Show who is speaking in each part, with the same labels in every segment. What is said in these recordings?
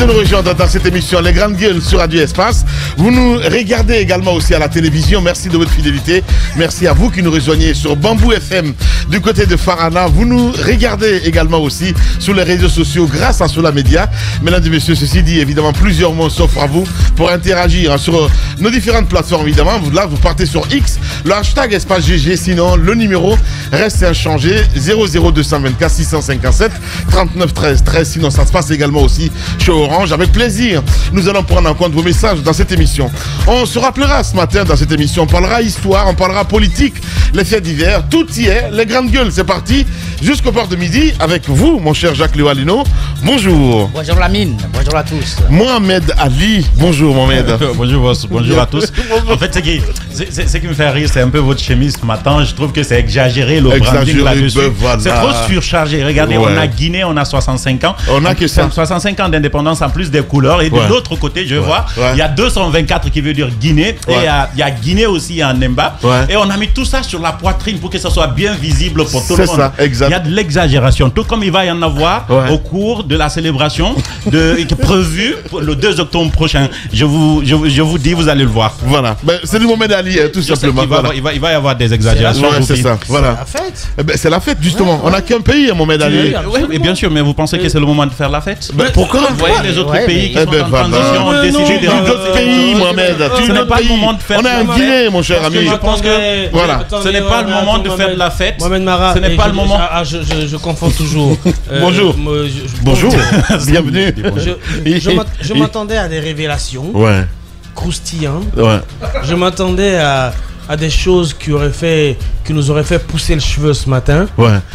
Speaker 1: De nous rejoindre dans cette émission Les Grandes Gueules sur Radio Espace. Vous nous regardez également aussi à la télévision. Merci de votre fidélité. Merci à vous qui nous rejoignez sur Bamboo FM du côté de Farana. Vous nous regardez également aussi sur les réseaux sociaux grâce à Sola Média. Mesdames et messieurs, ceci dit, évidemment, plusieurs mots s'offrent à vous pour interagir sur nos différentes plateformes. Évidemment, là, vous partez sur X, le hashtag Espace GG. Sinon, le numéro reste inchangé 00224 657 39 13 13. Sinon, ça se passe également aussi chez Orange. Avec plaisir, nous allons prendre en compte vos messages dans cette émission. On se rappellera ce matin dans cette émission, on parlera histoire, on parlera politique, les faits divers, tout y est, les grandes gueules, c'est parti, jusqu'au port de midi avec vous, mon cher Jacques Léo-Alino. Bonjour.
Speaker 2: Bonjour Lamine, bonjour à tous.
Speaker 1: Mohamed Ali, bonjour Mohamed.
Speaker 3: Bonjour à tous. En fait, ce qui me fait rire, c'est un peu votre chemise ce matin. Je trouve que c'est exagéré le branding là-dessus.
Speaker 1: Voilà.
Speaker 3: C'est trop surchargé. Regardez, on a Guinée, on a 65 ans.
Speaker 1: On a que ça.
Speaker 3: 65 ans d'indépendance en plus des couleurs. Et de l'autre côté, je vois, il y a 224 qui veut dire Guinée. Et il y a Guinée aussi en Nemba. Et on a mis tout ça sur la poitrine pour que ça soit bien visible pour tout le monde.
Speaker 1: C'est ça, exact.
Speaker 3: Il y a de l'exagération. Tout comme il va y en avoir au cours de la célébration prévue le 2 octobre prochain. Je vous dis, vous allez le voir.
Speaker 1: Voilà. Ben, c'est du Mohamed Ali, tout simplement.
Speaker 3: Il va y avoir des exagérations.
Speaker 1: C'est ça. Voilà.
Speaker 2: C'est la fête.
Speaker 1: Eh ben, c'est la fête, justement. On n'a qu'un pays, Mohamed Ali.
Speaker 3: Oui, bien sûr, mais vous pensez que c'est le moment de faire la fête?
Speaker 1: Pourquoi?
Speaker 3: Vous voyez les autres pays qui sont en transition ont décidé de
Speaker 1: d'autres pays, Mohamed.
Speaker 3: Ce n'est pas le moment de faire
Speaker 1: on est en Guinée, mon cher ami.
Speaker 3: Je pense que
Speaker 1: voilà.
Speaker 3: Ce n'est pas le moment de faire de la fête.
Speaker 2: Mohamed Mara.
Speaker 3: Ce n'est pas le moment.
Speaker 2: Je confonds toujours.
Speaker 1: Bonjour. Bonjour. Bienvenue.
Speaker 2: Je m'attendais à des révélations croustillantes. Je m'attendais à des choses qui nous auraient fait pousser le cheveu ce matin.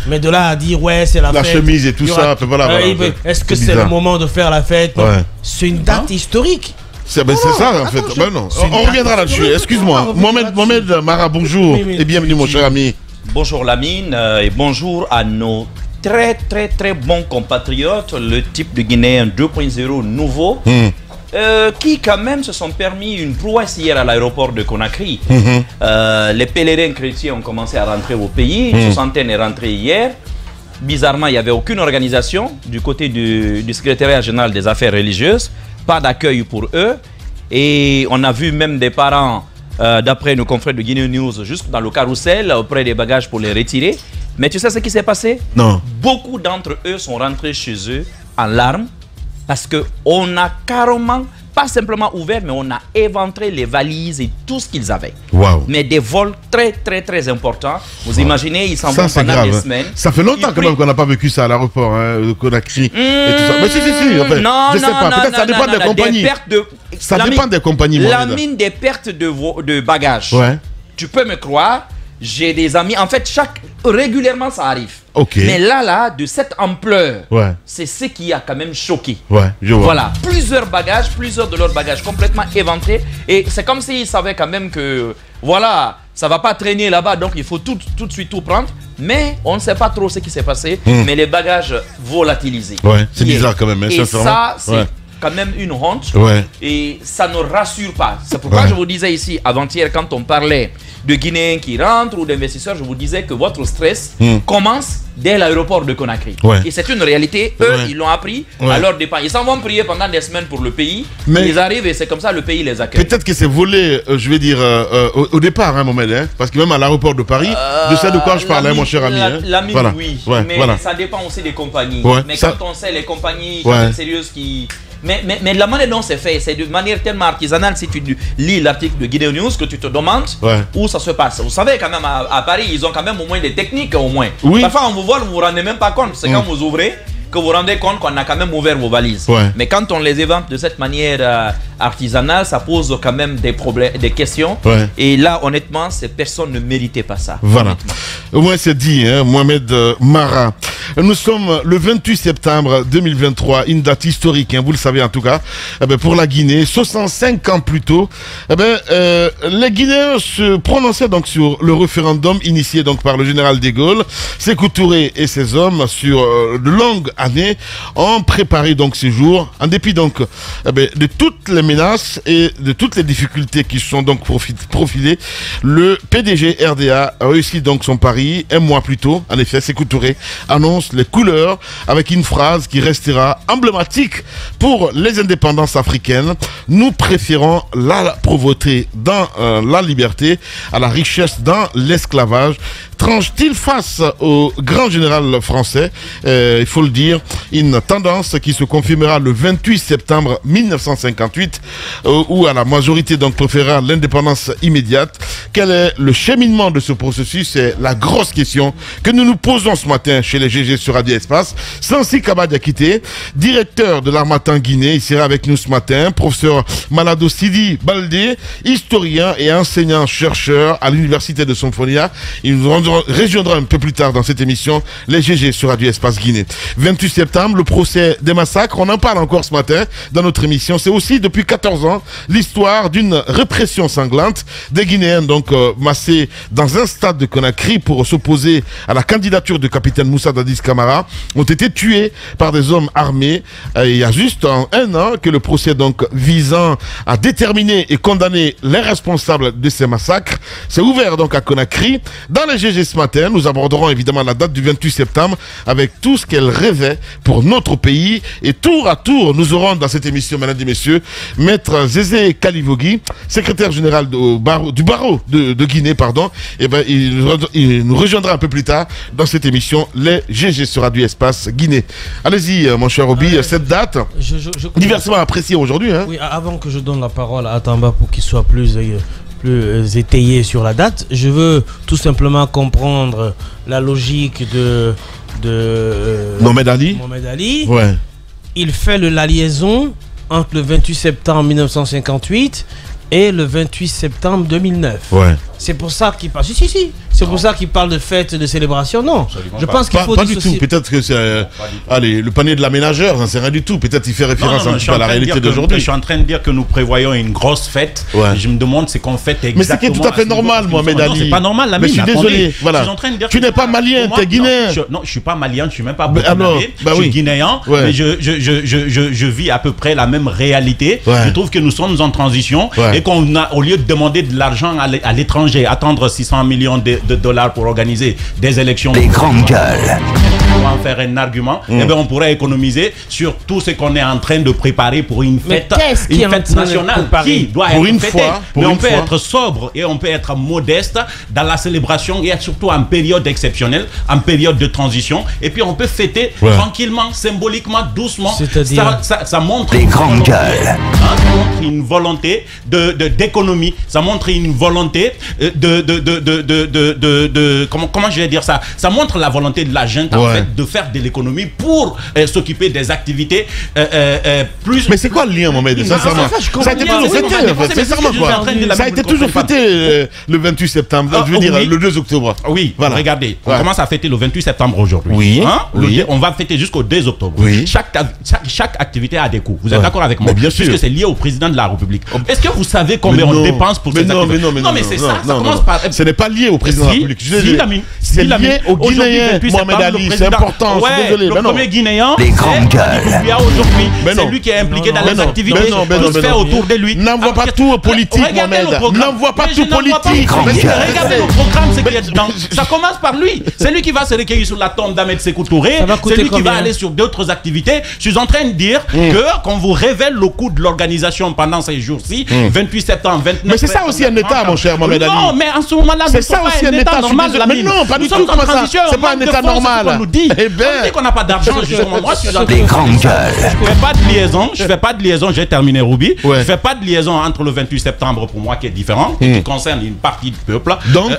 Speaker 2: Mais de là à dire c'est la fête.
Speaker 1: La chemise et tout ça. Voilà,
Speaker 2: est-ce que c'est le moment de faire la fête? C'est une date historique.
Speaker 1: C'est ça en fait. Non. On reviendra là-dessus. Excuse-moi. Mohamed Mara, bonjour et bienvenue mon cher ami.
Speaker 4: Bonjour Lamine et bonjour à nos très très très bons compatriotes, le type de Guinéen 2.0 nouveau. Qui quand même se sont permis une prouesse hier à l'aéroport de Conakry. Les pèlerins chrétiens ont commencé à rentrer au pays, une soixantaine est rentrée hier. Bizarrement, il n'y avait aucune organisation du côté du secrétariat général des affaires religieuses, pas d'accueil pour eux. Et on a vu même des parents, d'après nos confrères de Guinée News, juste dans le carrousel, auprès des bagages pour les retirer. Mais tu sais ce qui s'est passé?
Speaker 1: Non.
Speaker 4: Beaucoup d'entre eux sont rentrés chez eux en larmes. Parce qu'on a carrément, pas simplement ouvert, mais on a éventré les valises et tout ce qu'ils avaient. Mais des vols très, très, très importants. Vous imaginez, ils s'en vont pendant des semaines.
Speaker 1: Ça fait longtemps quand même qu'on n'a pas vécu ça à l'aéroport, de Conakry et tout ça. Mais si, en fait,
Speaker 4: non,
Speaker 1: je sais pas, peut-être ça dépend des compagnies. Ça dépend des compagnies,
Speaker 4: La mine des pertes de bagages. Tu peux me croire, j'ai des amis, en fait, régulièrement ça arrive. Mais là, de cette ampleur, c'est ce qui a quand même choqué.
Speaker 1: Je vois.
Speaker 4: Voilà, plusieurs de leurs bagages complètement éventrés. Et c'est comme s'ils savaient quand même que, voilà, ça va pas traîner là-bas, donc il faut tout de suite tout prendre. Mais on ne sait pas trop ce qui s'est passé, mais les bagages volatilisés.
Speaker 1: C'est bizarre quand même.
Speaker 4: Et ça, c'est quand même une honte. Et ça ne rassure pas. C'est pourquoi je vous disais ici, avant-hier, quand on parlait de Guinéens qui rentrent ou d'investisseurs, je vous disais que votre stress commence dès l'aéroport de Conakry. Et c'est une réalité. Eux, ils l'ont appris à leur dépens. Ils s'en vont prier pendant des semaines pour le pays. Mais ils arrivent et c'est comme ça le pays les accueille.
Speaker 1: Peut-être que c'est volé, je vais dire, au départ, Mohamed. Parce que même à l'aéroport de Paris, de ça de quoi je parlais, mon cher ami.
Speaker 4: La mine, oui. Mais ça dépend aussi des compagnies. Mais quand on sait les compagnies sérieuses qui... Mais la manière dont c'est fait, c'est de manière tellement artisanale. Si tu lis l'article de Guinée News, que tu te demandes où ça se passe. Vous savez, quand même, à Paris, ils ont quand même au moins des techniques, au moins. Parfois, on vous vole, vous vous rendez même pas compte. C'est quand vous ouvrez que vous vous rendez compte qu'on a quand même ouvert vos valises. Mais quand on les évente de cette manière artisanale, ça pose quand même des problèmes, des questions. Et là, honnêtement, ces personnes ne méritaient pas ça.
Speaker 1: Voilà. Au moins, c'est dit, Mohamed Mara. Nous sommes le 28 septembre 2023, une date historique, vous le savez en tout cas, pour la Guinée. 65 ans plus tôt, les Guinéens se prononçaient donc sur le référendum initié donc par le général de Gaulle. Sékou Touré et ses hommes, sur de longues années, ont préparé donc ce jour, en dépit donc de toutes les menaces et de toutes les difficultés qui se sont donc profilées, le PDG RDA a réussi donc son pari. Un mois plus tôt, en effet, Sékou Touré annonce les couleurs avec une phrase qui restera emblématique pour les indépendances africaines. Nous préférons la pauvreté dans la liberté à la richesse dans l'esclavage. Tranche-t-il face au grand général français, il faut le dire, une tendance qui se confirmera le 28 septembre 1958, où à la majorité donc préférera l'indépendance immédiate. Quel est le cheminement de ce processus? C'est la grosse question que nous nous posons ce matin chez les GG sur Radio Espace. Sansi Kaba Diakité, directeur de l'Harmattan Guinée, il sera avec nous ce matin. Professeur Malado Sidi Baldé, historien et enseignant-chercheur à l'Université de Somphonia. Il nous rejoindra un peu plus tard dans cette émission, les GG sur Radio Espace Guinée. 28 septembre, le procès des massacres, on en parle encore ce matin dans notre émission. C'est aussi depuis 14 ans l'histoire d'une répression sanglante des Guinéens donc massés dans un stade de Conakry pour s'opposer à la candidature du capitaine Moussa Dadis Camara ont été tués par des hommes armés. Il y a juste un an que le procès donc visant à déterminer et condamner les responsables de ces massacres s'est ouvert donc à Conakry. Dans les GG ce matin, nous aborderons évidemment la date du 28 septembre avec tout ce qu'elle rêvait pour notre pays. Et tour à tour, nous aurons dans cette émission, mesdames et messieurs, Maître Zézé Kalivogui, secrétaire général du barreau de Guinée, pardon. Et ben, il nous rejoindra un peu plus tard dans cette émission, les GG sur Radio Espace Guinée. Allez-y, mon cher Roby, cette date, diversement appréciée aujourd'hui. Hein.
Speaker 2: Oui, avant que je donne la parole à Tamba pour qu'il soit plus étayé sur la date, je veux tout simplement comprendre la logique de
Speaker 1: Mohamed Ali.
Speaker 2: Ouais. Il fait la liaison entre le 28 septembre 1958 et le 28 septembre 2009.
Speaker 1: Ouais.
Speaker 2: C'est pour ça qu'il parle. Si. C'est pour ça qu'il parle de fête, de célébration. Non.
Speaker 1: Je pense qu'il faut pas du tout. Peut-être que c'est le panier de la ménagère, c'est rien du tout. Peut-être qu'il fait référence un petit peu à la réalité d'aujourd'hui.
Speaker 3: Je suis en train de dire que nous prévoyons une grosse fête. Ouais. Je me demande c'est qu'on fête exactement.
Speaker 1: Mais c'est qui est tout à fait normal, Mohamed Ali.
Speaker 3: Non, c'est pas normal, là.
Speaker 1: Mais je suis désolé. Voilà. Tu n'es pas malien, tu es guinéen.
Speaker 3: Non, je suis pas malien, je suis même pas burkinabé. Je suis guinéen, mais je vis à peu près la même réalité. Je trouve que nous sommes en transition et qu'on a, au lieu de demander de l'argent à l'étranger, attendre 600 millions de dollars pour organiser des élections.
Speaker 5: Les grandes gueules.
Speaker 3: Pour en faire un argument, eh bien, on pourrait économiser sur tout ce qu'on est en train de préparer pour une fête nationale qui doit être fêtée. Mais on peut être sobre et on peut être modeste dans la célébration et surtout en période exceptionnelle, en période de transition. Et puis on peut fêter tranquillement, symboliquement, doucement. Ça montre
Speaker 5: les grandes gueules.
Speaker 3: Ça montre une volonté d'économie. Ça montre une volonté comment je vais dire ça? Ça montre la volonté de la gente en fait de faire de l'économie pour s'occuper des activités plus.
Speaker 1: Mais c'est quoi le lien, Mohamed? Sincèrement, ça a été toujours fêté. Sincèrement, quoi. Ça a été toujours fêté le 28 septembre. Je veux dire le 2 octobre.
Speaker 3: Oui. Voilà. Regardez, on commence à fêter le 28 septembre aujourd'hui.
Speaker 1: Oui.
Speaker 3: On va fêter jusqu'au 2 octobre.
Speaker 1: Oui.
Speaker 3: Chaque activité a des coûts. Vous êtes d'accord avec moi?
Speaker 1: Bien sûr.
Speaker 3: Puisque c'est lié au président de la République. Est-ce que vous savez combien on dépense pour ces activités?
Speaker 1: Non, mais c'est ça. Ça commence par. Ce n'est pas lié au président de la République. C'est lié au Guinéen, Mohamed Ali. C'est important. Je suis désolé.
Speaker 3: Le premier Guinéen,
Speaker 5: les grandes gueules.
Speaker 3: C'est lui qui est impliqué dans les activités qui se fait autour de lui.
Speaker 1: N'envoie pas tout aux politiques, Mohamed. N'envoie pas tout politique.
Speaker 3: Regardez le programme, c'est qu'il y a dedans. Ça commence par lui. C'est lui qui va se recueillir sur la tombe d'Ahmed Sékou Touré. C'est lui qui va aller sur d'autres activités. Je suis en train de dire que quand vous révèle le coût de l'organisation pendant ces jours-ci, 28 septembre, 29.
Speaker 1: Mais c'est ça aussi un État, mon cher Mohamed Ali.
Speaker 3: Non, mais en ce moment-là,
Speaker 1: c'est ça aussi un État normal. Mais non, pas du tout comme ça. C'est pas un État normal.
Speaker 3: On nous dit qu'on n'a pas d'argent. Moi, je suis dans
Speaker 5: des grandes gueules.
Speaker 3: Je fais pas de liaison. J'ai terminé, Ruby. Je fais pas de liaison entre le 28 septembre pour moi qui est différent, qui concerne une partie du peuple.
Speaker 1: Donc,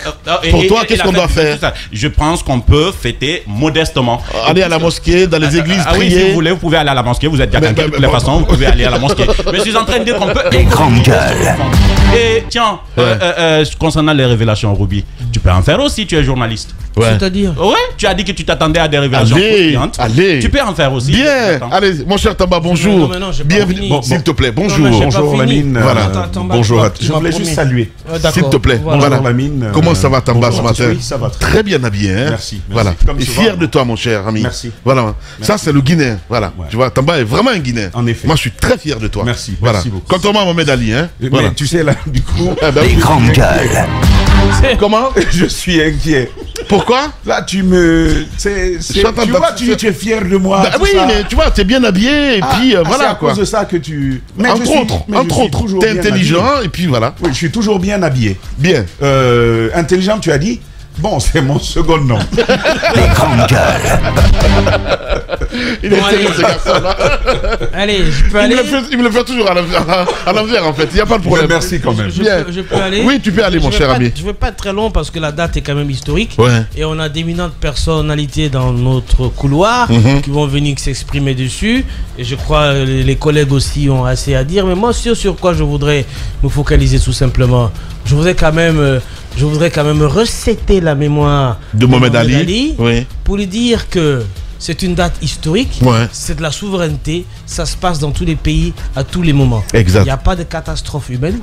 Speaker 1: pour toi, qu'est-ce qu'on doit faire?
Speaker 3: Je pense qu'on peut fêter modestement.
Speaker 1: Aller à la mosquée, dans les églises, prier.
Speaker 3: Oui, si vous voulez, vous pouvez aller à la mosquée. Vous êtes déjà de toutes les façons, vous pouvez aller à la mosquée. Mais je suis en train de dire qu'on peut.
Speaker 5: Des grandes gueules.
Speaker 3: Et tiens, concernant les révélations, Ruby, tu peux en faire aussi, tu es journaliste.
Speaker 2: C'est-à-dire
Speaker 3: tu as dit que tu t'attendais à des révélations croustillantes.
Speaker 1: Allez.
Speaker 3: Tu peux en faire aussi.
Speaker 1: Bien. Allez, mon cher Tamba, bonjour. Bienvenue. S'il te plaît, bonjour.
Speaker 6: Bonjour Lamine.
Speaker 1: Voilà.
Speaker 6: Bonjour. Je voulais juste saluer.
Speaker 1: S'il te plaît.
Speaker 6: Bonjour Lamine.
Speaker 1: Comment ça va Tamba ce matin?
Speaker 6: Oui, ça va
Speaker 1: très bien habillé.
Speaker 6: Merci.
Speaker 1: Voilà. Et fier de toi, mon cher ami.
Speaker 6: Merci.
Speaker 1: Voilà. Ça, c'est le Guinéen. Voilà. Tu vois, Tamba est vraiment un Guinéen.
Speaker 6: En effet.
Speaker 1: Moi, je suis très fier de toi.
Speaker 6: Merci.
Speaker 1: Voilà.
Speaker 6: Merci beaucoup.
Speaker 1: Contrairement à Mohamed Ali, hein.
Speaker 6: Mais tu sais, là, du coup.
Speaker 5: Les grandes gueules.
Speaker 1: Comment?
Speaker 6: Je suis inquiet.
Speaker 1: Pourquoi?
Speaker 6: Là, tu me. Tu vois, tu es fier de moi.
Speaker 1: Oui, mais tu vois, tu es bien habillé. Et puis, voilà.
Speaker 6: C'est à cause de ça que tu.
Speaker 1: Entre autres, tu es intelligent. Et puis, voilà.
Speaker 6: Oui, je suis toujours bien habillé.
Speaker 1: Bien.
Speaker 6: Intelligent, tu as dit? Bon, c'est mon second nom.
Speaker 5: Les grandes gueules.
Speaker 1: Il est terrible, ce garçon-là.
Speaker 2: Allez, je peux aller.
Speaker 1: Il me le fait toujours à l'envers, en fait. Il n'y a pas de problème.
Speaker 6: Merci quand même.
Speaker 2: Je peux aller.
Speaker 1: Oui, tu peux aller, mon cher ami.
Speaker 2: Je ne vais pas être très long parce que la date est quand même historique.
Speaker 1: Ouais.
Speaker 2: Et on a d'éminentes personnalités dans notre couloir qui vont venir s'exprimer dessus. Et je crois que les collègues aussi ont assez à dire. Mais moi, sur quoi je voudrais me focaliser tout simplement, je voudrais quand même recéter la mémoire
Speaker 1: de Mohamed Ali. Oui.
Speaker 2: Pour lui dire que c'est une date historique, c'est de la souveraineté, ça se passe dans tous les pays à tous les moments.
Speaker 1: Exact.
Speaker 2: Il n'y a pas de catastrophe humaine,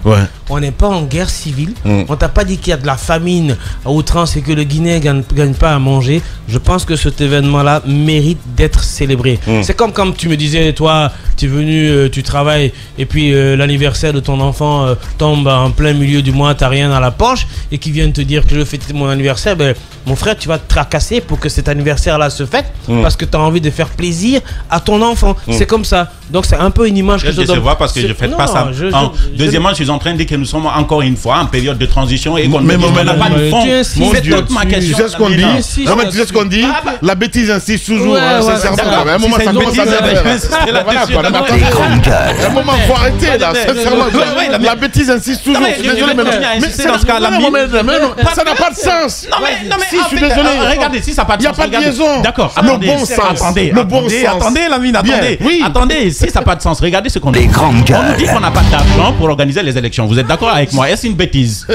Speaker 2: on n'est pas en guerre civile, on t'a pas dit qu'il y a de la famine à outrance et que le Guinéen ne gagne pas à manger. Je pense que cet événement-là mérite d'être célébré. C'est comme quand tu me disais, toi, tu es venu, tu travailles et puis l'anniversaire de ton enfant tombe en plein milieu du mois, tu n'as rien dans la poche et qui viennent te dire que je veux fêter mon anniversaire, mon frère, tu vas te tracasser pour que cet anniversaire-là se fête parce que tu as envie de faire plaisir à ton enfant. C'est comme ça. Donc c'est un peu une image que je donne.
Speaker 3: Parce que je ne fête pas ça. Deuxièmement, je suis en train de dire que nous sommes encore une fois en période de transition et qu'on n'a pas de fond.
Speaker 1: C'est toute ma question. Tu sais ce qu'on dit? Non, mais tu sais ce qu'on dit? La bêtise insiste toujours. Sincèrement. À un moment, ça commence à faire. À un moment, il faut arrêter là. Sincèrement. La bêtise insiste toujours. Je suis désolé, mais
Speaker 3: dans ce cas-là,
Speaker 1: ça n'a pas de sens.
Speaker 3: Non, mais
Speaker 1: si, je suis désolé.
Speaker 3: Regardez, si ça n'a pas de sens.
Speaker 1: Il n'y a pas de liaison.
Speaker 3: D'accord.
Speaker 1: Le bon sens.
Speaker 3: Attendez, Lamine, attendez. Attendez, si ça n'a pas de sens, regardez ce qu'on dit. On nous dit qu'on n'a pas d'argent pour organiser les élections. Vous êtes d'accord avec moi? Est-ce une bêtise?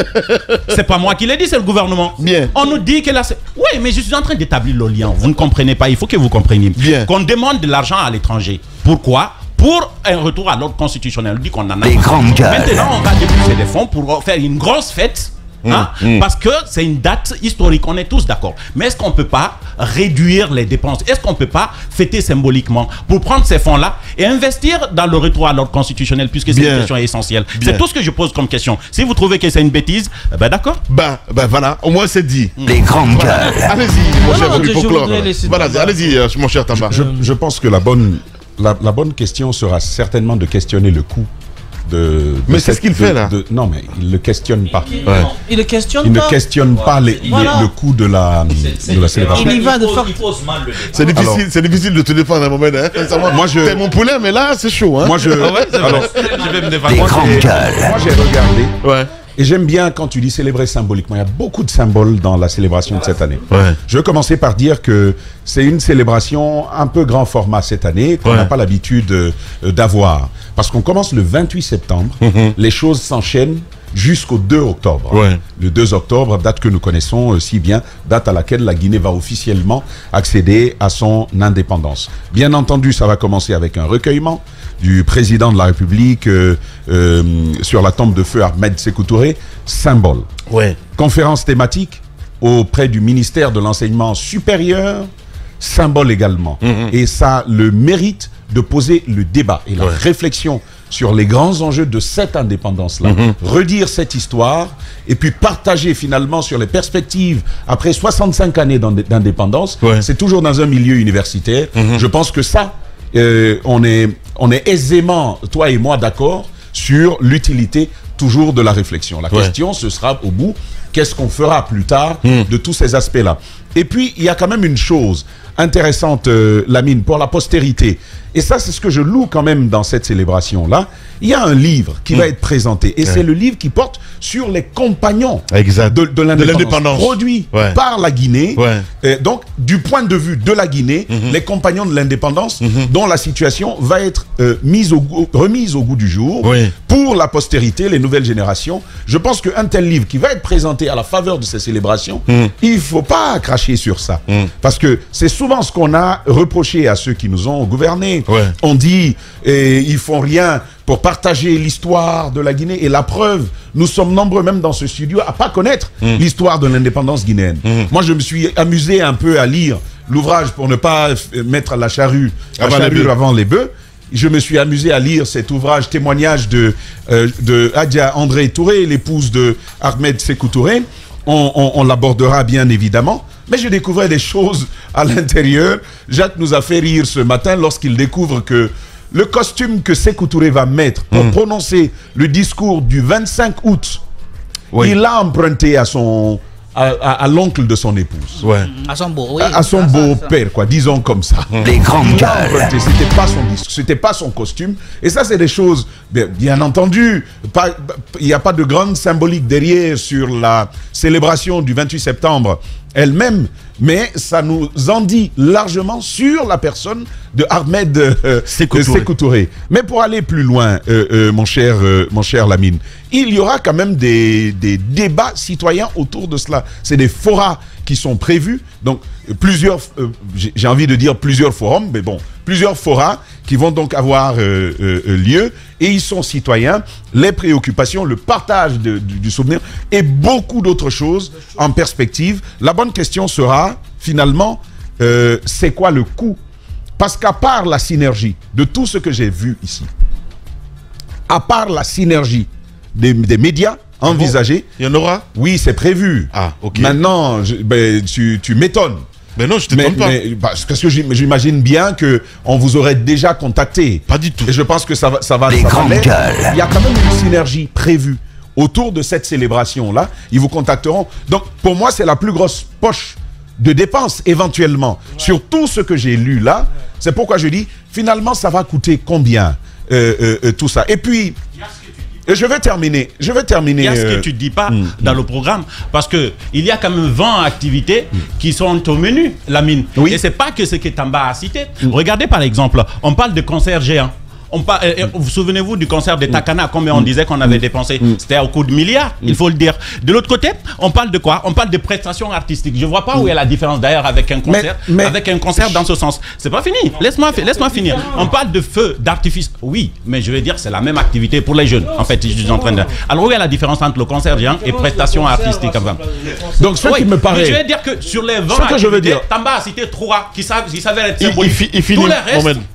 Speaker 3: C'est pas moi qui l'ai dit, c'est le gouvernement.
Speaker 1: Bien.
Speaker 3: On nous dit que là, oui, mais je suis en train d'établir le lien. Vous ne comprenez pas, il faut que vous compreniez.
Speaker 1: Bien.
Speaker 3: Qu'on demande de l'argent à l'étranger. Pourquoi? Pour un retour à l'ordre constitutionnel. On dit qu'on en a. Maintenant, on va déposer des fonds pour faire une grosse fête. Parce que c'est une date historique, on est tous d'accord. Mais est-ce qu'on ne peut pas réduire les dépenses? Est-ce qu'on ne peut pas fêter symboliquement pour prendre ces fonds-là et investir dans le retour à l'ordre constitutionnel, puisque c'est une question essentielle? C'est tout ce que je pose comme question. Si vous trouvez que c'est une bêtise, d'accord.
Speaker 1: Voilà, au moins c'est dit.
Speaker 5: Les grandes gueules.
Speaker 1: Allez-y, mon cher Folklore. Voilà, allez-y, mon cher Tamba.
Speaker 6: Je pense que la bonne question sera certainement de questionner le coût.
Speaker 1: Mais c'est ce qu'il fait là.
Speaker 6: Non, mais il ne le questionne pas.
Speaker 2: Il ne questionne
Speaker 6: pas. Il ne questionne pas le coût de la célébration.
Speaker 2: Il y va de force.
Speaker 1: C'est difficile de te défendre à un moment. Moi, t'es mon poulet, mais là, c'est chaud.
Speaker 6: Moi, je vais me défendre. Moi, j'ai regardé. Et j'aime bien quand tu dis célébrer symboliquement. Il y a beaucoup de symboles dans la célébration de cette année. Je vais commencer par dire que c'est une célébration un peu grand format cette année, qu'on n'a pas l'habitude d'avoir. Parce qu'on commence le 28 septembre, les choses s'enchaînent jusqu'au 2 octobre. Le 2 octobre, date que nous connaissons si bien, date à laquelle la Guinée va officiellement accéder à son indépendance. Bien entendu, ça va commencer avec un recueillement du président de la République sur la tombe de feu Ahmed Sékou Touré, symbole. Conférence thématique auprès du ministère de l'Enseignement supérieur, symbole également. Et ça a le mérite de poser le débat et la réflexion sur les grands enjeux de cette indépendance-là. Redire cette histoire et puis partager finalement sur les perspectives après 65 années d'indépendance. C'est toujours dans un milieu universitaire. Je pense que ça, on est aisément, toi et moi, d'accord sur l'utilité toujours de la réflexion. La question, ce sera au bout, qu'est-ce qu'on fera plus tard de tous ces aspects-là. Et puis, il y a quand même une chose intéressante, Lamine, pour la postérité. Et ça, c'est ce que je loue quand même dans cette célébration-là. Il y a un livre qui va être présenté. Et c'est le livre qui porte sur les compagnons de l'indépendance. Produit par la Guinée. Donc, du point de vue de la Guinée, les compagnons de l'indépendance, dont la situation va être remise au goût du jour pour la postérité, les nouvelles générations. Je pense qu'un tel livre qui va être présenté à la faveur de ces célébrations, il ne faut pas cracher cracher sur ça. Parce que c'est souvent ce qu'on a reproché à ceux qui nous ont gouvernés. On dit, ils font rien pour partager l'histoire de la Guinée. Et la preuve, nous sommes nombreux même dans ce studio à pas connaître l'histoire de l'indépendance guinéenne. Moi, je me suis amusé un peu à lire l'ouvrage pour ne pas mettre la charrue avant les bœufs. Je me suis amusé à lire cet ouvrage, témoignage de Adja André Touré, l'épouse de Ahmed Sékou Touré. On l'abordera bien évidemment. Mais je découvrais des choses à l'intérieur. Jacques nous a fait rire ce matin lorsqu'il découvre que le costume que Sékou Touré va mettre pour prononcer le discours du 25 août, il l'a emprunté à l'oncle de son épouse.
Speaker 2: À son
Speaker 6: beau-père, quoi, disons comme ça.
Speaker 5: Les grandes gueules.
Speaker 6: C'était pas son disque, c'était pas son costume. Et ça, c'est des choses, bien entendu, il n'y a pas de grande symbolique derrière sur la célébration du 28 septembre elle-même, mais ça nous en dit largement sur la personne de Ahmed Sékou Touré. Mais pour aller plus loin, mon cher Lamine, il y aura quand même des débats citoyens autour de cela. C'est des forats qui sont prévus, donc j'ai envie de dire plusieurs forums, mais bon, plusieurs forats qui vont donc avoir lieu, et ils sont citoyens, les préoccupations, le partage du souvenir et beaucoup d'autres choses en perspective. La bonne question sera finalement, c'est quoi le coût? Parce qu'à part la synergie de tout ce que j'ai vu ici, à part la synergie des médias envisagés,
Speaker 1: il y en aura?
Speaker 6: Oui, c'est prévu.
Speaker 1: Ah, ok.
Speaker 6: Maintenant, tu m'étonnes.
Speaker 1: Mais non, je t'étonne pas.
Speaker 6: Parce que j'imagine bien qu'on vous aurait déjà contacté.
Speaker 1: Pas du tout.
Speaker 6: Et je pense que ça va
Speaker 5: Les grandes
Speaker 6: l'être.
Speaker 5: gueules.
Speaker 6: Il y a quand même une synergie prévue autour de cette célébration-là. Ils vous contacteront. Donc, pour moi, c'est la plus grosse poche de dépenses, éventuellement, sur tout ce que j'ai lu là. C'est pourquoi je dis, finalement, ça va coûter combien tout ça. Et puis... Je vais terminer.
Speaker 3: Il y a ce que tu ne dis pas dans le programme, parce qu'il y a quand même 20 activités qui sont au menu, Lamine. Et ce n'est pas que ce que Tamba a cité. Regardez par exemple, on parle de concerts géants. Vous souvenez-vous du concert de Takana, combien on disait qu'on avait dépensé? C'était au coût de milliards, il faut le dire. De l'autre côté, on parle de quoi? On parle de prestations artistiques. Je ne vois pas où est la différence d'ailleurs avec un concert, avec un concert dans ce sens. C'est pas fini. Laisse-moi finir. On parle de feux d'artifice. Oui, mais je veux dire, c'est la même activité pour les jeunes. En fait, je suis en train de... Alors, où est la différence entre le concert géant et prestations artistiques?
Speaker 6: Donc, ce qui me paraît...
Speaker 3: Je veux dire que sur les 20
Speaker 6: activités,
Speaker 3: Tamba a cité 3 qui s'avèrent être symboliques.
Speaker 1: Il finit.
Speaker 3: Tous les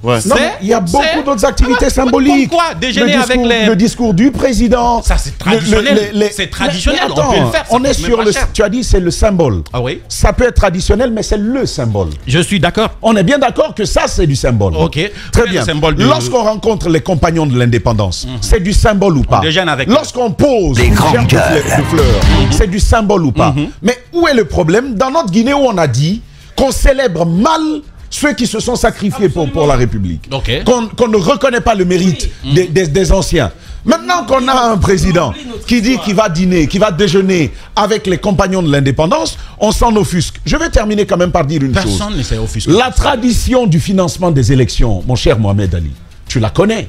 Speaker 3: restes,
Speaker 6: il y a beaucoup d'autres activités symboliques.
Speaker 3: Pourquoi déjeuner avec
Speaker 6: le discours du président.
Speaker 3: Ça, c'est traditionnel. C'est traditionnel.
Speaker 6: Mais attends,
Speaker 3: on peut le faire.
Speaker 6: On est sur le... Tu as dit c'est le symbole.
Speaker 3: Ah oui.
Speaker 6: Ça peut être traditionnel, mais c'est le symbole.
Speaker 3: Je suis d'accord.
Speaker 6: On est bien d'accord que ça, c'est du symbole.
Speaker 3: Ok.
Speaker 6: Très bien. Lorsqu'on rencontre les compagnons de l'indépendance, c'est du symbole ou pas? Lorsqu'on pose une gerbe de fleurs, c'est du symbole ou pas? Mais où est le problème? Dans notre Guinée, où on a dit qu'on célèbre mal ceux qui se sont sacrifiés pour la République. Qu'on ne reconnaît pas le mérite des anciens. Maintenant qu'on a un président qui dit qu'il va dîner, qu'il va déjeuner avec les compagnons de l'indépendance, on s'en offusque. Je vais terminer quand même par dire une chose.
Speaker 3: Personne ne s'est offusqué.
Speaker 6: La tradition du financement des élections, mon cher Mohamed Ali, tu la connais.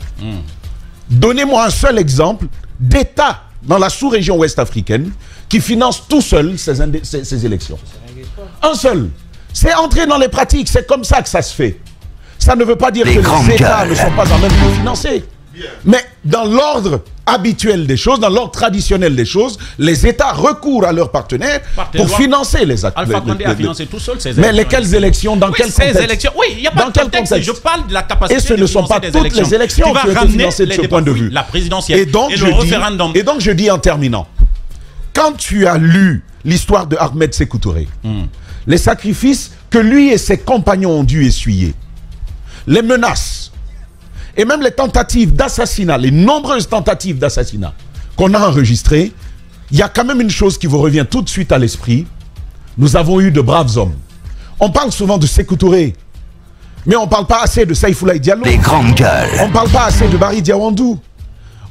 Speaker 6: Donnez-moi un seul exemple d'État dans la sous-région ouest-africaine qui finance tout seul ces élections. Un seul. C'est entrer dans les pratiques, c'est comme ça que ça se fait. Ça ne veut pas dire que les États ne sont pas en même de financer. Mais dans l'ordre habituel des choses, dans l'ordre traditionnel des choses, les États recourent à leurs partenaires pour financer les actes.
Speaker 3: Alpha Condé a financé tout seul ces élections.
Speaker 6: Mais lesquelles élections? Dans quel contexte?
Speaker 3: Élections. Oui, il n'y a pas de contexte. Je parle de la capacité.
Speaker 6: Et ce ne sont pas toutes les élections qui ont été financées de ce point de vue.
Speaker 3: La présidentielle
Speaker 6: et le
Speaker 3: référendum.
Speaker 6: Et donc je dis en terminant, quand tu as lu l'histoire de Ahmed Sékou Touré, les sacrifices que lui et ses compagnons ont dû essuyer, les menaces, et même les tentatives d'assassinat, les nombreuses tentatives d'assassinat qu'on a enregistrées, il y a quand même une chose qui vous revient tout de suite à l'esprit. Nous avons eu de braves hommes. On parle souvent de Sékou Touré, mais on ne parle pas assez de Saïfoulaye Diallo.
Speaker 5: Les grandes gueules.
Speaker 6: On ne parle pas assez de Barry Diawandou.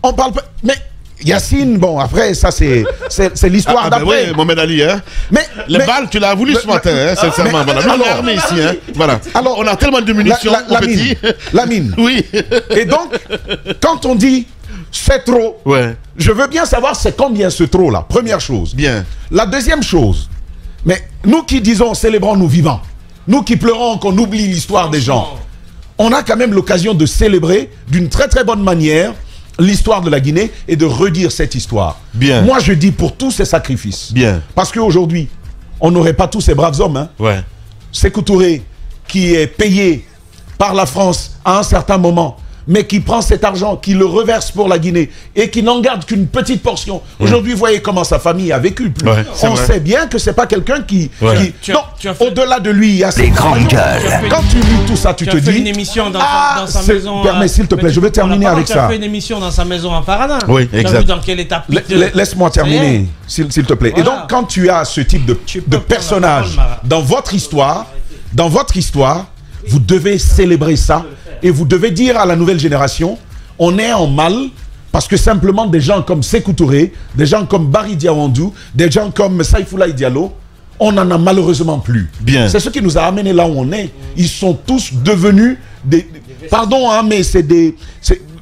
Speaker 6: On parle pas... Mais Yacine, bon, après, ça, c'est l'histoire d'après.
Speaker 1: Oui, Mohamed Ali, hein. Les balles, tu l'as voulu ce matin, hein, sincèrement. Voilà. Nous, on est armés ici, hein. Voilà. Alors, on a tellement de munitions,
Speaker 6: la mine.
Speaker 1: Oui.
Speaker 6: Et donc, quand on dit c'est trop, je veux bien savoir c'est combien ce trop-là. Première chose.
Speaker 1: Bien.
Speaker 6: La deuxième chose, Mais nous qui disons célébrons nous vivants, nous qui pleurons qu'on oublie l'histoire des gens, on a quand même l'occasion de célébrer d'une très très bonne manière l'histoire de la Guinée et de redire cette histoire.
Speaker 1: Bien.
Speaker 6: Moi je dis pour tous ces sacrifices.
Speaker 1: Bien.
Speaker 6: Parce qu'aujourd'hui, on n'aurait pas tous ces braves hommes. Hein.
Speaker 1: Ouais.
Speaker 6: Sékou Touré qui est payé par la France à un certain moment, mais qui prend cet argent, qui le reverse pour la Guinée et qui n'en garde qu'une petite portion. Aujourd'hui, vous voyez comment sa famille a vécu.
Speaker 1: Ouais,
Speaker 6: on sait bien que c'est pas quelqu'un qui... Non, au-delà de lui, il y a...
Speaker 5: Les grandes gueules.
Speaker 6: Quand tu lis tout ça, tu te dis...
Speaker 2: Tu as fait une émission dans sa maison...
Speaker 6: Permets, s'il te plaît, je vais terminer avec ça.
Speaker 2: Tu as fait une émission dans sa maison en Farana.
Speaker 1: Oui, exact.
Speaker 2: Tu as vu dans quelle étape...
Speaker 6: Laisse-moi terminer, s'il te plaît. Voilà. Et donc, quand tu as ce type de personnage dans votre histoire, vous devez célébrer ça et vous devez dire à la nouvelle génération, on est en mal parce que simplement des gens comme Sékou Touré, des gens comme Barry Diawandou, des gens comme Saïfoulaye Diallo, on n'en a malheureusement plus.
Speaker 1: Bien.
Speaker 6: C'est ce qui nous a amenés là où on est. Ils sont tous devenus des... Pardon, hein, mais c'est des...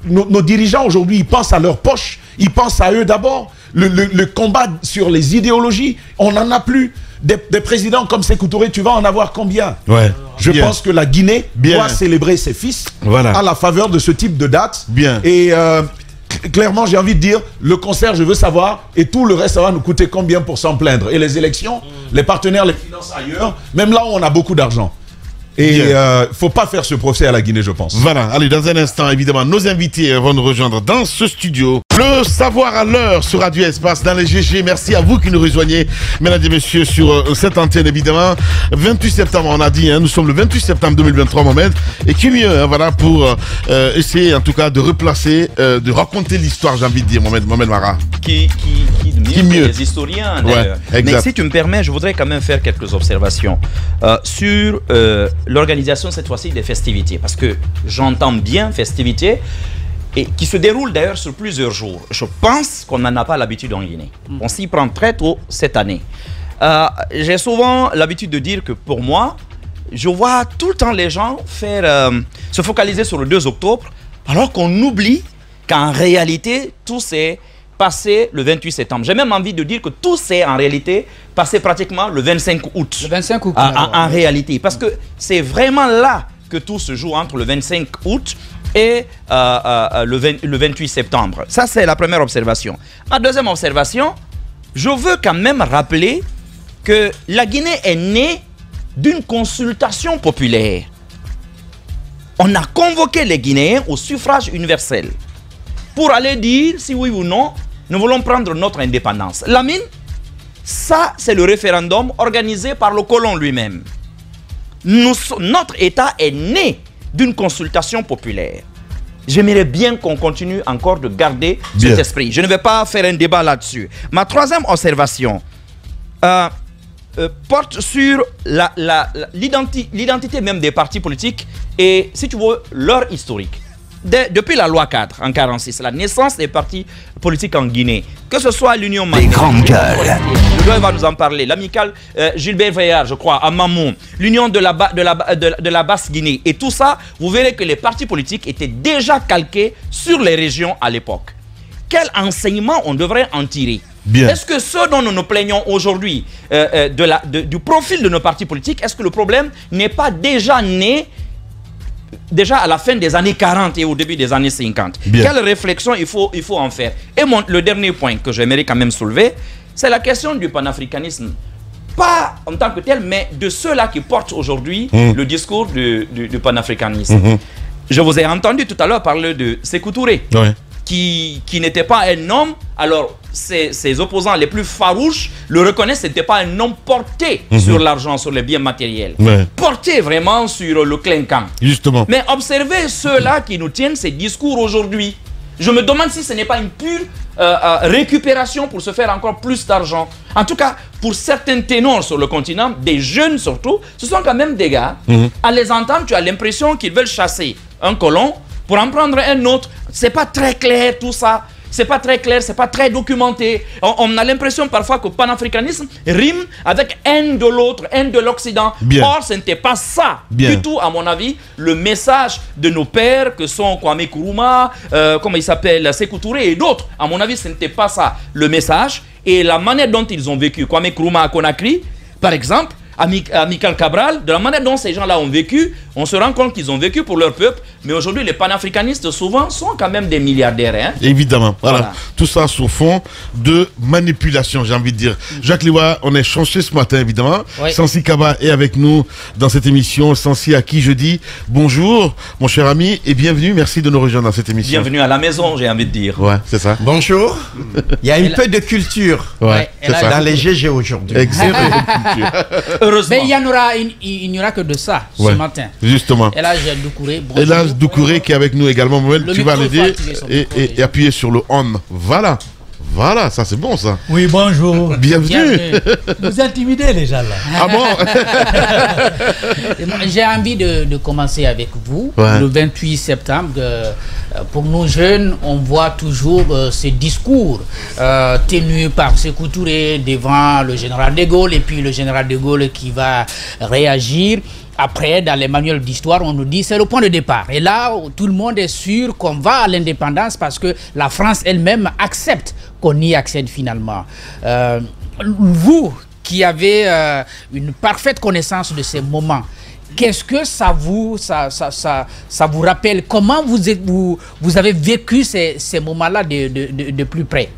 Speaker 6: Nos dirigeants aujourd'hui, ils pensent à leur poche, ils pensent à eux d'abord. Le combat sur les idéologies, on n'en a plus. Des présidents comme Sékou Touré, tu vas en avoir combien?
Speaker 1: Ouais.
Speaker 6: Je pense que la Guinée doit célébrer ses fils à la faveur de ce type de date.
Speaker 1: Bien.
Speaker 6: Et clairement, j'ai envie de dire, le concert, je veux savoir, et tout le reste, ça va nous coûter combien pour s'en plaindre? Et les élections, les partenaires les financent ailleurs, même là où on a beaucoup d'argent. Et il ne faut pas faire ce procès à la Guinée, je pense.
Speaker 1: Voilà, allez, dans un instant, évidemment, nos invités vont nous rejoindre dans ce studio. Le savoir à l'heure sur Radio Espace dans les GG. Merci à vous qui nous rejoignez, mesdames et messieurs, sur cette antenne, évidemment. 28 septembre, on a dit, hein, nous sommes le 28 septembre 2023, Mohamed. Et qui mieux, hein, voilà, pour essayer, en tout cas, de replacer, de raconter l'histoire, j'ai envie de dire, Mohamed Mara.
Speaker 4: Qui mieux les historiens, d'ailleurs.
Speaker 1: Ouais,
Speaker 4: mais si tu me permets, je voudrais quand même faire quelques observations sur l'organisation, cette fois-ci, des festivités. Parce que j'entends bien festivités, et qui se déroulent d'ailleurs sur plusieurs jours. Je pense qu'on n'en a pas l'habitude en Guinée. On s'y prend très tôt cette année. J'ai souvent l'habitude de dire que pour moi, je vois tout le temps les gens se focaliser sur le 2 octobre, alors qu'on oublie qu'en réalité, tout s'est passé le 28 septembre. J'ai même envie de dire que tout s'est en réalité passé pratiquement le 25 août.
Speaker 7: Le 25 août.
Speaker 4: En réalité. Parce que c'est vraiment là que tout se joue entre le 25 août et le 28 septembre. Ça, c'est la première observation. Ma deuxième observation, je veux quand même rappeler que la Guinée est née d'une consultation populaire. On a convoqué les Guinéens au suffrage universel pour aller dire si oui ou non, nous voulons prendre notre indépendance. Lamine, ça, c'est le référendum organisé par le colon lui-même. Notre État est né d'une consultation populaire. J'aimerais bien qu'on continue encore de garder cet esprit. Je ne vais pas faire un débat là-dessus. Ma troisième observation porte sur l'identité même des partis politiques et, si tu veux, leur historique. Depuis la loi 4 en 1946, la naissance des partis politiques en Guinée, que ce soit l'Union Mandé, le doigt va nous en parler, l'amicale Gilbert Veillard, je crois, à Mamou, l'Union de la Basse-Guinée, et tout ça, vous verrez que les partis politiques étaient déjà calqués sur les régions à l'époque. Quel enseignement on devrait en tirer? Est-ce que ce dont nous nous plaignons aujourd'hui, du profil de nos partis politiques, est-ce que le problème n'est pas déjà né déjà à la fin des années 40 et au début des années 50? Quelle réflexion il faut en faire? Et le dernier point que j'aimerais quand même soulever, c'est la question du panafricanisme. Pas en tant que tel, mais de ceux-là qui portent aujourd'hui le discours du panafricanisme. Je vous ai entendu tout à l'heure parler de Sékou Touré, qui n'était pas un homme. Alors, ses opposants les plus farouches le reconnaissent, ce n'était pas un homme porté sur l'argent, sur les biens matériels. Porté vraiment sur le clinquant. Justement. Mais observez ceux-là qui nous tiennent ces discours aujourd'hui. Je me demande si ce n'est pas une pure récupération pour se faire encore plus d'argent. En tout cas, pour certains ténors sur le continent, des jeunes surtout, ce sont quand même des gars. À les entendre, tu as l'impression qu'ils veulent chasser un colon pour en prendre un autre. C'est pas très clair tout ça. C'est pas très clair, c'est pas très documenté. On a l'impression parfois que le panafricanisme rime avec haine de l'autre, haine de l'Occident. Or, ce n'était pas ça du tout, à mon avis, le message de nos pères, que sont Kwame Nkrumah, comment il s'appelle, Sékou Touré et d'autres. À mon avis, ce n'était pas ça le message. Et la manière dont ils ont vécu, Kwame Nkrumah à Conakry, par exemple, à Michael Cabral, de la manière dont ces gens-là ont vécu, on se rend compte qu'ils ont vécu pour leur peuple, mais aujourd'hui les panafricanistes souvent sont quand même des milliardaires. Hein?
Speaker 1: Évidemment, voilà. Tout ça sous fond de manipulation, j'ai envie de dire. Jacques Liwa, on est chanceux ce matin évidemment. Oui. Sansi Kaba est avec nous dans cette émission. Sansi, à qui je dis bonjour mon cher ami et bienvenue, merci de nous rejoindre dans cette émission.
Speaker 4: Bienvenue à la maison, j'ai envie de dire.
Speaker 1: Ouais, c'est ça.
Speaker 7: Bonjour. Il y a un peu de culture dans les GG aujourd'hui.
Speaker 1: Exactement.
Speaker 8: Mais il n'y aura que de ça ce matin.
Speaker 1: Justement.
Speaker 8: Elhadj Doucouré.
Speaker 1: Elhadj Doucouré qui est avec nous également. Tu vas l'aider et appuyer sur le on. Voilà. Voilà, ça c'est bon ça.
Speaker 9: Oui, bonjour.
Speaker 1: Bienvenue.
Speaker 9: Vous intimidez les gens là.
Speaker 1: Ah bon?
Speaker 8: J'ai envie de commencer avec vous. Le 28 septembre, pour nous jeunes, on voit toujours ces discours tenus par Sékou Touré devant le général de Gaulle et puis le général de Gaulle qui va réagir. Après, dans les manuels d'histoire, on nous dit c'est le point de départ. Et là, tout le monde est sûr qu'on va à l'indépendance parce que la France elle-même accepte qu'on y accède finalement. Vous, qui avez une parfaite connaissance de ces moments, qu'est-ce que ça vous rappelle? Comment vous avez vécu ces moments-là de plus près?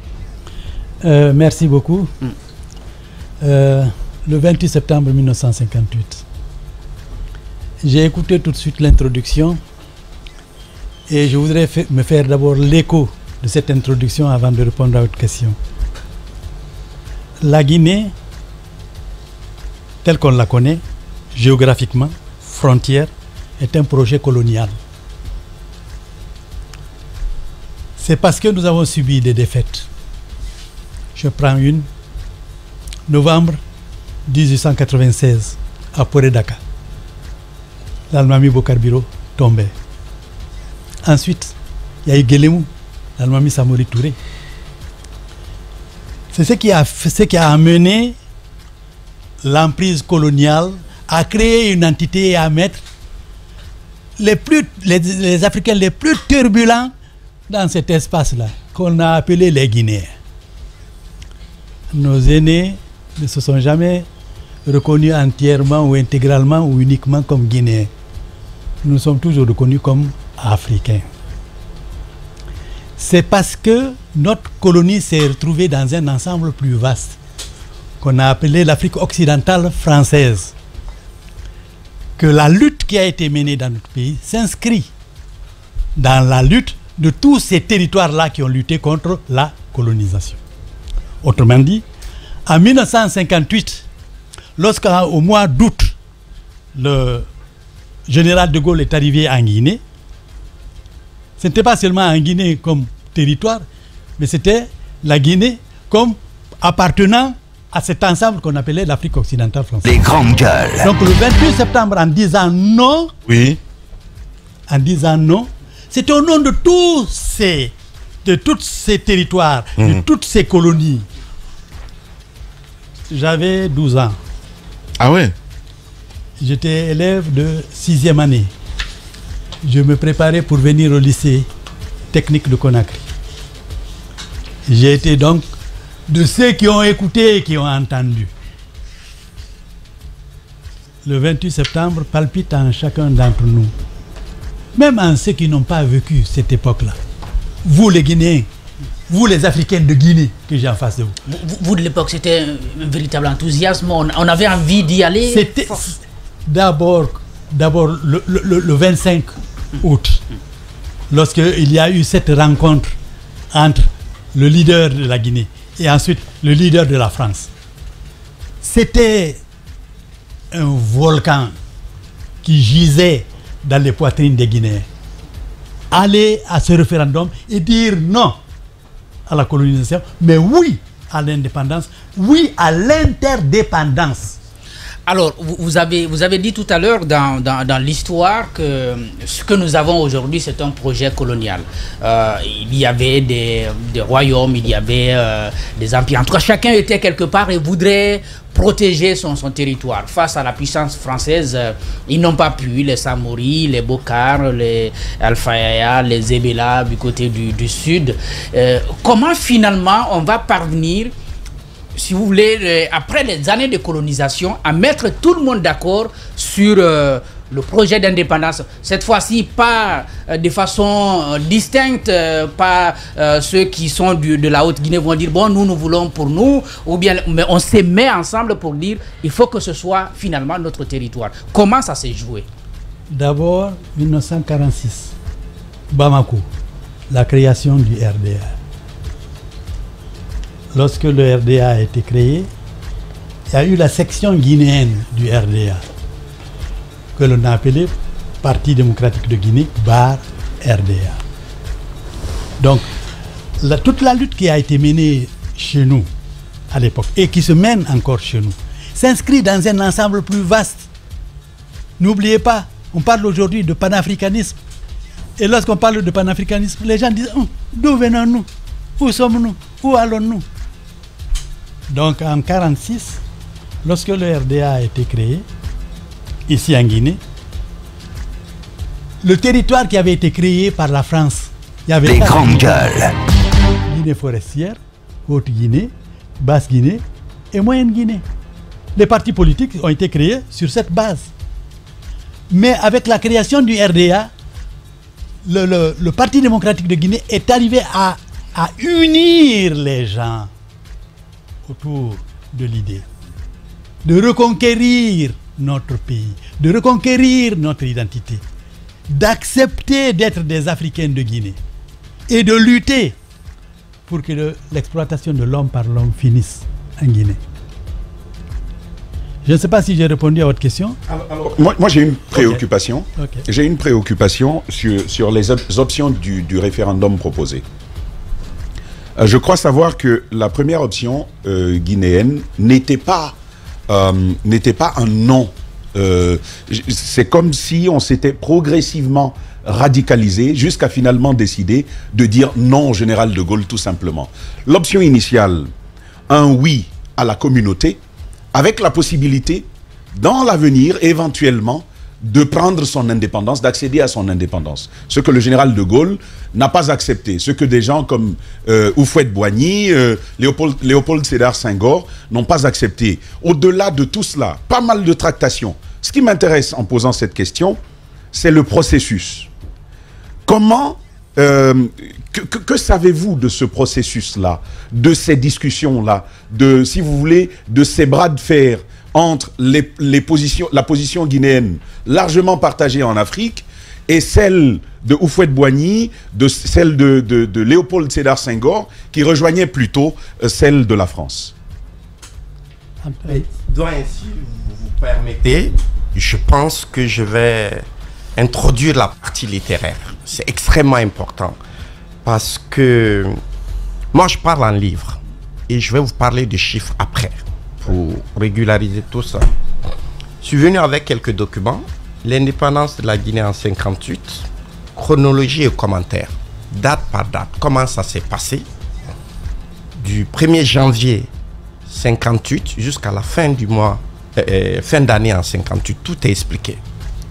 Speaker 9: Merci beaucoup. Le 28 septembre 1958. J'ai écouté tout de suite l'introduction et je voudrais me faire d'abord l'écho de cette introduction avant de répondre à votre question. La Guinée, telle qu'on la connaît, géographiquement, frontière, est un projet colonial. C'est parce que nous avons subi des défaites. Je prends une. Novembre 1896, à Poré-Daka. L'Almami Bokarbiro tombait. Ensuite, il y a eu Guélémou, l'Almami Samori Touré. C'est ce qui a amené l'emprise coloniale à créer une entité et à mettre les Africains les plus turbulents dans cet espace-là, qu'on a appelé les Guinéens. Nos aînés ne se sont jamais reconnus entièrement ou intégralement ou uniquement comme Guinéens. Nous sommes toujours reconnus comme Africains. C'est parce que notre colonie s'est retrouvée dans un ensemble plus vaste qu'on a appelé l'Afrique occidentale française que la lutte qui a été menée dans notre pays s'inscrit dans la lutte de tous ces territoires-là qui ont lutté contre la colonisation. Autrement dit, en 1958, lorsqu'au mois d'août, le général de Gaulle est arrivé en Guinée, ce n'était pas seulement en Guinée comme territoire, mais c'était la Guinée comme appartenant à cet ensemble qu'on appelait l'Afrique occidentale française.
Speaker 5: Les grandes gueules.
Speaker 9: Donc le 28 septembre, en disant non, c'était au nom de tous ces territoires, de toutes ces colonies. J'avais 12 ans.
Speaker 1: Ah ouais?
Speaker 9: J'étais élève de 6e année. Je me préparais pour venir au lycée technique de Conakry. J'ai été donc de ceux qui ont écouté et qui ont entendu. Le 28 septembre palpite en chacun d'entre nous. Même en ceux qui n'ont pas vécu cette époque-là. Vous les Guinéens, vous les Africains de Guinée que j'ai en face de vous.
Speaker 8: Vous de l'époque, c'était un véritable enthousiasme. On avait envie d'y aller.
Speaker 9: C'était d'abord le 25 août, lorsqu'il y a eu cette rencontre entre le leader de la Guinée et ensuite le leader de la France. C'était un volcan qui gisait dans les poitrines des Guinéens. Aller à ce référendum et dire non à la colonisation, mais oui à l'indépendance, oui à l'interdépendance.
Speaker 8: Alors, vous avez dit tout à l'heure dans l'histoire que ce que nous avons aujourd'hui, c'est un projet colonial. Il y avait des royaumes, il y avait des empires. En tout cas, chacun était quelque part et voudrait protéger son territoire. Face à la puissance française, ils n'ont pas pu, les Samori, les Bokar, les Alpha Yaya, les Zébéla du côté du sud. Comment finalement on va parvenir si vous voulez, après les années de colonisation, à mettre tout le monde d'accord sur le projet d'indépendance. Cette fois-ci, pas de façon distincte, pas ceux qui sont de la Haute-Guinée vont dire, bon, nous voulons pour nous, ou bien, mais on se met ensemble pour dire, il faut que ce soit finalement notre territoire. Comment ça s'est joué?
Speaker 9: D'abord, 1946, Bamako, la création du RDA. Lorsque le RDA a été créé, il y a eu la section guinéenne du RDA, que l'on a appelé Parti démocratique de Guinée, BAR RDA. Donc, toute la lutte qui a été menée chez nous à l'époque, et qui se mène encore chez nous, s'inscrit dans un ensemble plus vaste. N'oubliez pas, on parle aujourd'hui de panafricanisme. Et lorsqu'on parle de panafricanisme, les gens disent, d'où venons-nous? Où sommes-nous? Où allons-nous? Donc en 1946, lorsque le RDA a été créé, ici en Guinée, le territoire qui avait été créé par la France, il y avait
Speaker 5: les grandes gueules.
Speaker 9: Guinée forestière, Haute-Guinée, Basse-Guinée et Moyenne-Guinée. Les partis politiques ont été créés sur cette base. Mais avec la création du RDA, le Parti démocratique de Guinée est arrivé à unir les gens autour de l'idée de reconquérir notre pays, de reconquérir notre identité, d'accepter d'être des Africains de Guinée et de lutter pour que l'exploitation de l'homme par l'homme finisse en Guinée. Je ne sais pas si j'ai répondu à votre question.
Speaker 6: Alors, moi j'ai une préoccupation. Okay. J'ai une préoccupation sur les options du référendum proposé. Je crois savoir que la première option guinéenne n'était pas un non. C'est comme si on s'était progressivement radicalisé jusqu'à finalement décider de dire non au général de Gaulle tout simplement. L'option initiale, un oui à la communauté, avec la possibilité dans l'avenir éventuellement de prendre son indépendance, d'accéder à son indépendance. Ce que le général de Gaulle n'a pas accepté. Ce que des gens comme Houphouët-Boigny, Léopold Sédar Senghor n'ont pas accepté. Au-delà de tout cela, pas mal de tractations. Ce qui m'intéresse en posant cette question, c'est le processus. Comment, que savez-vous de ce processus-là, de ces discussions-là, de, si vous voulez, de ces bras de fer entre la position guinéenne largement partagée en Afrique et celle de Houphouët-Boigny, celle de Léopold Sédar Senghor, qui rejoignait plutôt celle de la France?
Speaker 7: Donc, si vous permettez, je pense que je vais introduire la partie littéraire. C'est extrêmement important parce que moi, je parle en livre et je vais vous parler de chiffres après pour régulariser tout ça. Je suis venu avec quelques documents. L'indépendance de la Guinée en 1958, chronologie et commentaires, date par date, comment ça s'est passé, du 1er janvier 1958 jusqu'à la fin du mois, fin d'année en 1958, tout est expliqué,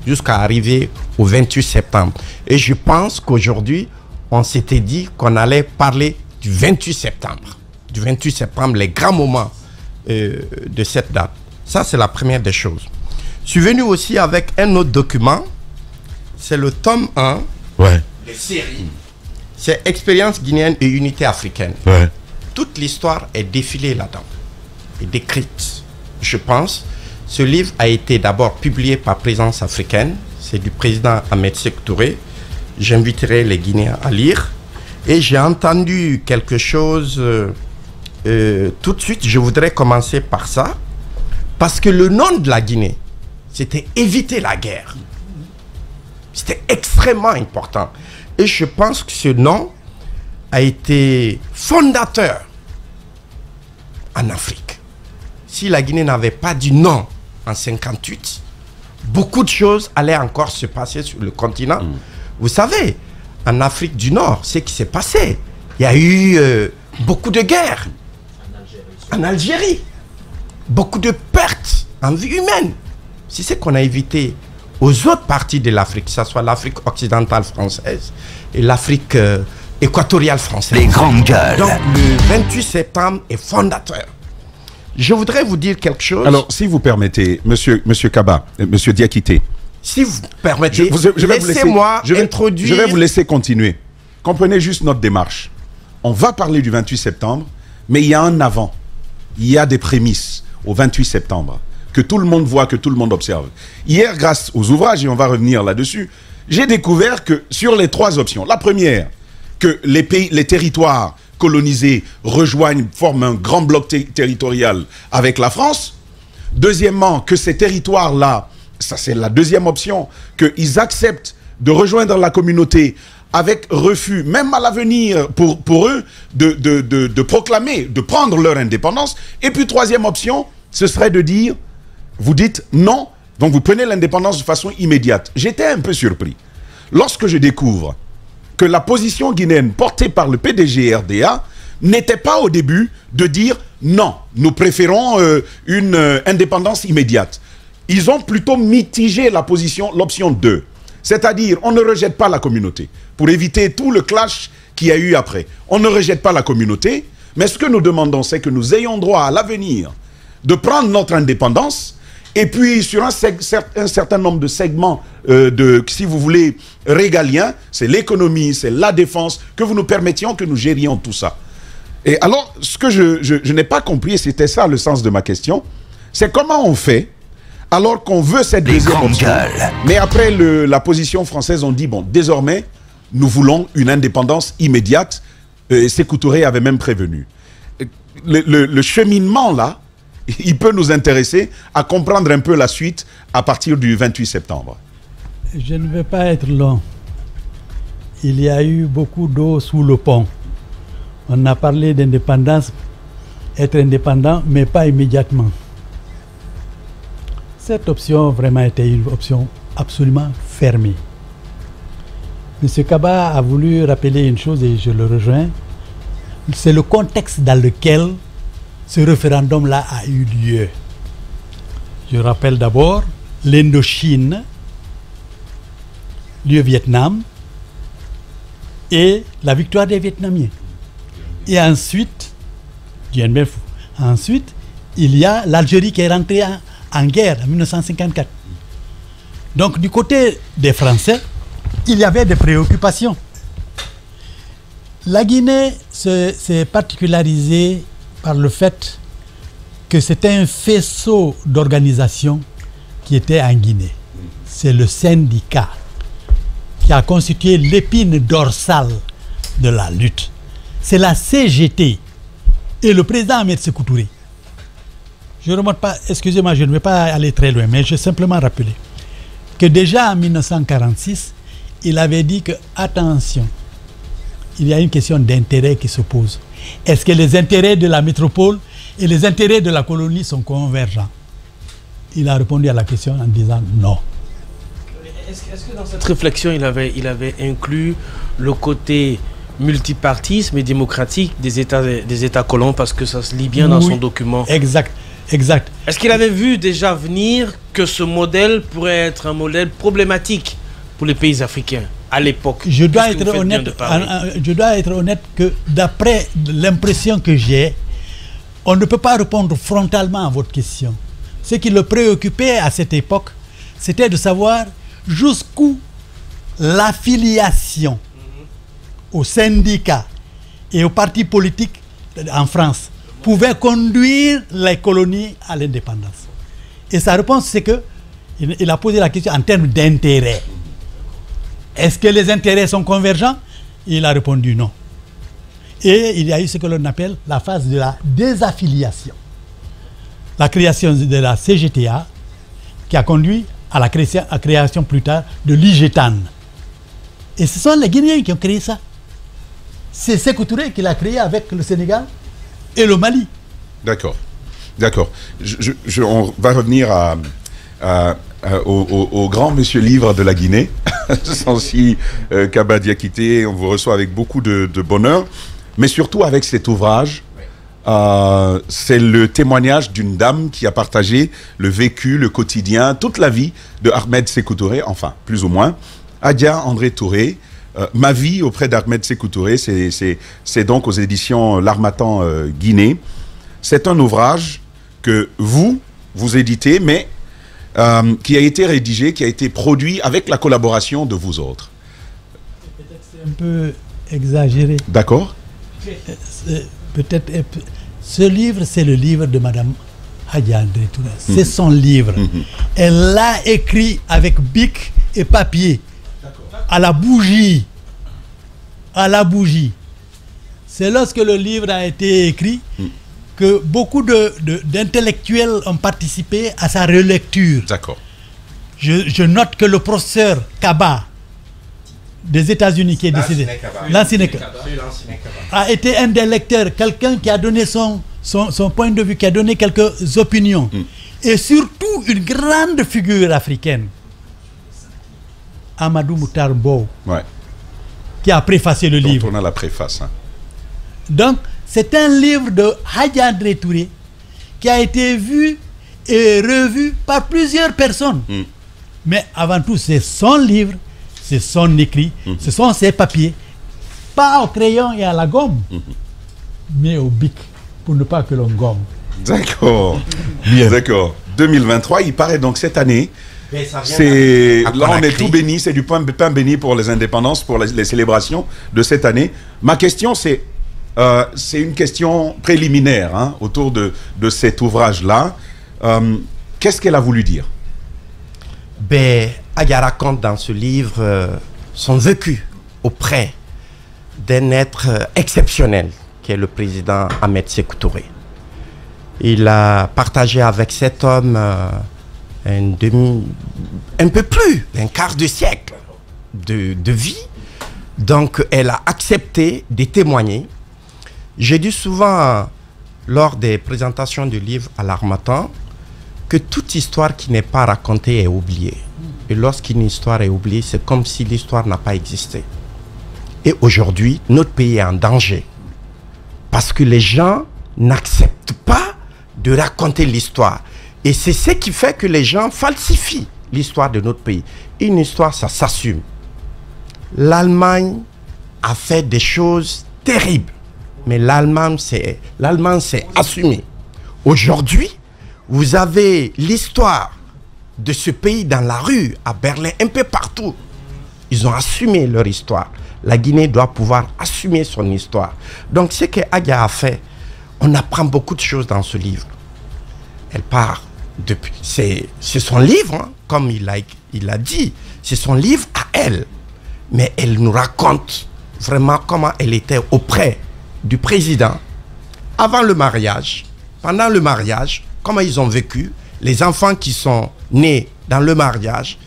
Speaker 7: jusqu'à arriver au 28 septembre. Et je pense qu'aujourd'hui, on s'était dit qu'on allait parler du 28 septembre. Du 28 septembre, les grands moments de cette date. Ça, c'est la première des choses. Je suis venu aussi avec un autre document. C'est le tome 1 des séries. C'est Expérience guinéenne et unité africaine. Toute l'histoire est défilée là-dedans et décrite. Je pense, ce livre a été d'abord publié par Présence africaine. C'est du président Ahmed Sékou Touré. J'inviterai les Guinéens à lire. Et j'ai entendu quelque chose tout de suite. Je voudrais commencer par ça. Parce que le nom de la Guinée, c'était éviter la guerre. C'était extrêmement important. Et je pense que ce nom a été fondateur en Afrique. Si la Guinée n'avait pas dit non en 1958, beaucoup de choses allaient encore se passer sur le continent. Vous savez, en Afrique du Nord, ce qui s'est passé, il y a eu beaucoup de guerres. En Algérie. Beaucoup de pertes en vie humaine. C'est ce qu'on a évité aux autres parties de l'Afrique, que ce soit l'Afrique occidentale française et l'Afrique équatoriale française.
Speaker 5: Les grandes gueules.
Speaker 7: Donc le 28 septembre est fondateur. je voudrais vous dire quelque chose.
Speaker 6: Alors, si vous permettez, monsieur Kaba, monsieur Diakité.
Speaker 7: Si vous permettez, laissez-moi introduire...
Speaker 6: Je vais vous laisser continuer. Comprenez juste notre démarche. On va parler du 28 septembre, mais il y a un avant. Il y a des prémices au 28 septembre que tout le monde voit, que tout le monde observe. Hier, grâce aux ouvrages, et on va revenir là-dessus, j'ai découvert que sur les 3 options, la première, que les territoires colonisés forment un grand bloc territorial avec la France. Deuxièmement, que ces territoires-là, ça c'est la deuxième option, qu'ils acceptent de rejoindre la communauté avec refus, même à l'avenir, pour eux, de proclamer, de prendre leur indépendance. Et puis troisième option, ce serait de dire, vous dites non, donc vous prenez l'indépendance de façon immédiate. J'étais un peu surpris lorsque je découvre que la position guinéenne portée par le PDG RDA n'était pas au début de dire non, nous préférons une indépendance immédiate. Ils ont plutôt mitigé la position, l'option 2. C'est-à-dire, on ne rejette pas la communauté pour éviter tout le clash qu'il y a eu après. On ne rejette pas la communauté, mais ce que nous demandons, c'est que nous ayons droit à l'avenir de prendre notre indépendance. Et puis, sur un certain nombre de segments, si vous voulez, régaliens, c'est l'économie, c'est la défense, que vous nous permettions, que nous gérions tout ça. Et alors, ce que je n'ai pas compris, et c'était ça le sens de ma question, c'est comment on fait, alors qu'on veut cette deuxième option, mais après la position française, on dit, bon, désormais, nous voulons une indépendance immédiate. Sékou Touré avait même prévenu. Le cheminement, là, il peut nous intéresser à comprendre un peu la suite à partir du 28 septembre.
Speaker 9: Je ne vais pas être long. Il y a eu beaucoup d'eau sous le pont. On a parlé d'indépendance, être indépendant, mais pas immédiatement. Cette option vraiment était une option absolument fermée. M. Kaba a voulu rappeler une chose et je le rejoins. C'est le contexte dans lequel ce référendum-là a eu lieu. Je rappelle d'abord l'Indochine, le Vietnam et la victoire des Vietnamiens. Et ensuite, il y a l'Algérie qui est rentrée en guerre en 1954. Donc du côté des Français, il y avait des préoccupations. La Guinée s'est particularisée par le fait que c'était un faisceau d'organisations qui était en Guinée. C'est le syndicat qui a constitué l'épine dorsale de la lutte. C'est la CGT et le président Ahmed Sékou Touré. Je ne remonte pas, excusez-moi, je ne vais pas aller très loin, mais je vais simplement rappeler que déjà en 1946, il avait dit que, attention, il y a une question d'intérêt qui se pose. Est-ce que les intérêts de la métropole et les intérêts de la colonie sont convergents? Il a répondu à la question en disant non.
Speaker 2: Est-ce que dans cette réflexion, il avait inclus le côté multipartisme et démocratique des États colons, parce que ça se lit bien dans son document?
Speaker 9: Exact.
Speaker 2: Est-ce qu'il avait vu déjà venir que ce modèle pourrait être un modèle problématique pour les pays africains à l'époque?
Speaker 9: Je dois être honnête que d'après l'impression que j'ai, on ne peut pas répondre frontalement à votre question. Ce qui le préoccupait à cette époque, c'était de savoir jusqu'où l'affiliation aux syndicats et aux partis politiques en France pouvait conduire les colonies à l'indépendance. Et sa réponse, c'est que il a posé la question en termes d'intérêt. Est-ce que les intérêts sont convergents? Il a répondu non. Et il y a eu ce que l'on appelle la phase de la désaffiliation. La création de la CGTA qui a conduit à la création plus tard de l'IGETAN. Et ce sont les Guinéens qui ont créé ça. C'est Sékou Touré qui l'a créé avec le Sénégal et le Mali.
Speaker 6: D'accord. On va revenir au grand monsieur livre de la Guinée, Sansi Kaba Diakité. On vous reçoit avec beaucoup de bonheur, mais surtout avec cet ouvrage. C'est le témoignage d'une dame qui a partagé le vécu, le quotidien, toute la vie de Ahmed Sékou Touré, enfin, plus ou moins. Adja André Touré, ma vie auprès d'Ahmed Sékou Touré, c'est donc aux éditions L'Harmattan Guinée. C'est un ouvrage que vous éditez, mais qui a été rédigé, qui a été produit avec la collaboration de vous autres.
Speaker 9: Peut-être c'est un peu exagéré.
Speaker 6: D'accord.
Speaker 9: Peut-être. Ce livre, c'est le livre de Madame Hadja André Touré. C'est son livre. Elle l'a écrit avec bic et papier. À la bougie. À la bougie. C'est lorsque le livre a été écrit que beaucoup d'intellectuels ont participé à sa relecture.
Speaker 6: D'accord.
Speaker 9: Je note que le professeur Kaba des États-Unis qui est décédé, Lansine Kaba, a été un des lecteurs, quelqu'un qui a donné son point de vue, qui a donné quelques opinions. Et surtout une grande figure africaine, Amadou Moutar Mbow, qui a préfacé le livre.
Speaker 6: On a la préface. Hein.
Speaker 9: Donc, c'est un livre de Hadja André Touré qui a été vu et revu par plusieurs personnes. Mais avant tout, c'est son livre, c'est son écrit, ce sont ses papiers, pas au crayon et à la gomme, mais au bic, pour ne pas que l'on gomme.
Speaker 6: D'accord. Bien. D'accord. 2023, il paraît donc cette année. Là, on est tout béni, c'est du pain béni pour les indépendances, pour les célébrations de cette année. Ma question, c'est une question préliminaire hein, autour de cet ouvrage-là. Qu'est-ce qu'elle a voulu dire?
Speaker 7: Hadja raconte dans ce livre son vécu auprès d'un être exceptionnel qui est le président Ahmed Sékou Touré. Il a partagé avec cet homme un peu plus d'un quart de siècle de vie. Donc elle a accepté de témoigner. J'ai dit souvent lors des présentations du livre à l'Harmattan que toute histoire qui n'est pas racontée est oubliée. Et lorsqu'une histoire est oubliée, c'est comme si l'histoire n'a pas existé. Et aujourd'hui, notre pays est en danger. Parce que les gens n'acceptent pas de raconter l'histoire. Et c'est ce qui fait que les gens falsifient l'histoire de notre pays. Une histoire, ça s'assume. L'Allemagne a fait des choses terribles. Mais l'Allemagne s'est assumée. Aujourd'hui, vous avez l'histoire de ce pays dans la rue, à Berlin, un peu partout. Ils ont assumé leur histoire. La Guinée doit pouvoir assumer son histoire. Donc ce que Hadja a fait, on apprend beaucoup de choses dans ce livre. Elle part depuis... C'est son livre, hein, comme il a dit. C'est son livre à elle. Mais elle nous raconte vraiment comment elle était auprès du président, avant le mariage, pendant le mariage, comment ils ont vécu, les enfants qui sont nés dans le mariage,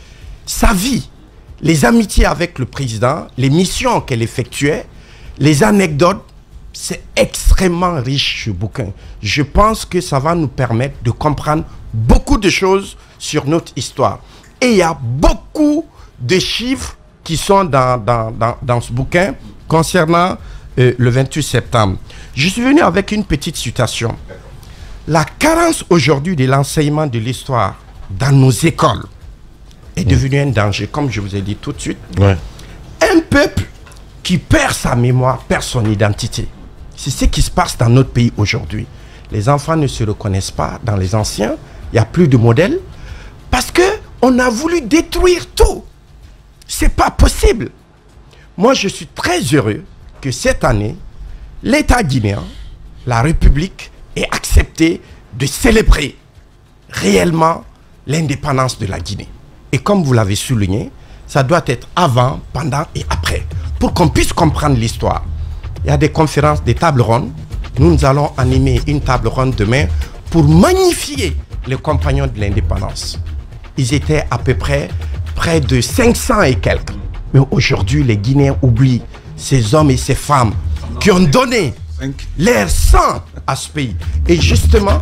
Speaker 7: sa vie, les amitiés avec le président, les missions qu'elle effectuait, les anecdotes. C'est extrêmement riche ce bouquin. Je pense que ça va nous permettre de comprendre beaucoup de choses sur notre histoire. Et il y a beaucoup de chiffres qui sont dans ce bouquin concernant le 28 septembre. Je suis venu avec une petite citation. La carence aujourd'hui de l'enseignement de l'histoire dans nos écoles est devenue un danger, comme je vous ai dit tout de suite. Un peuple qui perd sa mémoire, perd son identité. C'est ce qui se passe dans notre pays aujourd'hui. Les enfants ne se reconnaissent pas dans les anciens. Il n'y a plus de modèles. Parce qu'on a voulu détruire tout. C'est pas possible. Moi, je suis très heureux que cette année, l'État guinéen, la République, ait accepté de célébrer réellement l'indépendance de la Guinée. Et comme vous l'avez souligné, ça doit être avant, pendant et après, pour qu'on puisse comprendre l'histoire. Il y a des conférences, des tables rondes. Nous allons animer une table ronde demain pour magnifier les compagnons de l'indépendance. Ils étaient à peu près de 500 et quelques. Mais aujourd'hui, les Guinéens oublient ces hommes et ces femmes qui ont donné leur sang à ce pays. Et justement,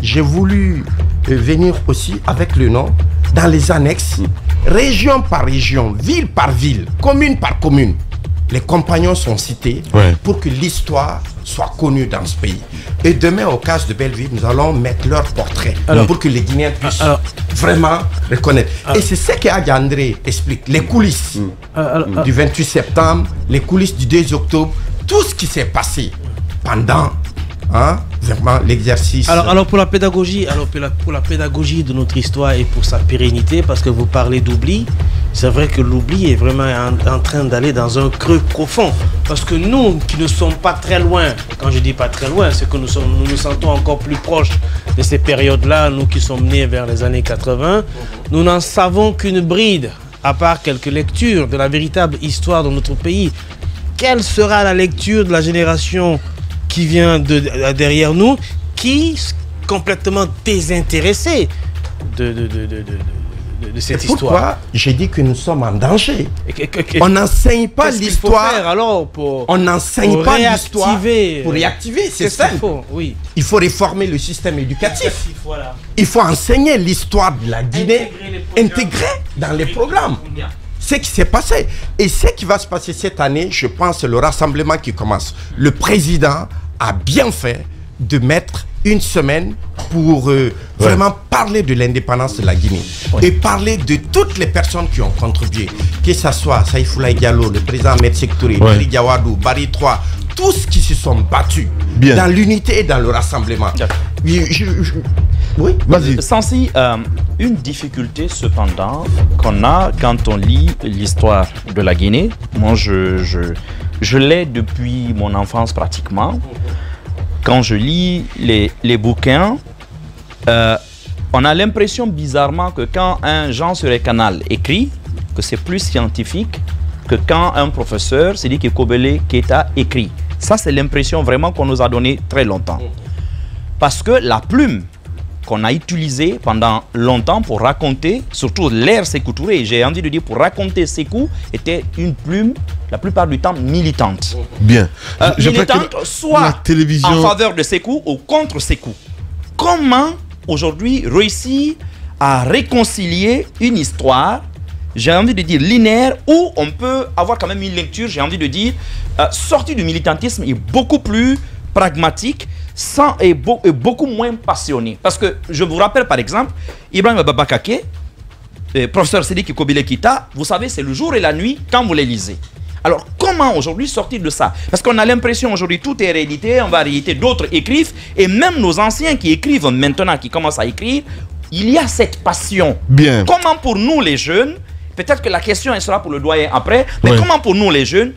Speaker 7: j'ai voulu venir aussi avec le nom dans les annexes, région par région, ville par ville, commune par commune. Les compagnons sont cités pour que l'histoire soit connue dans ce pays. Et demain, au cas de Belleville, nous allons mettre leur portrait pour que les Guinéens puissent vraiment reconnaître. Et c'est ce que Hadja André explique. Les coulisses du 28 septembre, les coulisses du 2 octobre, tout ce qui s'est passé pendant hein, vraiment l'exercice.
Speaker 2: Alors pour la pédagogie, pour la pédagogie de notre histoire et pour sa pérennité, parce que vous parlez d'oubli, c'est vrai que l'oubli est vraiment en train d'aller dans un creux profond. Parce que nous qui ne sommes pas très loin, quand je dis pas très loin, c'est que nous nous sentons encore plus proches de ces périodes-là, nous qui sommes nés vers les années 80, nous n'en savons qu'une bride, à part quelques lectures de la véritable histoire de notre pays. Quelle sera la lecture de la génération qui vient derrière nous, qui est complètement désintéressée de cette histoire?
Speaker 7: Pourquoi j'ai dit que nous sommes en danger? On n'enseigne pas l'histoire. On n'enseigne pas l'histoire pour réactiver. C'est ça.
Speaker 2: Oui.
Speaker 7: Il faut réformer le système éducatif. Voilà. Il faut enseigner l'histoire de la Guinée, intégrer dans les programmes. Ce qui s'est passé. Et ce qui va se passer cette année, je pense, c'est le rassemblement qui commence. Le président a bien fait de mettre une semaine pour vraiment parler de l'indépendance de la Guinée et parler de toutes les personnes qui ont contribué, que ce soit Saïfoulaye Diallo, le président Ahmed Sékou Touré, Diri Diawadou, Barry III, tous qui se sont battus dans l'unité et dans le rassemblement. Oui,
Speaker 4: vas-y. Sansi, une difficulté cependant qu'on a quand on lit l'histoire de la Guinée, moi je l'ai depuis mon enfance pratiquement. Quand je lis les bouquins, on a l'impression bizarrement que quand un Jean Suré-Canal écrit, que c'est plus scientifique que quand un professeur, Sidiki Kobele Keita, écrit. Ça, c'est l'impression vraiment qu'on nous a donné très longtemps. Parce que la plume qu'on a utilisée pendant longtemps pour raconter, surtout l'ère Sékou Touré, j'ai envie de dire pour raconter Sékou, était une plume, la plupart du temps, militante.
Speaker 1: Bien.
Speaker 4: Militante, soit en faveur de Sékou ou contre Sékou. Comment, aujourd'hui, réussir à réconcilier une histoire, j'ai envie de dire linéaire, où on peut avoir quand même une lecture, j'ai envie de dire, sortie du militantisme et beaucoup plus pragmatique, et beaucoup moins passionné. Parce que je vous rappelle par exemple, Ibrahim Babakake, professeur Sidiki Kobile Keita, vous savez, c'est le jour et la nuit quand vous les lisez. Alors comment aujourd'hui sortir de ça? Parce qu'on a l'impression aujourd'hui tout est réédité, on va rééditer, d'autres écrivent, et même nos anciens qui écrivent maintenant, qui commencent à écrire, il y a cette passion.
Speaker 1: Bien.
Speaker 4: Comment pour nous les jeunes, peut-être que la question elle sera pour le doyen après, mais comment pour nous les jeunes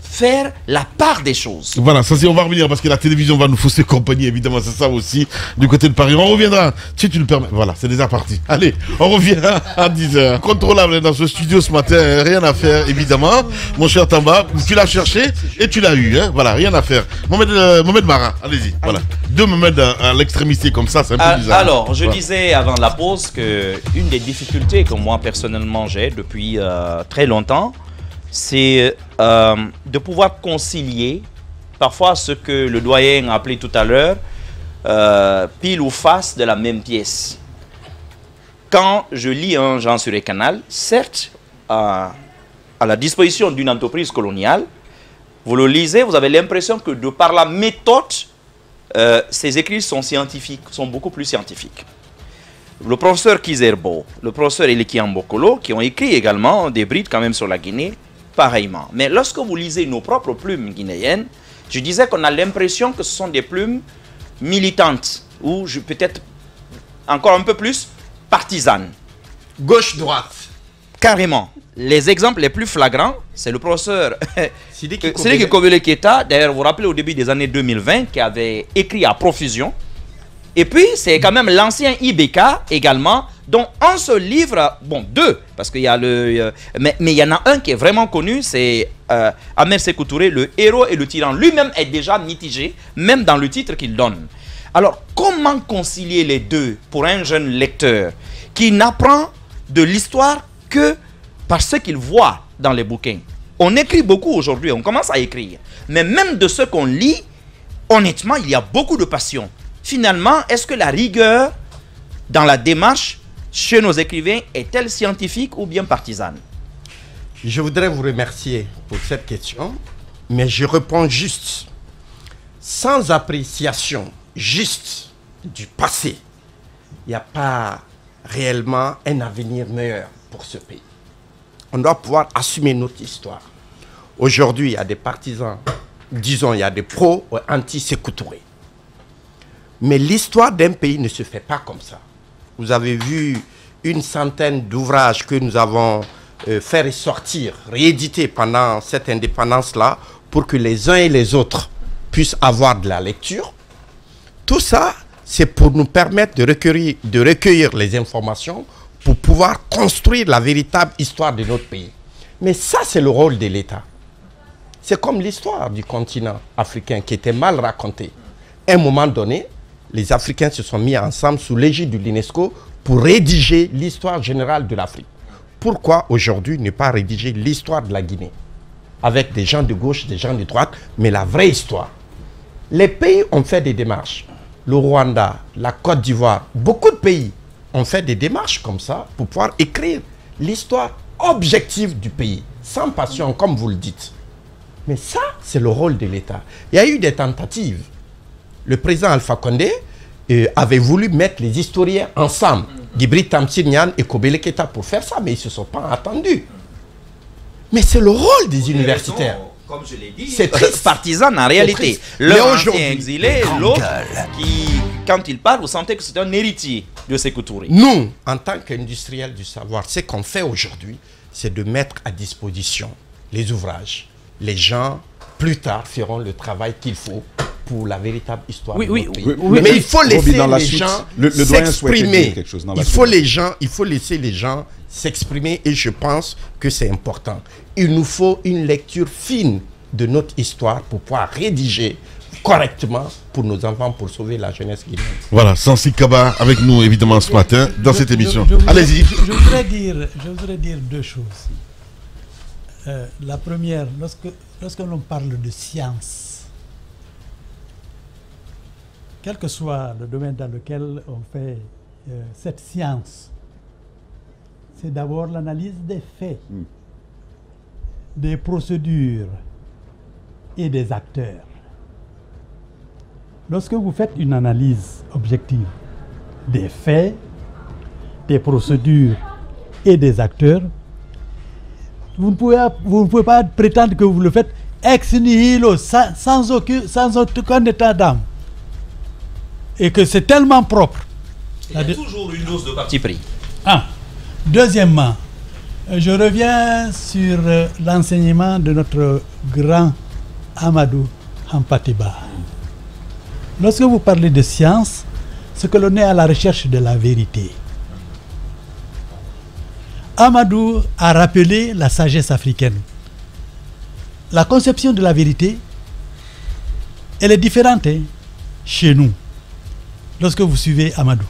Speaker 4: faire la part des choses.
Speaker 1: Voilà, ça c'est, on va revenir parce que la télévision va nous fausser compagnie, évidemment, c'est ça aussi, du côté de Paris. On reviendra, si tu le permets. Voilà, c'est déjà parti. Allez, on revient à 10h. Contrôlable dans ce studio ce matin, rien à faire, évidemment. Mon cher Tamba, tu l'as cherché et tu l'as eu, hein. Voilà, rien à faire. Mohamed Mara, allez-y. Voilà. Deux Mohamed à l'extrémité comme ça, c'est un peu bizarre.
Speaker 4: Alors, je disais avant la pause que une des difficultés que moi personnellement j'ai depuis très longtemps, c'est de pouvoir concilier parfois ce que le doyen a appelé tout à l'heure pile ou face de la même pièce. Quand je lis un Jean Suré-Canal, certes, à la disposition d'une entreprise coloniale, vous le lisez, vous avez l'impression que de par la méthode, ses écrits sont scientifiques, sont beaucoup plus scientifiques. Le professeur Kizerbo, le professeur Eleki Mbokolo, qui ont écrit également des brides quand même sur la Guinée, pareillement. Mais lorsque vous lisez nos propres plumes guinéennes, je disais qu'on a l'impression que ce sont des plumes militantes, ou peut-être encore un peu plus partisanes.
Speaker 7: Gauche-droite.
Speaker 4: Carrément. Les exemples les plus flagrants, c'est le professeur Sidiki Kobile Keita, d'ailleurs vous vous rappelez au début des années 2020, qui avait écrit à profusion. Et puis, c'est quand même l'ancien IBK également, dont un seul livre, bon, deux, parce qu'il y a mais il y en a un qui est vraiment connu, c'est Ahmed Sékou Touré, le héros et le tyran. Lui-même est déjà mitigé, même dans le titre qu'il donne. Alors, comment concilier les deux pour un jeune lecteur qui n'apprend de l'histoire que par ce qu'il voit dans les bouquins? On écrit beaucoup aujourd'hui, on commence à écrire. Mais même de ce qu'on lit, honnêtement, il y a beaucoup de passion. Finalement, est-ce que la rigueur dans la démarche chez nos écrivains est-elle scientifique ou bien partisane?
Speaker 7: Je voudrais vous remercier pour cette question, mais je réponds juste. Sans appréciation juste du passé, il n'y a pas réellement un avenir meilleur pour ce pays. On doit pouvoir assumer notre histoire. Aujourd'hui, il y a des partisans, disons, il y a des pro ou anti-Sékou Touré. Mais l'histoire d'un pays ne se fait pas comme ça. Vous avez vu une centaine d'ouvrages que nous avons fait ressortir, rééditer pendant cette indépendance-là, pour que les uns et les autres puissent avoir de la lecture. Tout ça, c'est pour nous permettre de recueillir les informations pour pouvoir construire la véritable histoire de notre pays. Mais ça, c'est le rôle de l'État. C'est comme l'histoire du continent africain qui était mal racontée. À un moment donné, les Africains se sont mis ensemble sous l'égide de l'UNESCO pour rédiger l'histoire générale de l'Afrique. Pourquoi aujourd'hui ne pas rédiger l'histoire de la Guinée avec des gens de gauche, des gens de droite, mais la vraie histoire? Les pays ont fait des démarches. Le Rwanda, la Côte d'Ivoire, beaucoup de pays ont fait des démarches comme ça pour pouvoir écrire l'histoire objective du pays, sans passion, comme vous le dites. Mais ça, c'est le rôle de l'État. Il y a eu des tentatives. Le président Alpha Condé avait voulu mettre les historiens ensemble, Djibril Tamsir Niane et Kobele Keita, pour faire ça, mais ils ne se sont pas attendus. Mais c'est le rôle des universitaires.
Speaker 4: Comme je l'ai dit,
Speaker 7: c'est triste.
Speaker 4: Partisan en réalité. L'un est exilé, l'autre qui, quand il parle, vous sentez que c'est un héritier de Sékou Touré.
Speaker 7: Nous, en tant qu'industriels du savoir, ce qu'on fait aujourd'hui, c'est de mettre à disposition les ouvrages. Les gens, plus tard, feront le travail qu'il faut pour la véritable histoire de notre pays. Mais il faut laisser les gens s'exprimer. Il faut laisser les gens s'exprimer et je pense que c'est important. Il nous faut une lecture fine de notre histoire pour pouvoir rédiger correctement pour nos enfants, pour sauver la jeunesse guinéenne.
Speaker 1: Voilà, Sansi Kaba avec nous évidemment ce matin dans cette émission. Allez-y.
Speaker 9: Je voudrais dire deux choses. La première, lorsque l'on parle de science, quel que soit le domaine dans lequel on fait cette science, c'est d'abord l'analyse des faits, des procédures et des acteurs. Lorsque vous faites une analyse objective des faits, des procédures et des acteurs, vous ne pouvez pas prétendre que vous le faites ex nihilo, sans aucun état d'âme. Et que c'est tellement propre.
Speaker 4: Il y a toujours une dose de parti pris.
Speaker 9: Deuxièmement, je reviens sur l'enseignement de notre grand Amadou Hampâté-Bâ. Lorsque vous parlez de science, c'est que l'on est à la recherche de la vérité. Amadou a rappelé la sagesse africaine. La conception de la vérité, elle est différente chez nous. Lorsque vous suivez Amadou.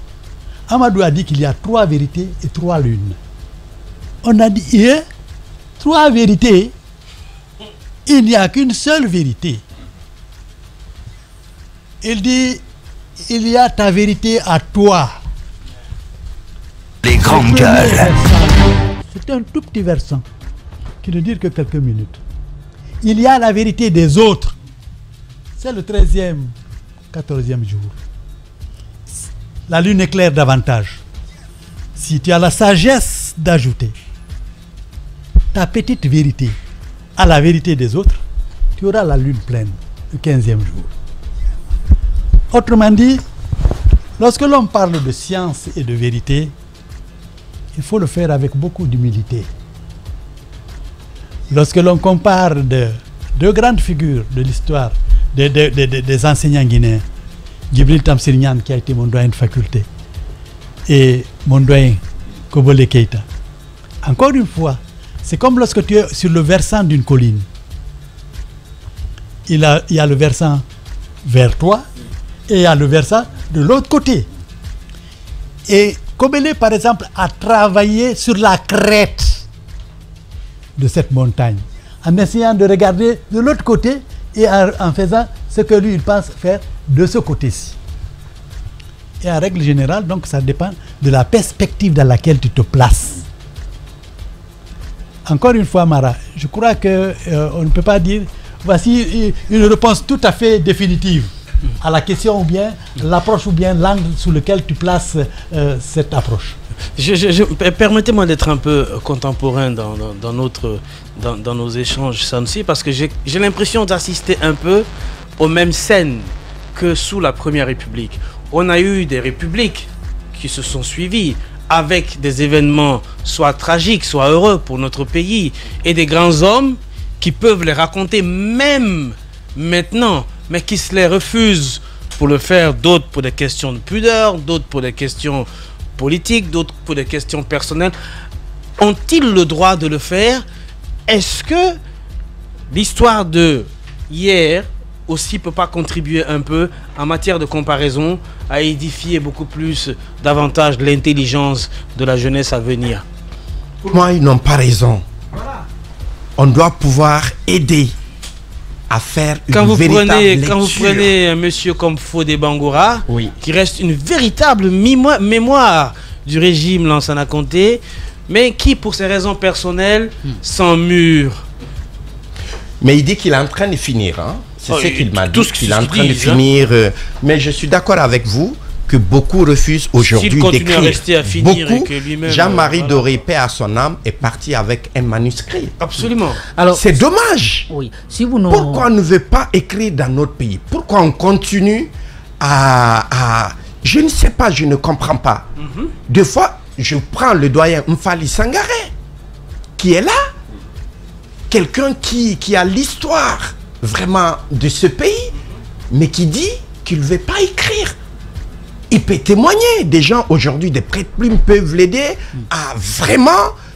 Speaker 9: Amadou a dit qu'il y a 3 vérités et 3 lunes. On a dit, 3 vérités, il n'y a qu'une seule vérité. Il dit, il y a ta vérité à toi.
Speaker 5: Les grandes gueules.
Speaker 9: C'est un tout petit versant qui ne dure que quelques minutes. Il y a la vérité des autres. C'est le 13e, 14e jour. La lune éclaire davantage. Si tu as la sagesse d'ajouter ta petite vérité à la vérité des autres, tu auras la lune pleine le 15e jour. Autrement dit, lorsque l'on parle de science et de vérité, il faut le faire avec beaucoup d'humilité. Lorsque l'on compare deux grandes figures de l'histoire des enseignants guinéens, Djibril Tamsir Niane, qui a été mon doyen de faculté, et mon doyen Kobele Keita. Encore une fois, c'est comme lorsque tu es sur le versant d'une colline. Il y a le versant vers toi et il y a le versant de l'autre côté. Et Kobele, par exemple, a travaillé sur la crête de cette montagne, en essayant de regarder de l'autre côté et en faisant ce que lui, il pense faire de ce côté-ci. Et en règle générale, donc, ça dépend de la perspective dans laquelle tu te places. Encore une fois, Mara, je crois qu'on ne peut pas dire, voici une réponse tout à fait définitive à la question ou bien l'approche ou bien l'angle sous lequel tu places cette approche.
Speaker 2: Permettez-moi d'être un peu contemporain dans nos échanges, Sansi, parce que j'ai l'impression d'assister un peu aux mêmes scènes que sous la Première République, on a eu des républiques qui se sont suivies avec des événements soit tragiques, soit heureux pour notre pays, et des grands hommes qui peuvent les raconter même maintenant, mais qui se les refusent pour le faire, d'autres pour des questions de pudeur, d'autres pour des questions politiques, d'autres pour des questions personnelles. Ont-ils le droit de le faire? Est-ce que l'histoire de hier aussi peut pas contribuer un peu en matière de comparaison à édifier beaucoup plus davantage l'intelligence de la jeunesse à venir?
Speaker 7: Pour moi, ils n'ont pas raison. Voilà. On doit pouvoir aider à faire une véritable lecture.
Speaker 2: Quand vous prenez un monsieur comme Fodé Bangoura, qui reste une véritable mémoire du régime Lansana Conté, mais qui, pour ses raisons personnelles, s'emmure.
Speaker 7: Mais il dit qu'il est en train de finir. Hein? C'est ce qu'il m'a dit, qu'il est en train de finir. Mais je suis d'accord avec vous que beaucoup refusent aujourd'hui d'écrire. Beaucoup. Jean-Marie Doré, paix à son âme, est parti avec un manuscrit.
Speaker 2: Absolument.
Speaker 7: C'est dommage.
Speaker 8: Oui. Si vous
Speaker 7: Pourquoi on ne veut pas écrire dans notre pays? Pourquoi on continue à... Je ne sais pas, je ne comprends pas. Des fois, je prends le doyen Mfali Sangaré, qui est là. Quelqu'un qui a l'histoire vraiment de ce pays, mais qui dit qu'il ne veut pas écrire. Il peut témoigner. Des gens aujourd'hui, des prête-plumes peuvent l'aider à vraiment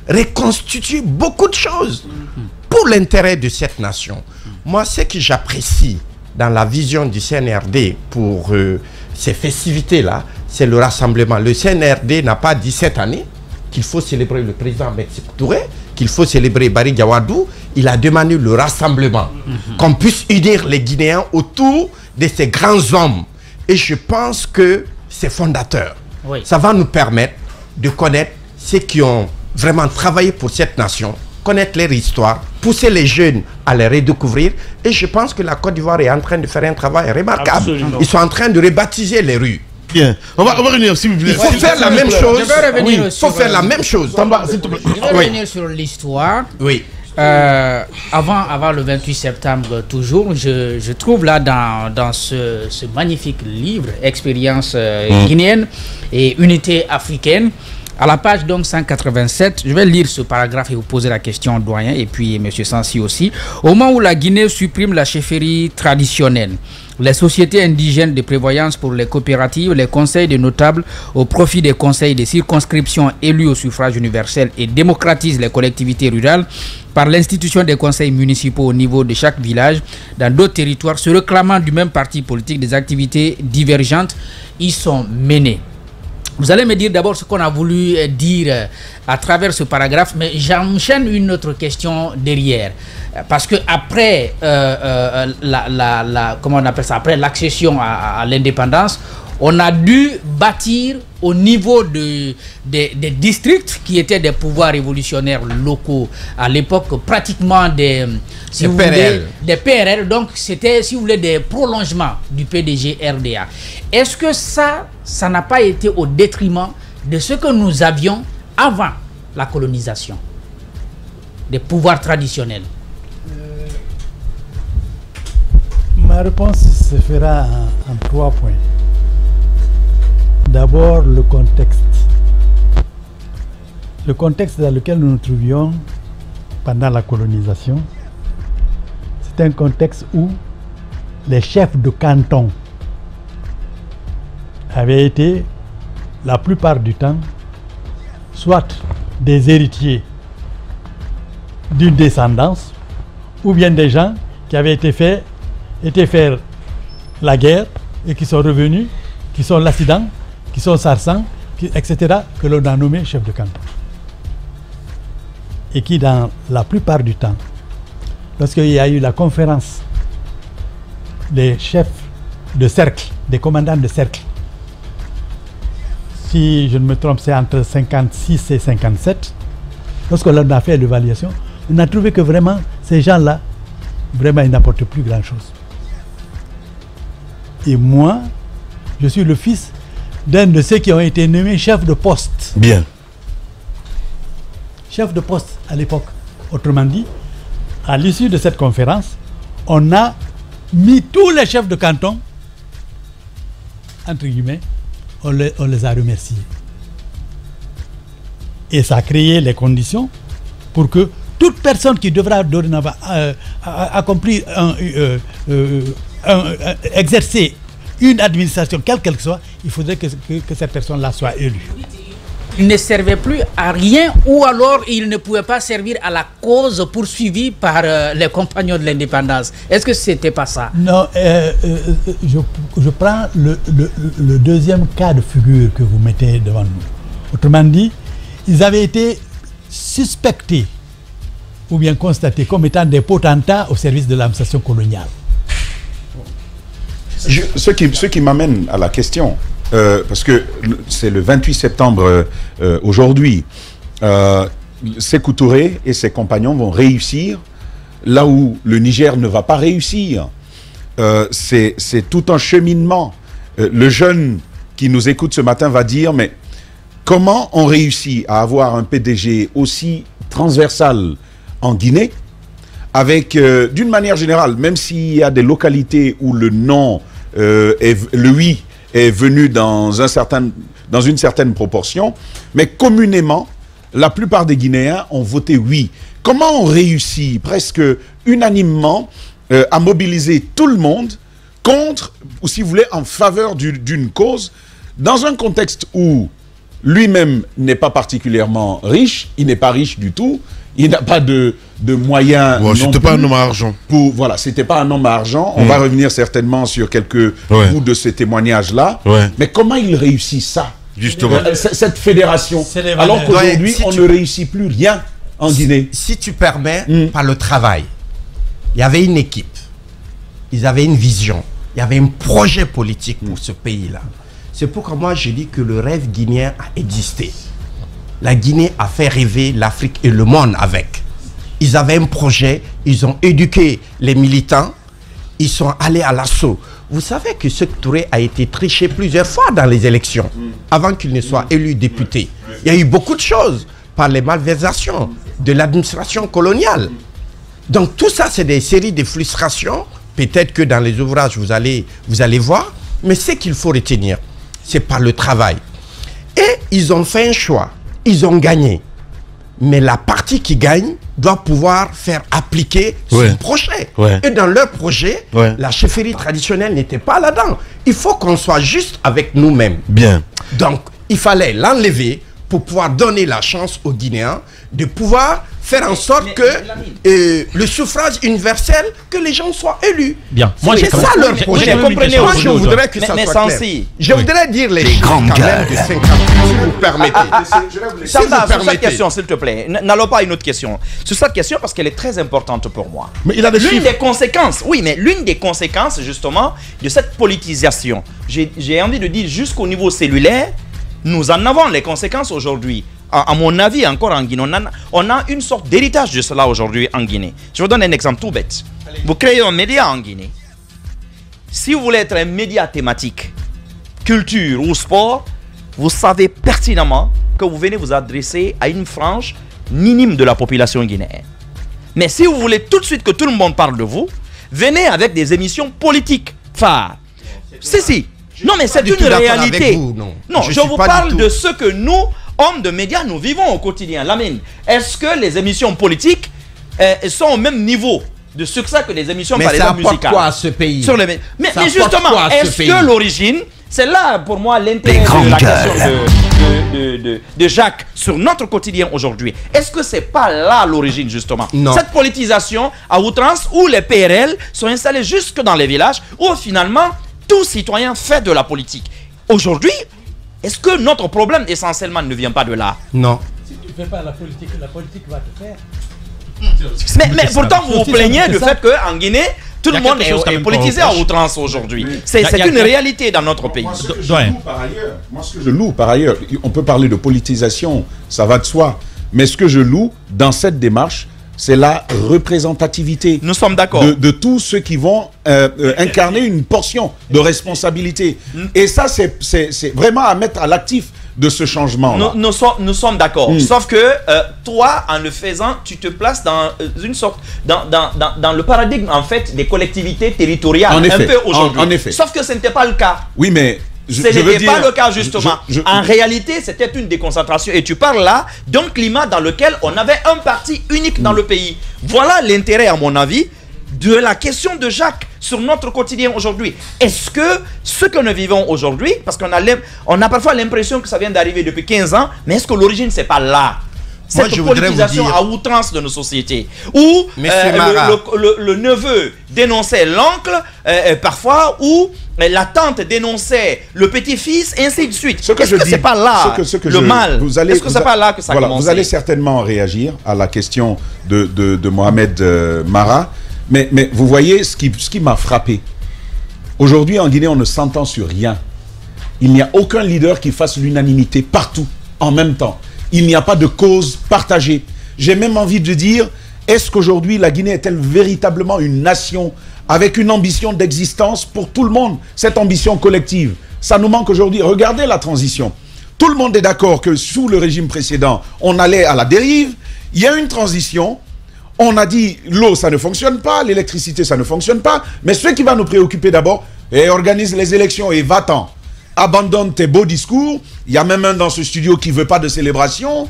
Speaker 7: reconstituer beaucoup de choses pour l'intérêt de cette nation. Moi, ce que j'apprécie dans la vision du CNRD pour ces festivités-là, c'est le rassemblement. Le CNRD n'a pas dit cette année qu'il faut célébrer le président Mexique Touré, qu'il faut célébrer Barry Gawadou. Il a demandé le rassemblement, qu'on puisse unir les Guinéens autour de ces grands hommes. Et je pense que c'est fondateur. Ça va nous permettre de connaître ceux qui ont vraiment travaillé pour cette nation, connaître leur histoire, pousser les jeunes à les redécouvrir. Et je pense que la Côte d'Ivoire est en train de faire un travail remarquable. Absolument. Ils sont en train de rebaptiser les rues.
Speaker 1: Bien. On va revenir, s'il vous plaît.
Speaker 7: Il faut faire la même chose. Il faut faire la même chose.
Speaker 8: Je vais revenir sur l'histoire.
Speaker 7: Oui.
Speaker 8: Avant le 28 septembre, toujours, je trouve là dans ce magnifique livre, Expérience guinéenne et Unité africaine, à la page donc 187, je vais lire ce paragraphe et vous poser la question, doyen, et puis M. Sansi aussi. Au moment où la Guinée supprime la chefferie traditionnelle, les sociétés indigènes de prévoyance pour les coopératives, les conseils de notables au profit des conseils de circonscription élus au suffrage universel et démocratisent les collectivités rurales par l'institution des conseils municipaux au niveau de chaque village dans d'autres territoires, se réclamant du même parti politique, des activités divergentes y sont menées. Vous allez me dire d'abord ce qu'on a voulu dire à travers ce paragraphe, mais j'enchaîne une autre question derrière. Parce que après, comment on appelle ça, après l'accession à l'indépendance, on a dû bâtir au niveau des districts qui étaient des pouvoirs révolutionnaires locaux à l'époque, pratiquement des PRL. Donc c'était, si vous voulez, des prolongements du PDG RDA. Est-ce que ça n'a pas été au détriment de ce que nous avions avant la colonisation, des pouvoirs traditionnels?
Speaker 9: Ma réponse se fera en 3 points. D'abord, le contexte. Le contexte dans lequel nous nous trouvions pendant la colonisation, c'est un contexte où les chefs de canton avaient été, la plupart du temps, soit des héritiers d'une descendance, ou bien des gens qui avaient été faire la guerre et qui sont revenus, qui sont l'accident, qui sont Sarsan, etc., que l'on a nommé chef de canton. Et qui, dans la plupart du temps, lorsqu'il y a eu la conférence des chefs de cercle, des commandants de cercle, si je ne me trompe, c'est entre 56 et 57, lorsqu'on a fait l'évaluation, on a trouvé que vraiment, ces gens-là, vraiment, ils n'apportent plus grand-chose. Et moi, je suis le fils d'un de ceux qui ont été nommés chef de poste.
Speaker 1: Bien.
Speaker 9: Chef de poste à l'époque. Autrement dit, à l'issue de cette conférence, on a mis tous les chefs de canton entre guillemets, on les a remerciés. Et ça a créé les conditions pour que toute personne qui devra dorénavant accomplir exercer une administration, quelle qu'elle soit, il faudrait que cette personne-là soit élue.
Speaker 8: Il ne servait plus à rien, ou alors il ne pouvait pas servir à la cause poursuivie par les compagnons de l'indépendance. Est-ce que c'était pas ça?
Speaker 9: Non, je prends le deuxième cas de figure que vous mettez devant nous. Autrement dit, ils avaient été suspectés ou bien constatés comme étant des potentats au service de l'administration coloniale.
Speaker 6: Ce qui m'amène à la question, parce que c'est le 28 septembre aujourd'hui, Sékou Touré et ses compagnons vont réussir là où le Niger ne va pas réussir. C'est tout un cheminement. Le jeune qui nous écoute ce matin va dire, mais comment on réussit à avoir un PDG aussi transversal en Guinée, avec, d'une manière générale, même s'il y a des localités où le non, le oui est venu dans une certaine proportion, mais communément, la plupart des Guinéens ont voté oui. Comment on réussit presque unanimement à mobiliser tout le monde contre, ou si vous voulez, en faveur d'une cause, dans un contexte où lui-même n'est pas particulièrement riche, il n'est pas riche du tout, il n'a pas de moyens.
Speaker 1: Ouais, c'était pas un homme à argent.
Speaker 6: Voilà, c'était pas un homme à argent. On va revenir certainement sur quelques bouts de ces témoignages-là. Ouais. Mais comment il réussit ça?
Speaker 1: Justement.
Speaker 6: Cette fédération. Alors qu'aujourd'hui, on ne réussit plus rien en Guinée.
Speaker 7: Si tu permets, par le travail, il y avait une équipe, ils avaient une vision, il y avait un projet politique pour ce pays-là. C'est pourquoi moi je dis que le rêve guinéen a existé. La Guinée a fait rêver l'Afrique et le monde avec. Ils avaient un projet, ils ont éduqué les militants, ils sont allés à l'assaut. Vous savez que Sékou Touré a été triché plusieurs fois dans les élections, avant qu'il ne soit élu député. Il y a eu beaucoup de choses par les malversations de l'administration coloniale. Donc tout ça, c'est des séries de frustrations. Peut-être que dans les ouvrages, vous allez voir. Mais ce qu'il faut retenir, c'est par le travail. Et ils ont fait un choix. Ils ont gagné. Mais la partie qui gagne doit pouvoir faire appliquer son projet. Et dans leur projet, la chefferie traditionnelle n'était pas là-dedans. Il faut qu'on soit juste avec nous-mêmes.
Speaker 1: Bien.
Speaker 7: Donc, il fallait l'enlever pour pouvoir donner la chance aux Guinéens de pouvoir faire en sorte que le suffrage universel, que les gens soient élus.
Speaker 3: Bien.
Speaker 7: C'est ça leur projet. Moi, je voudrais que ça soit clair. Je voudrais dire les chiffres quand même de 50, si vous permettez.
Speaker 4: Samba, sur cette question, s'il te plaît. N'allons pas à une autre question. Sur cette question, parce qu'elle est très importante pour moi.
Speaker 1: Mais il a des
Speaker 4: l'une des conséquences, oui, mais l'une des conséquences, justement, de cette politisation, j'ai envie de dire jusqu'au niveau cellulaire, nous en avons les conséquences aujourd'hui. À mon avis, encore en Guinée, on a une sorte d'héritage de cela aujourd'hui en Guinée. Je vous donne un exemple tout bête. Vous créez un média en Guinée. Si vous voulez être un média thématique, culture ou sport, vous savez pertinemment que vous venez vous adresser à une frange minime de la population guinéenne. Mais si vous voulez tout de suite que tout le monde parle de vous, venez avec des émissions politiques phares. Si. Non, mais c'est une réalité. Non, je vous parle de ce que nous, hommes de médias, nous vivons au quotidien. Lamine, est-ce que les émissions politiques sont au même niveau de succès que les émissions par exemple musicales?
Speaker 7: Mais ça apporte quoi à ce pays?
Speaker 4: Mais justement, est-ce que l'origine, c'est là pour moi l'intérêt de la question de Jacques sur notre quotidien aujourd'hui. Est-ce que c'est pas là l'origine justement?
Speaker 7: Non.
Speaker 4: Cette politisation à outrance où les PRL sont installés jusque dans les villages, où finalement tout citoyen fait de la politique. Aujourd'hui, est-ce que notre problème essentiellement ne vient pas de là?
Speaker 7: Non.
Speaker 9: Si tu ne fais pas la politique va te faire.
Speaker 4: Mais pourtant, vous vous plaignez du fait qu'en Guinée, tout le monde est politisé à outrance aujourd'hui. C'est une réalité dans notre pays.
Speaker 6: Moi, ce que je loue par ailleurs, on peut parler de politisation, ça va de soi. Mais ce que je loue dans cette démarche, c'est la représentativité.
Speaker 4: Nous sommes d'accord.
Speaker 6: De tous ceux qui vont incarner une portion de responsabilité. Et ça, c'est vraiment à mettre à l'actif de ce changement.
Speaker 4: Nous sommes d'accord. Sauf que toi, en le faisant, tu te places dans une sorte, dans le paradigme en fait des collectivités territoriales.
Speaker 6: En effet,
Speaker 4: un peu aujourd'hui.
Speaker 6: en effet.
Speaker 4: Sauf que ce n'était pas le cas.
Speaker 6: Oui, mais
Speaker 4: Ce n'était pas le cas, justement. En réalité, c'était une déconcentration. Et tu parles là d'un climat dans lequel on avait un parti unique dans le pays. Voilà l'intérêt, à mon avis, de la question de Jacques sur notre quotidien aujourd'hui. Est-ce que ce que nous vivons aujourd'hui, parce qu'on a parfois l'impression que ça vient d'arriver depuis 15 ans, mais est-ce que l'origine, c'est pas là? Cette politisation à outrance de nos sociétés, où le neveu dénonçait l'oncle, parfois, où la tante dénonçait le petit-fils, et ainsi de suite. Est-ce que c'est pas là le mal? Est-ce que c'est pas là que ça commence?
Speaker 6: Vous allez certainement réagir à la question de Mohamed Mara, mais vous voyez ce qui m'a frappé. Aujourd'hui, en Guinée, on ne s'entend sur rien. Il n'y a aucun leader qui fasse l'unanimité partout, en même temps. Il n'y a pas de cause partagée. J'ai même envie de dire, est-ce qu'aujourd'hui la Guinée est-elle véritablement une nation avec une ambition d'existence pour tout le monde? Cette ambition collective, ça nous manque aujourd'hui. Regardez la transition. Tout le monde est d'accord que sous le régime précédent, on allait à la dérive. Il y a une transition. On a dit l'eau, ça ne fonctionne pas, l'électricité, ça ne fonctionne pas. Mais ce qui va nous préoccuper d'abord, organise les élections et va-t'en. Abandonne tes beaux discours. Il y a même un dans ce studio qui ne veut pas de célébration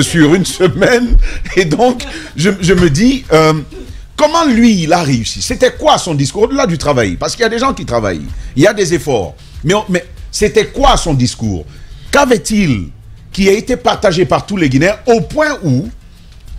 Speaker 6: sur une semaine. Et donc, je me dis, comment lui, il a réussi? C'était quoi son discours? Au-delà du travail, parce qu'il y a des gens qui travaillent. Il y a des efforts. Mais c'était quoi son discours? Qu'avait-il qui a été partagé par tous les Guinéens au point où,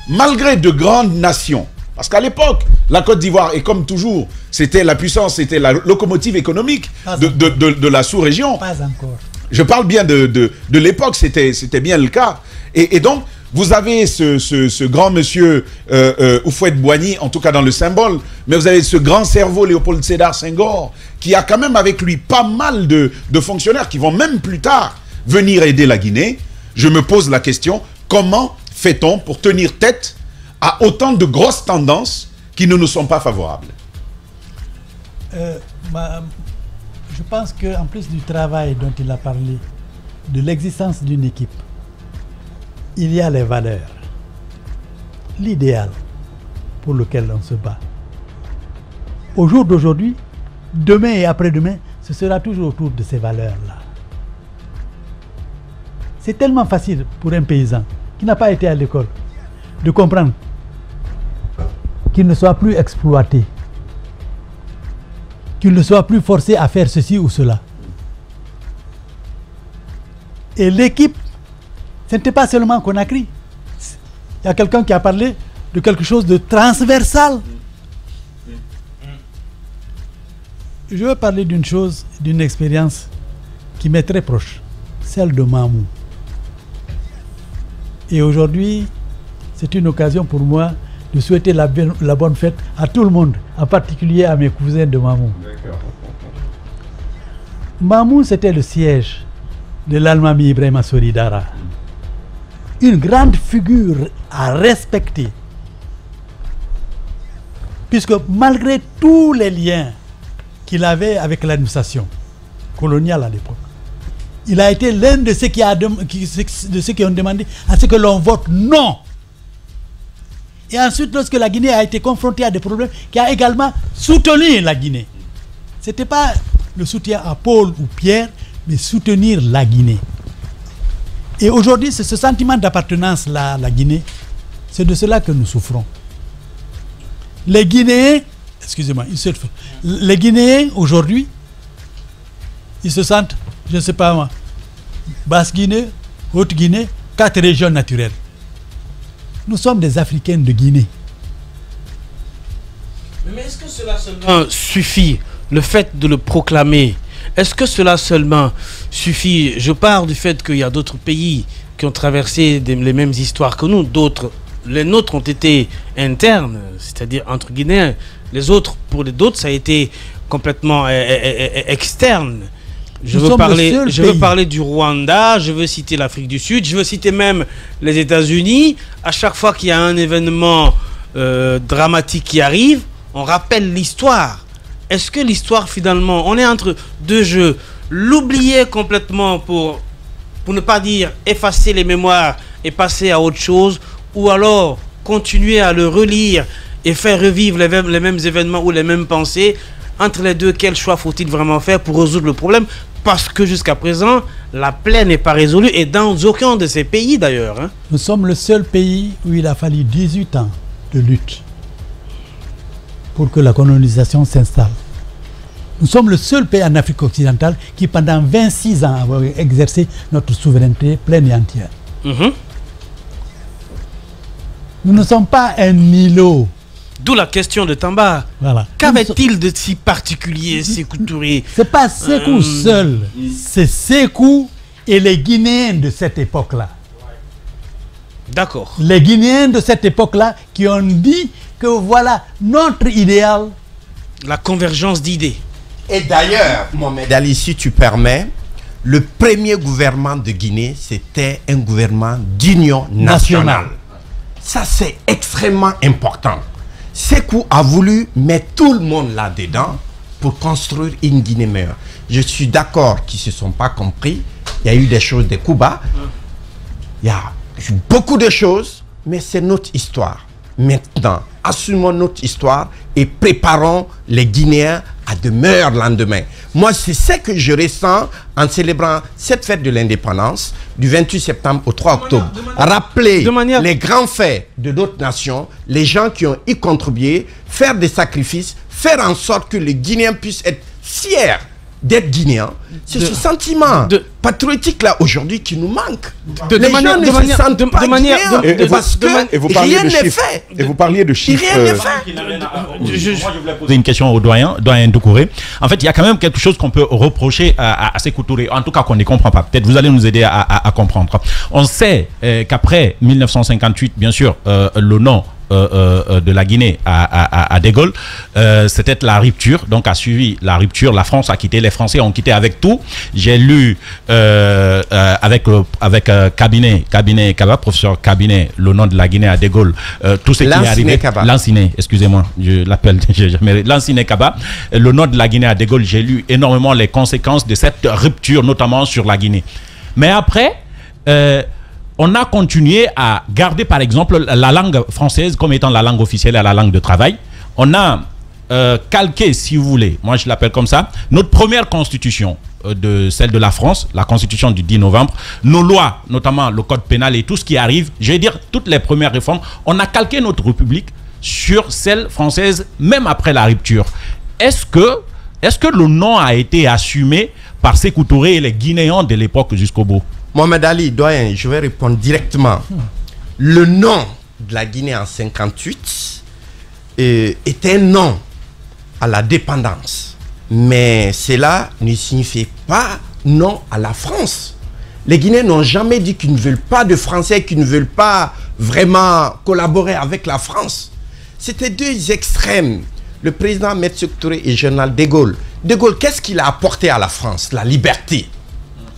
Speaker 6: malgré de grandes nations, parce qu'à l'époque, la Côte d'Ivoire, et comme toujours, c'était la puissance, c'était la locomotive économique de la sous-région.
Speaker 9: Pas encore.
Speaker 6: Je parle bien de l'époque, c'était bien le cas. Et donc, vous avez ce grand monsieur Houphouët-Boigny, en tout cas dans le symbole, mais vous avez ce grand cerveau Léopold Sédar Senghor, qui a quand même avec lui pas mal de fonctionnaires qui vont même plus tard venir aider la Guinée. Je me pose la question, comment fait-on pour tenir tête à autant de grosses tendances qui ne nous sont pas favorables?
Speaker 9: Je pense qu'en plus du travail dont il a parlé, de l'existence d'une équipe, il y a les valeurs, l'idéal pour lequel on se bat. Au jour d'aujourd'hui, demain et après-demain, ce sera toujours autour de ces valeurs-là. C'est tellement facile pour un paysan qui n'a pas été à l'école de comprendre qu'il ne soit plus exploité, qu'il ne soit plus forcé à faire ceci ou cela. Et l'équipe, ce n'était pas seulement Conakry. Il y a quelqu'un qui a parlé de quelque chose de transversal. Je veux parler d'une chose, d'une expérience qui m'est très proche, celle de Mamou. Et aujourd'hui, c'est une occasion pour moi de souhaiter la bonne fête à tout le monde, en particulier à mes cousins de Mamou. Mamou, c'était le siège de l'Almami Ibrahima Soridara. Une grande figure à respecter. Puisque malgré tous les liens qu'il avait avec l'administration coloniale à l'époque, il a été l'un de ceux qui ont demandé à ce que l'on vote non. Et ensuite, lorsque la Guinée a été confrontée à des problèmes, qui a également soutenu la Guinée. Ce n'était pas le soutien à Paul ou Pierre, mais soutenir la Guinée. Et aujourd'hui, c'est ce sentiment d'appartenance-là à la Guinée, c'est de cela que nous souffrons. Les Guinéens, excusez-moi, les Guinéens aujourd'hui, ils se sentent, je ne sais pas moi, Basse-Guinée, Haute-Guinée, 4 régions naturelles. Nous sommes des Africains de Guinée.
Speaker 2: Mais est-ce que cela seulement suffit, le fait de le proclamer? Est-ce que cela seulement suffit? Je pars du fait qu'il y a d'autres pays qui ont traversé les mêmes histoires que nous. D'autres, les nôtres ont été internes, c'est-à-dire entre Guinéens. Les autres, pour les d'autres, ça a été complètement externe. Je veux parler du Rwanda, je veux citer l'Afrique du Sud, je veux citer même les États-Unis. À chaque fois qu'il y a un événement dramatique qui arrive, on rappelle l'histoire. Est-ce que l'histoire, finalement, on est entre deux jeux, l'oublier complètement pour ne pas dire effacer les mémoires et passer à autre chose, ou alors continuer à le relire et faire revivre les mêmes événements ou les mêmes pensées, Entre les deux, quel choix faut-il vraiment faire pour résoudre le problème? Parce que jusqu'à présent, la plaie n'est pas résolue et dans aucun de ces pays d'ailleurs. Hein.
Speaker 9: Nous sommes le seul pays où il a fallu 18 ans de lutte pour que la colonisation s'installe. Nous sommes le seul pays en Afrique occidentale qui pendant 26 ans a exercé notre souveraineté pleine et entière. Nous ne sommes pas un îlot.
Speaker 2: D'où la question de Tamba.
Speaker 9: Voilà.
Speaker 2: Qu'avait-il de si particulier, Sékou Touré?
Speaker 9: C'est pas Sékou seul, c'est Sékou et les Guinéens de cette époque-là.
Speaker 2: D'accord.
Speaker 9: Les Guinéens de cette époque-là qui ont dit que voilà notre idéal.
Speaker 2: La convergence d'idées.
Speaker 7: Et d'ailleurs, Mohamed Ali, si tu permets, le premier gouvernement de Guinée, c'était un gouvernement d'union nationale. Ça, c'est extrêmement important. Sékou a voulu mettre tout le monde là-dedans pour construire une Guinée meilleure. Je suis d'accord qu'ils ne se sont pas compris. Il y a eu des choses, des coups bas. Il y a eu beaucoup de choses, mais c'est notre histoire. Maintenant, assumons notre histoire et préparons les Guinéens à de meilleurs lendemains. Moi, c'est ce que je ressens en célébrant cette fête de l'indépendance du 28 septembre au 3 octobre. Rappeler les grands faits de d'autres nations, les gens qui ont y contribué, faire des sacrifices, faire en sorte que les Guinéens puissent être fiers d'être Guinéens. C'est ce sentiment patriotique là aujourd'hui qui nous manque. Les gens ne se sentent pas Guinéens parce que rien n'est fait.
Speaker 6: Et vous parliez de chiffres.
Speaker 7: Rien n'est fait.
Speaker 3: Moi, je voulais poser une question au doyen Doucouré. En fait, il y a quand même quelque chose qu'on peut reprocher à Sékou Touré, en tout cas qu'on ne comprend pas. Peut-être vous allez nous aider à comprendre. On sait qu'après 1958, bien sûr, le nom de la Guinée à De Gaulle, c'était la rupture, donc a suivi la rupture, la France a quitté, les Français ont quitté avec tout. J'ai lu avec Cabinet Kaba, professeur Cabinet, le nom de la Guinée à De Gaulle, tout ce qui est arrivé, Lanciné, excusez-moi, je l'appelle, Lanciné Kaba, le nom de la Guinée à De Gaulle, j'ai lu énormément les conséquences de cette rupture, notamment sur la Guinée. Mais après, on a continué à garder, par exemple, la langue française comme étant la langue officielle et la langue de travail. On a calqué, si vous voulez, moi je l'appelle comme ça, notre première constitution, celle de la France, la constitution du 10 novembre, nos lois, notamment le code pénal et tout ce qui arrive, je vais dire toutes les premières réformes, on a calqué notre république sur celle française, même après la rupture. Est-ce que le nom a été assumé par Sékou Touré et les Guinéens de l'époque jusqu'au bout?
Speaker 7: Mohamed Ali, doyen, je vais répondre directement. Le nom de la Guinée en 1958 était un nom à la dépendance. Mais cela ne signifie pas non à la France. Les Guinéens n'ont jamais dit qu'ils ne veulent pas de Français, qu'ils ne veulent pas vraiment collaborer avec la France. C'était deux extrêmes. Le président Ahmed Sékou Touré et le général De Gaulle. De Gaulle, qu'est-ce qu'il a apporté à la France? La liberté.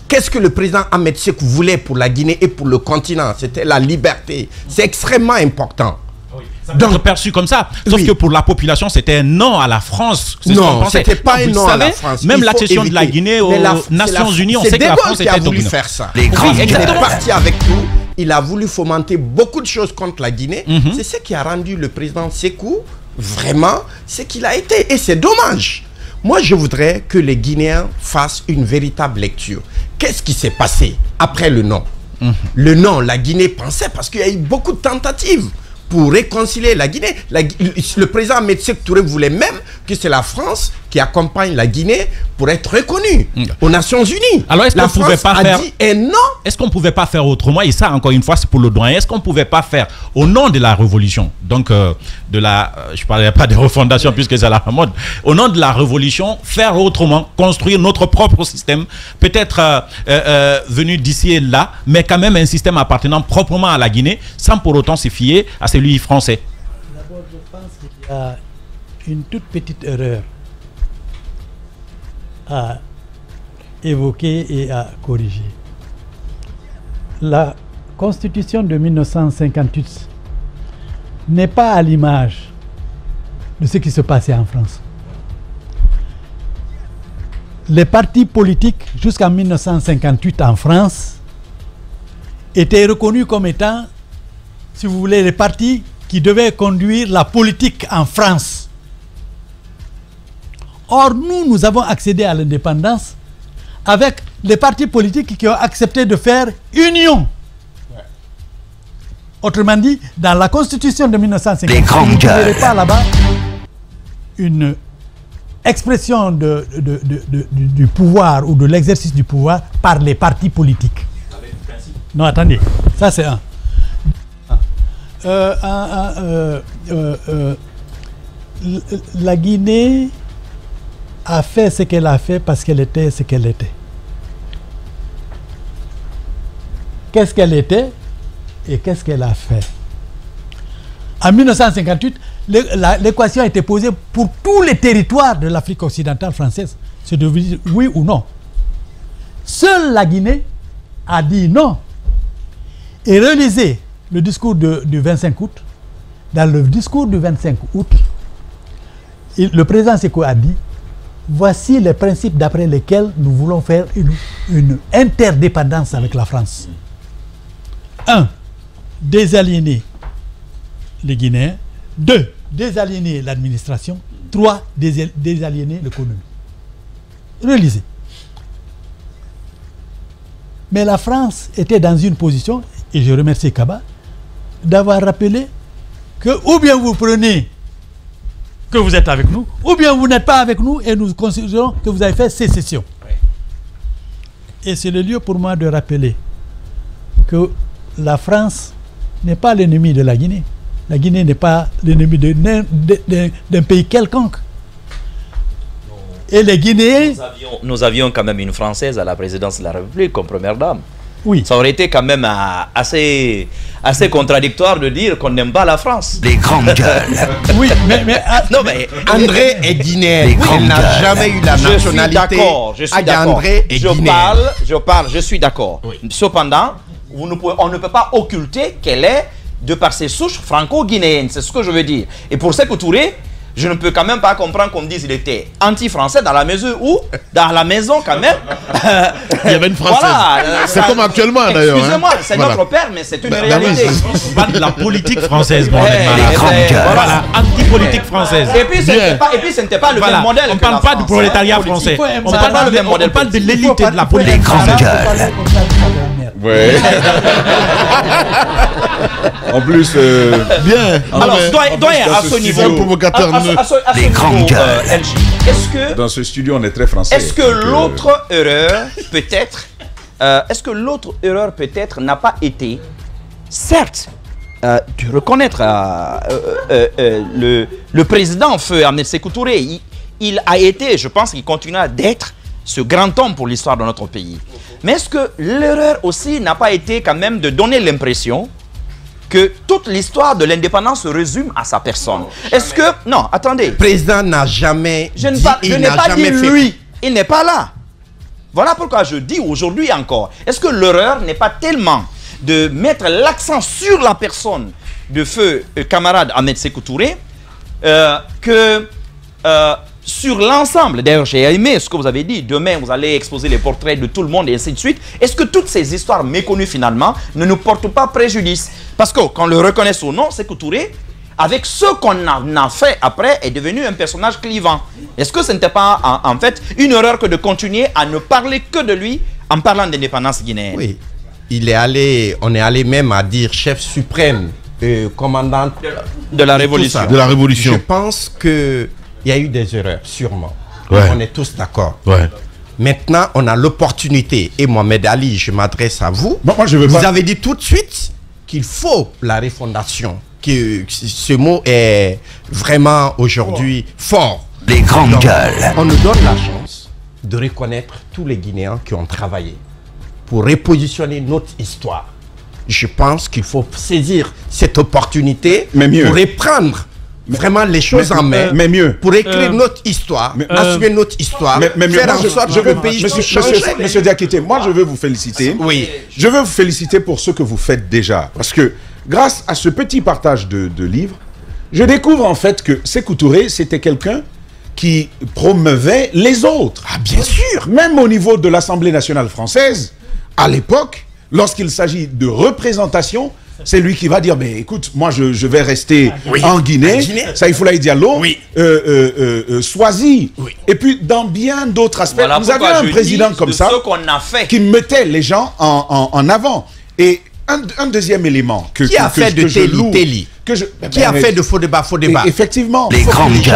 Speaker 7: Qu'est-ce que le président Ahmed Sékou voulait pour la Guinée et pour le continent? C'était la liberté. C'est extrêmement important.
Speaker 3: Oui, ça peut être perçu comme ça. Sauf que pour la population, c'était un non à la France.
Speaker 7: Non, c'était pas un non à la France.
Speaker 3: Même l'accession de la Guinée aux Nations Unies, on sait que la France était
Speaker 7: a voulu faire ça. Il est parti avec nous. Il a voulu fomenter beaucoup de choses contre la Guinée. C'est ce qui a rendu le président Sékou vraiment ce qu'il a été. Et c'est dommage. Moi, je voudrais que les Guinéens fassent une véritable lecture. Qu'est-ce qui s'est passé après le non? Le non, la Guinée pensait, parce qu'il y a eu beaucoup de tentatives pour réconcilier la Guinée. Le président Ahmed Sékou Touré voulait même que c'est la France qui accompagne la Guinée pour être reconnue aux Nations Unies.
Speaker 3: Alors, est-ce qu'on pouvait pas faire...
Speaker 7: dit non.
Speaker 3: Est-ce qu'on ne pouvait pas faire autrement? Et ça, encore une fois, c'est pour le doyen. Est-ce qu'on ne pouvait pas faire, au nom de la révolution, donc de la... je ne parlerai pas de refondation puisque c'est la mode. Au nom de la révolution, faire autrement, construire notre propre système, peut-être venu d'ici et là, mais quand même un système appartenant proprement à la Guinée, sans pour autant se fier à celui français.
Speaker 9: D'abord, je pense qu'il y a une toute petite erreur à évoquer et à corriger. La Constitution de 1958 n'est pas à l'image de ce qui se passait en France. Les partis politiques jusqu'en 1958 en France étaient reconnus comme étant, si vous voulez, les partis qui devaient conduire la politique en France. Or, nous avons accédé à l'indépendance avec les partis politiques qui ont accepté de faire union. Autrement dit, dans la Constitution de 1950, vous ne verrez pas là-bas une expression du pouvoir ou de l'exercice du pouvoir par les partis politiques. Non, attendez, ça c'est un. La Guinée a fait ce qu'elle a fait parce qu'elle était ce qu'elle était. Qu'est-ce qu'elle était et qu'est-ce qu'elle a fait? En 1958, l'équation a été posée pour tous les territoires de l'Afrique occidentale française. C'est de dire oui ou non. Seule la Guinée a dit non. Et relisez le discours du 25 août. Dans le discours du 25 août, le président Sékou a dit: voici les principes d'après lesquels nous voulons faire une interdépendance avec la France. 1. Désaliéner les Guinéens. 2. Désaliéner l'administration. 3. Désaliéner l'économie. Relisez. Mais la France était dans une position, et je remercie Kaba, d'avoir rappelé que ou bien vous prenez que vous êtes avec nous, ou bien vous n'êtes pas avec nous et nous considérons que vous avez fait sécession. Oui. Et c'est le lieu pour moi de rappeler que la France n'est pas l'ennemi de la Guinée. La Guinée n'est pas l'ennemi d'un pays quelconque. Et les Guinéens...
Speaker 4: Nous avions quand même une Française à la présidence de la République comme première dame.
Speaker 9: Oui.
Speaker 4: Ça aurait été quand même assez contradictoire de dire qu'on n'aime pas la France.
Speaker 5: Des grandes gueules.
Speaker 9: Oui, mais
Speaker 7: non, mais André est guinéen. Il n'a jamais eu la nationalité.
Speaker 4: Je suis d'accord.
Speaker 7: André est guinéen.
Speaker 4: Je suis d'accord. Oui. Cependant, on ne peut pas occulter qu'elle est, de par ses souches, franco-guinéennes. C'est ce que je veux dire. Et pour Sékou Touré, je ne peux quand même pas comprendre qu'on me dise qu'il était anti-français dans la mesure où, dans la maison quand même...
Speaker 1: il y avait une Française. Voilà, c'est comme actuellement d'ailleurs.
Speaker 4: Excusez-moi, c'est notre père, mais c'est une réalité.
Speaker 3: On parle de la politique française,
Speaker 4: voilà,
Speaker 3: anti-politique française.
Speaker 4: Et puis ce n'était pas le même modèle.
Speaker 3: On ne parle pas du prolétariat français. On parle de l'élite de la politique française.
Speaker 6: Ouais. En plus,
Speaker 1: bien.
Speaker 4: Alors, doyen, à ce niveau,
Speaker 5: les grandes gueules.
Speaker 6: Dans ce studio, on est très français.
Speaker 4: Est-ce que l'autre erreur, peut-être, n'a pas été, certes, de reconnaître le président feu Ahmed Sékou Touré, il a été, je pense qu'il continuera d'être ce grand homme pour l'histoire de notre pays. Mais est-ce que l'erreur aussi n'a pas été quand même de donner l'impression que toute l'histoire de l'indépendance se résume à sa personne? Est-ce que... Non, attendez.
Speaker 7: Le président n'a jamais
Speaker 4: dit... Je n'ai pas dit lui. Il n'est pas là. Voilà pourquoi je dis aujourd'hui encore. Est-ce que l'erreur n'est pas tellement de mettre l'accent sur la personne de feu camarade Ahmed Sékou Touré que... sur l'ensemble, d'ailleurs j'ai aimé ce que vous avez dit, demain vous allez exposer les portraits de tout le monde et ainsi de suite. Est-ce que toutes ces histoires méconnues finalement ne nous portent pas préjudice? Parce que qu'on le reconnaisse ou non, Sékou Touré, avec ce qu'on a fait après, est devenu un personnage clivant. Est-ce que ce n'était pas en fait une erreur que de continuer à ne parler que de lui en parlant d'indépendance guinéenne?
Speaker 7: Oui, on est allé même à dire chef suprême, commandant
Speaker 4: de la révolution.
Speaker 1: De la révolution.
Speaker 7: Je pense que il y a eu des erreurs, sûrement.
Speaker 1: Ouais.
Speaker 7: On est tous d'accord.
Speaker 1: Ouais.
Speaker 7: Maintenant, on a l'opportunité. Et Mohamed Ali, je m'adresse à vous.
Speaker 6: Bon, moi, vous
Speaker 7: avez dit tout de suite qu'il faut la refondation. Que ce mot est vraiment aujourd'hui fort.
Speaker 5: Les grandes gueules.
Speaker 7: On nous donne la chance de reconnaître tous les Guinéens qui ont travaillé pour repositionner notre histoire. Je pense qu'il faut saisir cette opportunité pour reprendre vraiment les choses en main,
Speaker 6: mais mieux
Speaker 7: pour écrire notre histoire, assumer notre histoire, faire en sorte que le pays soit changé.
Speaker 6: Monsieur Diakité, moi je veux vous féliciter.
Speaker 7: Oui.
Speaker 6: Je veux vous féliciter pour ce que vous faites déjà. Parce que grâce à ce petit partage de livres, je découvre en fait que Sékou Touré, c'était quelqu'un qui promeuvait les autres.
Speaker 7: Ah bien sûr.
Speaker 6: Même au niveau de l'Assemblée nationale française, à l'époque, lorsqu'il s'agit de représentation, C'est lui qui va dire, mais écoute, moi je vais rester en Guinée, Saïfoulaye Diallo, Swazi. Et puis dans bien d'autres aspects,
Speaker 4: voilà,
Speaker 6: vous avez un président comme ça qui mettait les gens en avant. Et un deuxième élément
Speaker 7: qui a fait de Téli qui a fait de faux débat.
Speaker 6: Effectivement,
Speaker 5: les grandes gueules.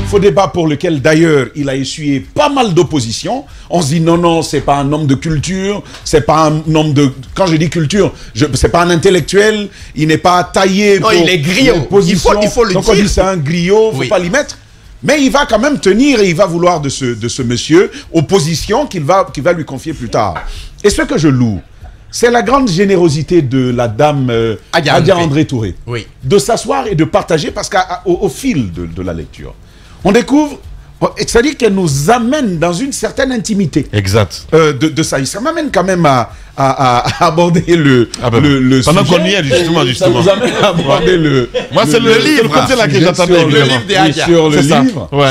Speaker 6: Faux débat pour lequel d'ailleurs il a essuyé pas mal d'opposition. On se dit non, c'est pas un homme de culture, c'est pas un homme de, quand je dis culture, c'est pas un intellectuel, il n'est pas taillé.
Speaker 7: Non, il est griot. Il faut le
Speaker 6: dire. Donc on dit c'est un griot, faut pas l'y mettre. Mais il va quand même tenir et il va vouloir de ce monsieur opposition qu'il va lui confier plus tard. Et ce que je loue, c'est la grande générosité de la dame Adia André Touré. De s'asseoir et de partager, parce qu'au fil de la lecture, on découvre, c'est-à-dire qu'elle nous amène dans une certaine intimité.
Speaker 1: Exact.
Speaker 6: De ça. Ça m'amène quand même à aborder le sujet.
Speaker 1: Pendant qu'on y est, justement.
Speaker 6: Ça nous amène à aborder le...
Speaker 1: Moi, c'est le livre. C'est le côté là que j'attendais.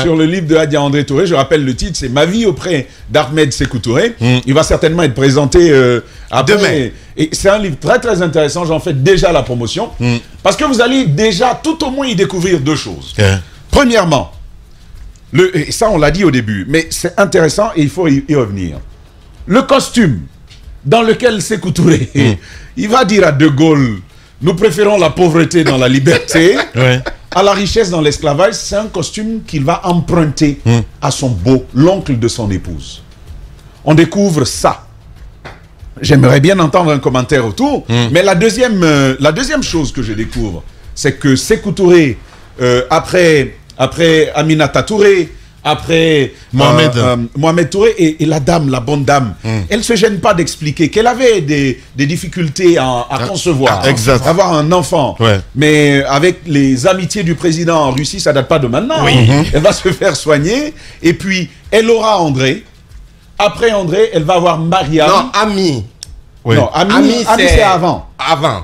Speaker 6: Sur le livre de Adia André Touré, je rappelle le titre, c'est « Ma vie auprès d'Ahmed Sékou Touré ». Il va certainement être présenté demain. Et c'est un livre très très intéressant, j'en fais déjà la promotion. Parce que vous allez déjà tout au moins y découvrir deux choses. Premièrement, et ça on l'a dit au début, mais c'est intéressant et il faut y revenir. Le costume dans lequel Sékou Touré, il va dire à De Gaulle, nous préférons la pauvreté dans la liberté, à la richesse dans l'esclavage, c'est un costume qu'il va emprunter à son beau, l'oncle de son épouse. On découvre ça. J'aimerais bien entendre un commentaire autour, mais la deuxième chose que je découvre, c'est que Sékou Touré, après Aminata Touré, après Mohamed Touré et la dame, la bonne dame, elle ne se gêne pas d'expliquer qu'elle avait des difficultés à concevoir, avoir un enfant. Mais avec les amitiés du président en Russie, ça ne date pas de maintenant. Elle va se faire soigner. Et puis, elle aura André. Après André, elle va avoir Mariam.
Speaker 7: Non, Ami.
Speaker 6: Non, Ami c'est avant.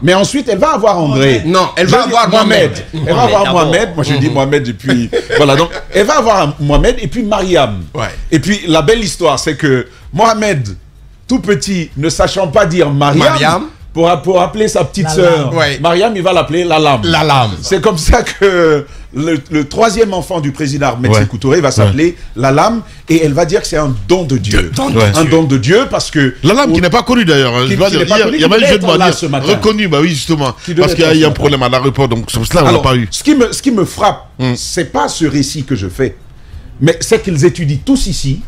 Speaker 6: Mais ensuite, elle va avoir André.
Speaker 7: Non, elle va avoir Mohamed.
Speaker 6: Elle va avoir Mohamed. Moi, je dis Mohamed et puis... Voilà, donc, elle va avoir Mohamed et puis Mariam. Et puis, la belle histoire, c'est que Mohamed, tout petit, ne sachant pas dire Mariam, pour appeler sa petite sœur, Mariam, il va l'appeler Lalam. C'est comme ça que le troisième enfant du président Ahmed Sékou Touré va s'appeler Lalam, et elle va dire que c'est un don de Dieu. Un don de Dieu, parce que...
Speaker 1: Lalam qui n'est pas connu d'ailleurs. Il y a même jeu de mots dire reconnu, bah oui, justement. Parce qu'il y a un problème à l'aéroport, donc sur cela, on n'a pas eu.
Speaker 6: Ce qui me frappe, c'est pas ce récit que je fais, mais c'est qu'ils étudient tous ici,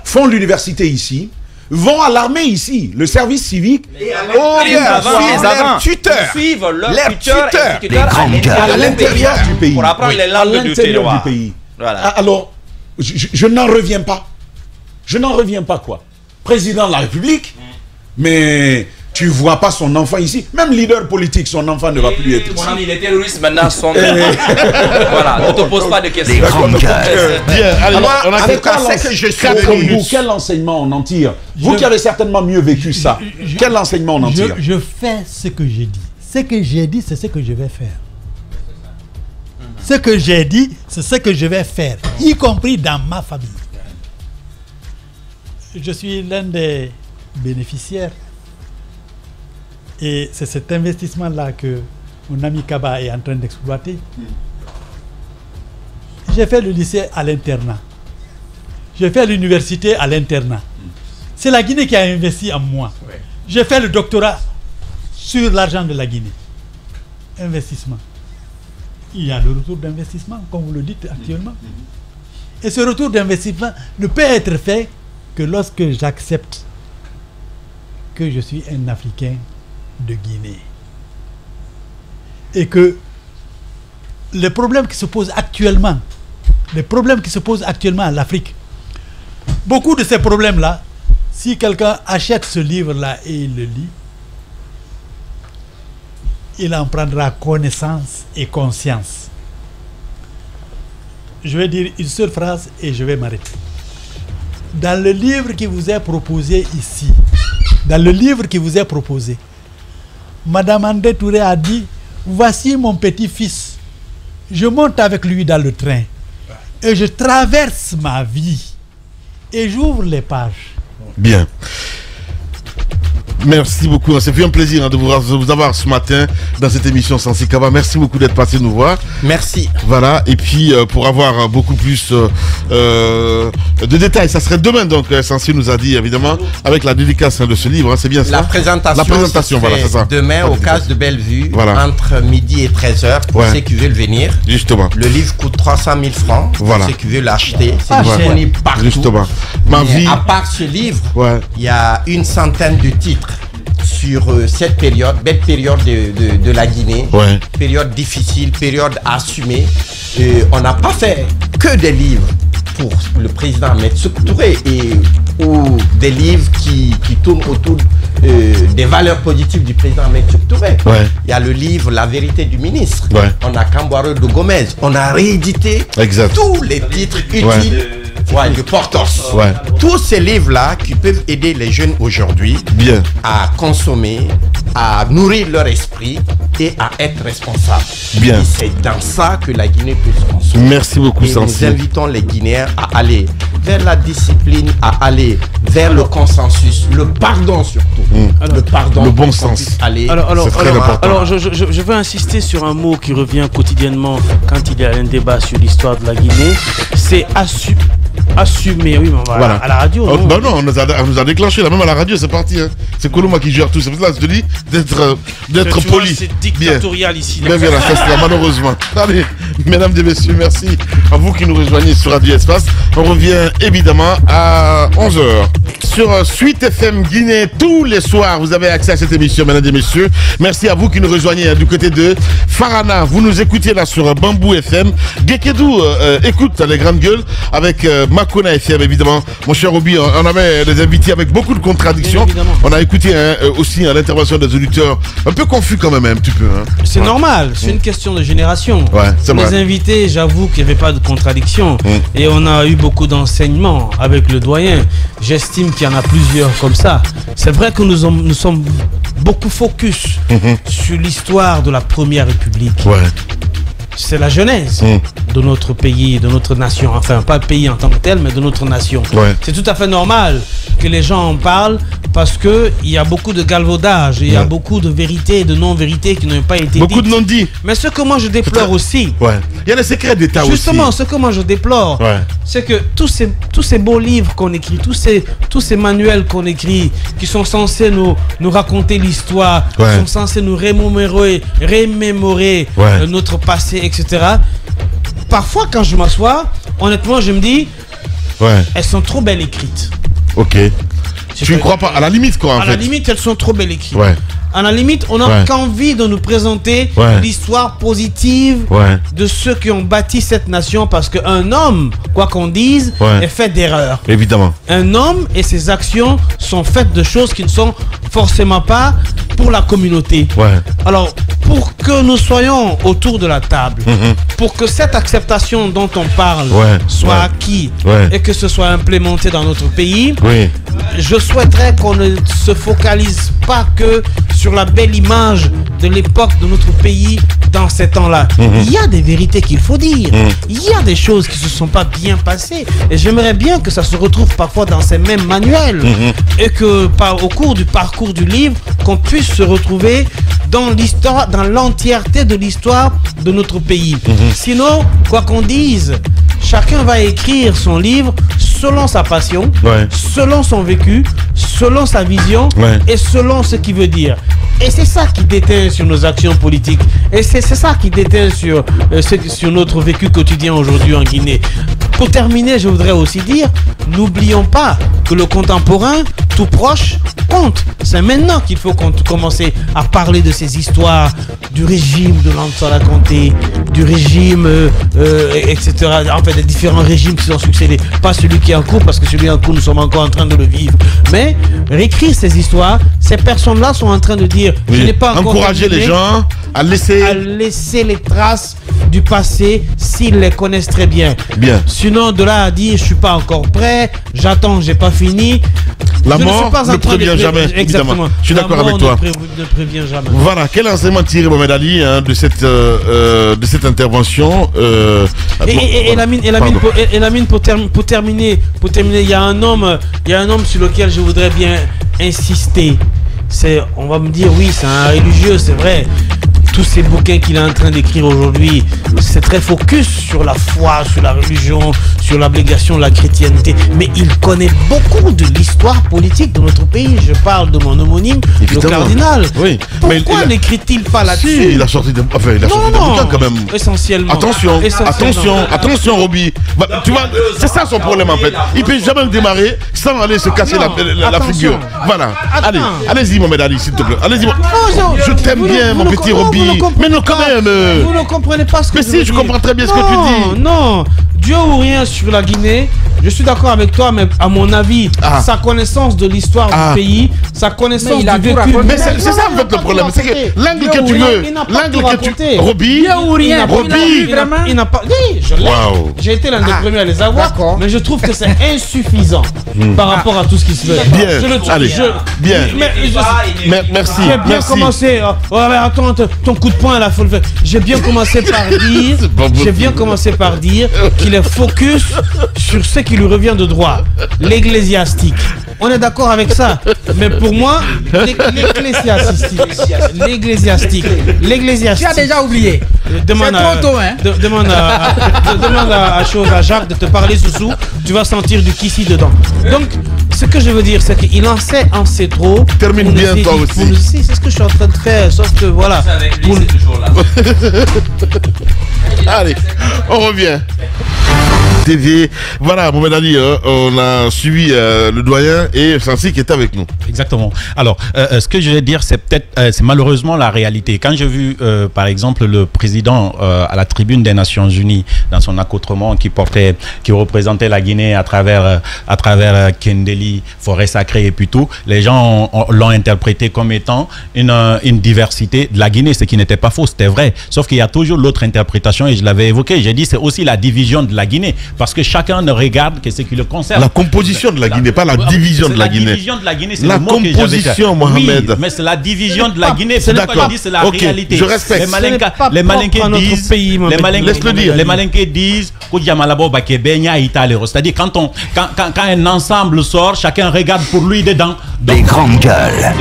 Speaker 6: font l'université ici, vont à l'armée ici, le service civique,
Speaker 4: leur tuteur
Speaker 6: à l'intérieur du pays.
Speaker 4: Pour apprendre les langues du terroir.
Speaker 6: Alors, je n'en reviens pas. Je n'en reviens pas, quoi. Président de la République, mais tu vois pas son enfant ici. Même leader politique, son enfant ne va plus être ici.
Speaker 4: Mon ami, les terroristes maintenant sont... Voilà, ne te pose pas de questions.
Speaker 6: Bien, allez, on a quel enseignement on en tire? Vous qui avez certainement mieux vécu ça, quel enseignement on en tire?
Speaker 9: Je fais ce que j'ai dit. Ce que j'ai dit, c'est ce que je vais faire. Ce que j'ai dit, c'est ce que je vais faire, y compris dans ma famille. Je suis l'un des bénéficiaires. Et c'est cet investissement-là que mon ami Kaba est en train d'exploiter. J'ai fait le lycée à l'internat. J'ai fait l'université à l'internat. C'est la Guinée qui a investi en moi. J'ai fait le doctorat sur l'argent de la Guinée. Investissement. Il y a le retour d'investissement, comme vous le dites actuellement. Et ce retour d'investissement ne peut être fait que lorsque j'accepte que je suis un Africain de Guinée. Et que les problèmes qui se posent actuellement, à l'Afrique, beaucoup de ces problèmes-là, si quelqu'un achète ce livre-là et il le lit, il en prendra connaissance et conscience. Je vais dire une seule phrase et je vais m'arrêter. Dans le livre qui vous est proposé ici, Madame André Touré a dit, voici mon petit-fils. Je monte avec lui dans le train et je traverse ma vie et j'ouvre les pages.
Speaker 1: Bien. Merci beaucoup. C'est fait un plaisir de vous avoir ce matin dans cette émission Sansi Kaba. Merci beaucoup d'être passé nous voir.
Speaker 7: Merci.
Speaker 1: Voilà. Et puis, pour avoir beaucoup plus de détails, ça serait demain. Donc, Sansi nous a dit, évidemment, avec la dédicace de ce livre. Hein, c'est bien ça?
Speaker 7: La présentation,
Speaker 1: voilà, c'est ça.
Speaker 7: Demain, au Case de Bellevue, entre midi et 13h, pour ceux qui veulent venir.
Speaker 1: Justement.
Speaker 7: Le livre coûte 300 000 francs. Pour ceux qui veulent l'acheter. C'est disponible partout.
Speaker 1: Justement.
Speaker 7: À part ce livre, il y a une centaine de titres sur cette période, belle période de la Guinée, période difficile, période assumée. On n'a pas fait que des livres pour le président Ahmed Sékou Touré ou des livres qui tournent autour des valeurs positives du président Ahmed Sékou Touré. Il y a le livre La vérité du ministre. On a Camboire de Gomez. On a réédité tous les titres utiles. De Portos. Tous ces livres-là qui peuvent aider les jeunes aujourd'hui à consommer, à nourrir leur esprit et à être responsables. C'est dans ça que la Guinée peut se consommer.
Speaker 1: Merci beaucoup, Sansi.
Speaker 7: Nous invitons les Guinéens à aller vers la discipline, à aller vers le consensus, le pardon surtout. Le pardon.
Speaker 1: Le bon sens.
Speaker 2: C'est très important. Alors, je veux insister sur un mot qui revient quotidiennement quand il y a un débat sur l'histoire de la Guinée. C'est assumer, oui, mais voilà. À la radio.
Speaker 1: Non, on nous a déclenché, là, même à la radio, c'est parti. Hein. C'est Koloma qui gère tout. C'est pour ça que je te dis d'être poli.
Speaker 2: C'est dictatorial ici.
Speaker 1: Bien, là, ça c'est malheureusement. Allez, mesdames et messieurs, merci à vous qui nous rejoignez sur Radio Espace. On revient évidemment à 11h. Sur Suite FM Guinée, tous les soirs, vous avez accès à cette émission, mesdames et messieurs. Merci à vous qui nous rejoignez du côté de Farana. Vous nous écoutez là sur Bambou FM. Gekedou écoute les grandes gueules avec Makona FM, évidemment. Mon cher Obi, on avait des invités avec beaucoup de contradictions. On a écouté aussi l'intervention des auditeurs, un peu confus quand même, un petit peu. Hein.
Speaker 2: C'est normal, c'est une question de génération. Les invités, j'avoue qu'il n'y avait pas de contradiction. Et on a eu beaucoup d'enseignements avec le doyen. J'estime qu'il y en a plusieurs comme ça. C'est vrai que nous sommes beaucoup focus sur l'histoire de la Première République. C'est la genèse de notre pays, de notre nation. Enfin, pas le pays en tant que tel, mais de notre nation. C'est tout à fait normal que les gens en parlent parce qu'il y a beaucoup de galvaudage, il y a beaucoup de vérités et de non-vérités qui n'ont pas été dites.
Speaker 1: Beaucoup de non-dits.
Speaker 2: Mais ce que moi je déplore aussi,
Speaker 1: il y a des secrets d'État aussi.
Speaker 2: Justement, ce que moi je déplore, c'est que tous ces beaux livres qu'on écrit, tous ces manuels qu'on écrit, qui sont censés nous raconter l'histoire, qui sont censés nous remémorer notre passé, etc. Parfois, quand je m'assois, honnêtement, je me dis, elles sont trop belles écrites.
Speaker 1: Ok. Tu ne crois pas? À la limite, quoi, en fait.
Speaker 2: À la limite, elles sont trop belles écrites. À la limite, on n'a qu'envie de nous présenter l'histoire positive de ceux qui ont bâti cette nation, parce qu'un homme, quoi qu'on dise, est fait d'erreurs.
Speaker 1: Évidemment.
Speaker 2: Un homme et ses actions sont faites de choses qui ne sont forcément pas pour la communauté. Alors, pour que nous soyons autour de la table, pour que cette acceptation dont on parle soit acquise et que ce soit implémenté dans notre pays, je souhaiterais qu'on ne se focalise pas que sur la belle image de l'époque de notre pays dans ces temps-là. Il y a des vérités qu'il faut dire. Il y a des choses qui ne se sont pas bien passées. Et j'aimerais bien que ça se retrouve parfois dans ces mêmes manuels. Et que au cours du parcours du livre, qu'on puisse se retrouver dans l'histoire, dans l'entièreté de l'histoire de notre pays. Sinon, quoi qu'on dise, chacun va écrire son livre selon sa passion, selon son vécu, selon sa vision et selon ce qu'il veut dire. Et c'est ça qui déteint sur nos actions politiques. Et c'est ça qui déteint sur notre vécu quotidien aujourd'hui en Guinée. Pour terminer, je voudrais aussi dire, n'oublions pas que le contemporain, tout proche, compte. C'est maintenant qu'il faut commencer à parler de ces histoires, du régime de Lansana Conté, du régime, etc. En fait, des différents régimes qui sont succédés. Pas celui qui est en cours, parce que celui en cours, nous sommes encore en train de le vivre. Mais réécrire ces histoires, ces personnes-là sont en train de dire, je n'ai pas encore
Speaker 1: encourager les gens à
Speaker 2: laisser les traces du passé s'ils les connaissent très bien. Sinon, de là à dire, je suis pas encore prêt, j'attends, j'ai pas fini.
Speaker 1: La mort ne prévient jamais.
Speaker 2: Exactement.
Speaker 1: Je suis d'accord avec toi.
Speaker 2: Ne prévient jamais.
Speaker 1: Voilà, quel enseignement tirer Mohamed Ali de cette intervention.
Speaker 2: Et Lamine, pour terminer, il y a un homme sur lequel je voudrais bien insister. on va me dire, oui, c'est un religieux, c'est vrai. Tous ces bouquins qu'il est en train d'écrire aujourd'hui, c'est très focus sur la foi, sur la religion, sur l'abnégation de la chrétienté. Mais il connaît beaucoup de l'histoire politique de notre pays. Je parle de mon homonyme, le cardinal.
Speaker 1: Oui.
Speaker 2: Pourquoi n'écrit-il pas là-dessus?
Speaker 1: Si, il a sorti des bouquins quand même.
Speaker 2: Essentiellement.
Speaker 1: Attention, Roby. Tu vois, c'est ça son problème en fait. Il peut jamais démarrer sans aller se casser la figure. Voilà. Allez-y, Mohamed Ali, s'il te plaît. Allez-y. Je t'aime bien, mon petit Roby. Mais non, quand même.
Speaker 2: Vous ne comprenez pas ce que
Speaker 1: je dis. Mais si, je comprends très bien ce que tu dis.
Speaker 2: Non, Dieu ou rien sur la Guinée. Je suis d'accord avec toi, mais à mon avis, sa connaissance de l'histoire du pays, sa connaissance du vécu.
Speaker 1: Mais c'est ça en fait le problème. C'est que l'angle que tu veux, l'angle que tu... Roby,
Speaker 2: il n'a pas... Oui, je l'ai. J'ai été l'un des premiers à les avoir, mais je trouve que c'est insuffisant par rapport à tout ce qui se fait.
Speaker 1: Bien, allez, bien. Merci.
Speaker 2: J'ai bien commencé... Attends, ton coup de poing là, faut le faire. J'ai bien commencé par dire qu'il est focus sur ce qui lui revient de droit, l'ecclésiastique. On est d'accord avec ça. Mais pour moi, l'ecclésiastique.
Speaker 8: Tu as déjà oublié.
Speaker 2: Demande à Jacques de te parler sous. Tu vas sentir du kissi dedans. Donc, ce que je veux dire, c'est qu'il en sait trop.
Speaker 1: Termine bien toi aussi.
Speaker 2: C'est ce que je suis en train de faire. Sauf que voilà.
Speaker 4: C'est toujours là.
Speaker 1: Allez, on revient. TV. Voilà, Mohamed Ali, on a suivi le doyen et Sansi qui est avec nous.
Speaker 3: Exactement. Alors, ce que je vais dire, c'est peut-être, c'est malheureusement la réalité. Quand j'ai vu, par exemple, le président à la tribune des Nations Unies, dans son accoutrement qui représentait la Guinée à travers Kendeli, forêt sacrée et puis tout, les gens l'ont interprété comme étant une diversité de la Guinée, ce qui n'était pas faux, c'était vrai. Sauf qu'il y a toujours l'autre interprétation et je l'avais évoqué. J'ai dit c'est aussi la division de la Guinée. Parce que chacun ne regarde que ce qui le concerne.
Speaker 1: La composition de la Guinée, pas la division de la Guinée.
Speaker 3: La division de la Guinée, c'est
Speaker 1: la composition, Mohamed.
Speaker 3: Oui, mais c'est la division de la Guinée. C'est pas je dis, c'est la réalité.
Speaker 1: Je respecte.
Speaker 3: Les Malinqués disent, les Malinqués disent, c'est-à-dire quand un ensemble sort, chacun regarde pour lui dedans.
Speaker 5: Des grandes gueules.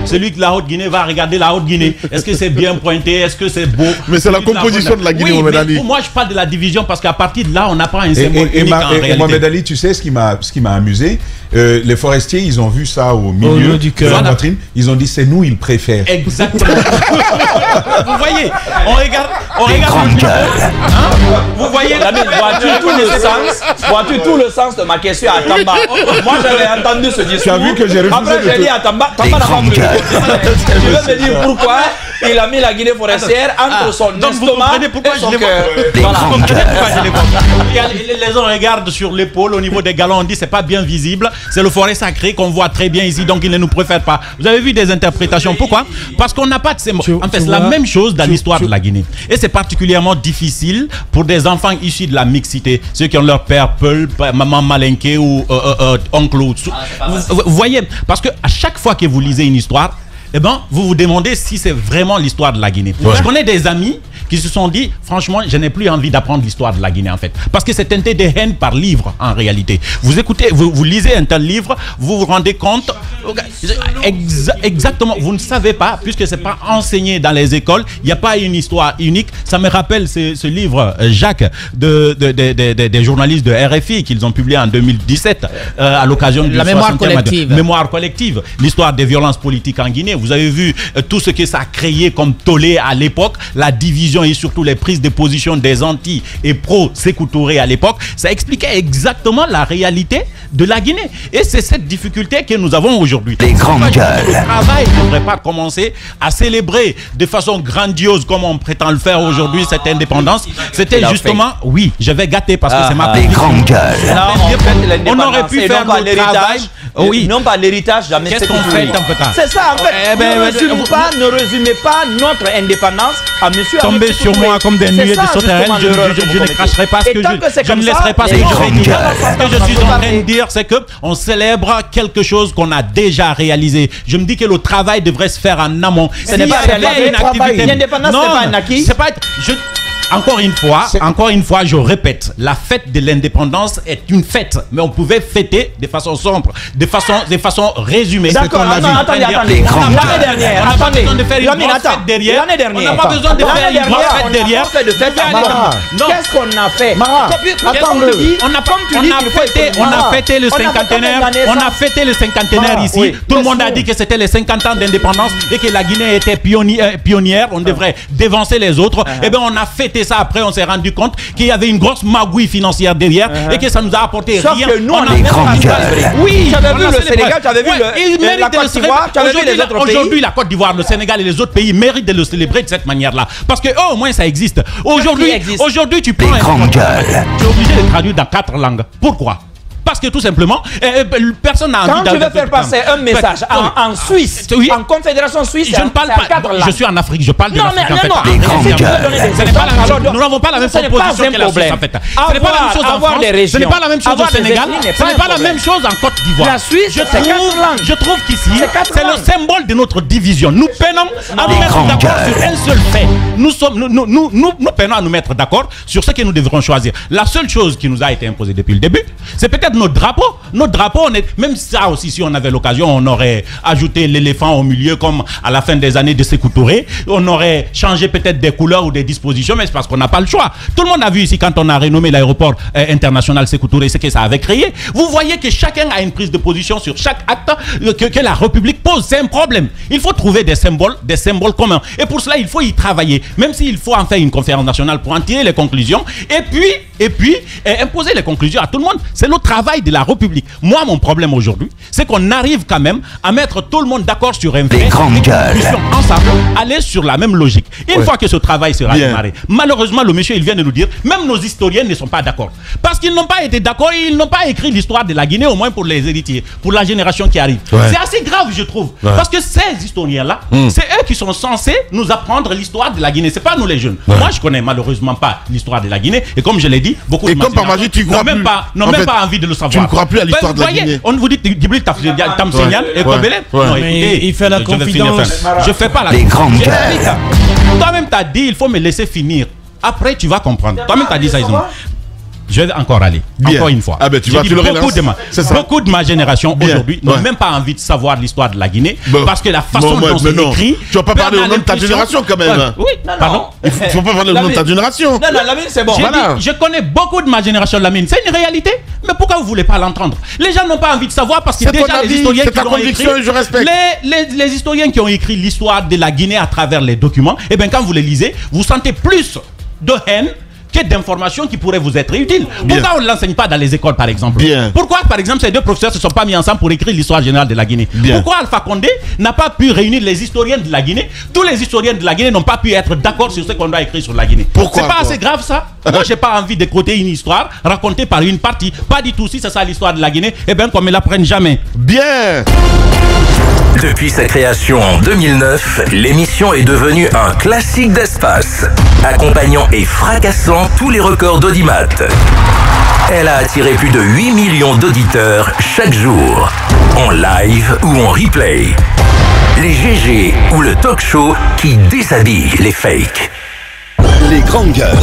Speaker 3: Celui de la Haute-Guinée va regarder la Haute-Guinée. Est-ce que c'est bien pointé? Est-ce que c'est beau?
Speaker 1: Mais c'est la composition de la Guinée, Mohamed Ali.
Speaker 3: Pour moi, je parle de la division parce qu'à partir de là, on n'a pas un symbole unique en réalité.
Speaker 6: Mohamed Ali, tu sais ce qui m'a amusé? Les forestiers, ils ont vu ça au milieu du cœur. De la poitrine. Ils ont dit c'est nous, ils préfèrent.
Speaker 3: Exactement. Vous voyez, on regarde
Speaker 4: vous voyez, vois-tu tout le sens de ma question à Tamba? Moi, j'avais entendu ce discours.
Speaker 6: Tu as vu que j'ai refusé.
Speaker 4: Après, j'ai dit à Tamba n'a pas voulu. Tu veux me dire pourquoi il a mis la Guinée forestière entre son estomac et son cœur?
Speaker 3: Les gens regardent sur l'épaule au niveau des galons, on dit c'est pas bien visible, c'est le forêt sacré qu'on voit très bien ici, donc ils ne nous préfèrent pas. Vous avez vu des interprétations, pourquoi? Parce qu'on n'a pas de ces mots. En fait, c'est la même chose dans l'histoire de la Guinée. Et c'est particulièrement difficile pour des enfants issus de la mixité, ceux qui ont leur père Peul, maman Malinké ou oncle. Vous voyez, parce que à chaque fois que vous lisez une histoire, eh ben, vous vous demandez si c'est vraiment l'histoire de la Guinée. Ouais. Je connais des amis qui se sont dit, franchement, je n'ai plus envie d'apprendre l'histoire de la Guinée en fait. Parce que c'est teinté de haine par livre en réalité. Vous écoutez, vous lisez un tel livre, vous vous rendez compte, exactement, vous ne savez pas, puisque c'est pas enseigné dans les écoles, il n'y a pas une histoire unique. Ça me rappelle ce livre, Jacques, des journalistes de RFI qu'ils ont publié en 2017 à l'occasion de
Speaker 8: la mémoire collective.
Speaker 3: Mémoire collective, l'histoire des violences politiques en Guinée. Vous avez vu tout ce que ça a créé comme tollé à l'époque, la division et surtout les prises de position des anti et pro-Sékou Touré à l'époque. Ça expliquait exactement la réalité de la Guinée. Et c'est cette difficulté que nous avons aujourd'hui.
Speaker 5: Les grandes gueules.
Speaker 3: Le travail ne devrait pas commencer à célébrer de façon grandiose comme on prétend le faire aujourd'hui cette indépendance. C'était justement, oui, je vais gâter parce que c'est ma
Speaker 5: les grandes gueules.
Speaker 3: On aurait pu faire le travail.
Speaker 4: Oui. Non pas l'héritage, jamais.
Speaker 3: Qu'est-ce qu'on fait un peu tard?
Speaker 4: C'est ça en fait. Ne résumez pas notre indépendance à monsieur.
Speaker 3: Tombez sur moi comme des nuées de sauterelles. Je ne cracherai pas ce que je ne laisserai pas ce que je vais dire. Ce que je suis en train de dire, c'est qu'on célèbre quelque chose qu'on a déjà réalisé. Je me dis que le travail devrait se faire en amont.
Speaker 4: Ce n'est pas réalisé. L'indépendance n'est pas un acquis.
Speaker 3: C'est pas. encore une fois, je répète, la fête de l'indépendance est une fête, mais on pouvait fêter de façon sombre, de façon résumée.
Speaker 4: D'accord, attendez. On n'a pas besoin de faire une grosse fête derrière. On n'a pas besoin de faire une grosse fête derrière. Qu'est-ce qu'on a fait?
Speaker 3: On a fêté le cinquantenaire. On a fêté le cinquantenaire ici. Tout le monde a dit que c'était les 50 ans d'indépendance et que la Guinée était pionnière. On devrait dévancer les autres. Eh bien, on a fêté ça. Après, on s'est rendu compte qu'il y avait une grosse magouille financière derrière et que ça nous a apporté rien.
Speaker 4: Que nous, on a
Speaker 3: oui,
Speaker 4: tu avais vu le Sénégal, tu avais vu la Côte d'Ivoire, tu avais vu les autres pays.
Speaker 3: Aujourd'hui, la Côte d'Ivoire, le Sénégal et les autres pays méritent de le célébrer de cette manière-là. Parce que au moins, ça existe. Aujourd'hui, tu prends un... Tu es obligé de traduire dans 4 langues. Pourquoi? Parce que tout simplement, personne n'a envie
Speaker 4: d'aller. Quand tu veux faire passer un message en Suisse, en Confédération Suisse,
Speaker 3: je ne parle pas. Je suis en Afrique, je parle de l'Afrique en fait. Nous n'avons pas la même position que la Suisse en fait. Ce n'est pas la même chose en France. Ce n'est pas la même chose au Sénégal. Ce n'est pas la même chose en Côte d'Ivoire.
Speaker 4: La Suisse,
Speaker 3: je trouve qu'ici, c'est le symbole de notre division. Nous peinons à nous mettre d'accord sur un seul fait. Nous peinons à nous mettre d'accord sur ce que nous devrons choisir. La seule chose qui nous a été imposée depuis le début, c'est peut-être notre drapeau, même ça aussi, si on avait l'occasion, on aurait ajouté l'éléphant au milieu comme à la fin des années de Sékou Touré. On aurait changé peut-être des couleurs ou des dispositions, mais c'est parce qu'on n'a pas le choix. Tout le monde a vu ici quand on a renommé l'aéroport international Sékou Touré, ce que ça avait créé. Vous voyez que chacun a une prise de position sur chaque acte que la République pose. C'est un problème. Il faut trouver des symboles communs. Et pour cela, il faut y travailler. Même s'il faut en faire une conférence nationale pour en tirer les conclusions. Et puis imposer les conclusions à tout le monde. C'est le travail de la République. Moi, mon problème aujourd'hui, c'est qu'on arrive quand même à mettre tout le monde d'accord sur un fait et que nous puissions ensemble aller sur la même logique. Une fois que ce travail sera démarré, malheureusement, le monsieur, il vient de nous dire, même nos historiens ne sont pas d'accord. Parce qu'ils n'ont pas été d'accord, ils n'ont pas écrit l'histoire de la Guinée, au moins pour les héritiers, pour la génération qui arrive. C'est assez grave, je trouve. Parce que ces historiens-là, c'est eux qui sont censés nous apprendre l'histoire de la Guinée. C'est pas nous les jeunes. Moi, je connais malheureusement pas l'histoire de la Guinée. Et comme je l'ai dit, beaucoup de n'ont même pas envie de le savoir.
Speaker 1: Tu ne crois plus à l'histoire de la Guinée.
Speaker 3: On vous dit Djibril Tamsenyan et Kobele.
Speaker 2: Il fait la confidence.
Speaker 3: Je fais pas la
Speaker 5: confidence.
Speaker 3: Toi-même, tu as dit, il faut me laisser finir. Après, tu vas comprendre. Toi-même, tu as dit ça, Isma. Je vais encore aller. Encore une fois. Beaucoup de ma génération aujourd'hui n'ont même pas envie de savoir l'histoire de la Guinée parce que la façon dont c'est écrit.
Speaker 1: Tu vas pas parler au nom de ta génération quand même.
Speaker 3: Oui, pardon.
Speaker 1: Il faut pas parler au nom de ta génération.
Speaker 4: Non, Lamine, c'est bon.
Speaker 3: Je connais beaucoup de ma génération, Lamine. C'est une réalité. Mais pourquoi vous voulez pas l'entendre? Les gens n'ont pas envie de savoir parce que déjà les historiens qui ont écrit, les historiens qui ont écrit l'histoire de la Guinée à travers les documents, et bien quand vous les lisez, vous sentez plus de haine que d'informations qui pourraient vous être utiles. Pourquoi on ne l'enseigne pas dans les écoles, par exemple? Pourquoi, par exemple, ces deux professeurs ne se sont pas mis ensemble pour écrire l'histoire générale de la Guinée? Pourquoi Alpha Condé n'a pas pu réunir les historiens de la Guinée? Tous les historiens de la Guinée n'ont pas pu être d'accord sur ce qu'on doit écrire sur la Guinée.
Speaker 1: Pourquoi?
Speaker 3: C'est pas assez grave, ça? Moi, j'ai pas envie d'écouter une histoire racontée par une partie. Pas du tout. Si c'est ça l'histoire de la Guinée, eh bien, qu'on me l'apprenne jamais.
Speaker 1: Bien.
Speaker 10: Depuis sa création en 2009, l'émission est devenue un classique d'espace, accompagnant et fracassant tous les records d'audimat. Elle a attiré plus de 8 millions d'auditeurs chaque jour, en live ou en replay. Les GG ou le talk show qui déshabille les fakes.
Speaker 11: Les grandes gueules.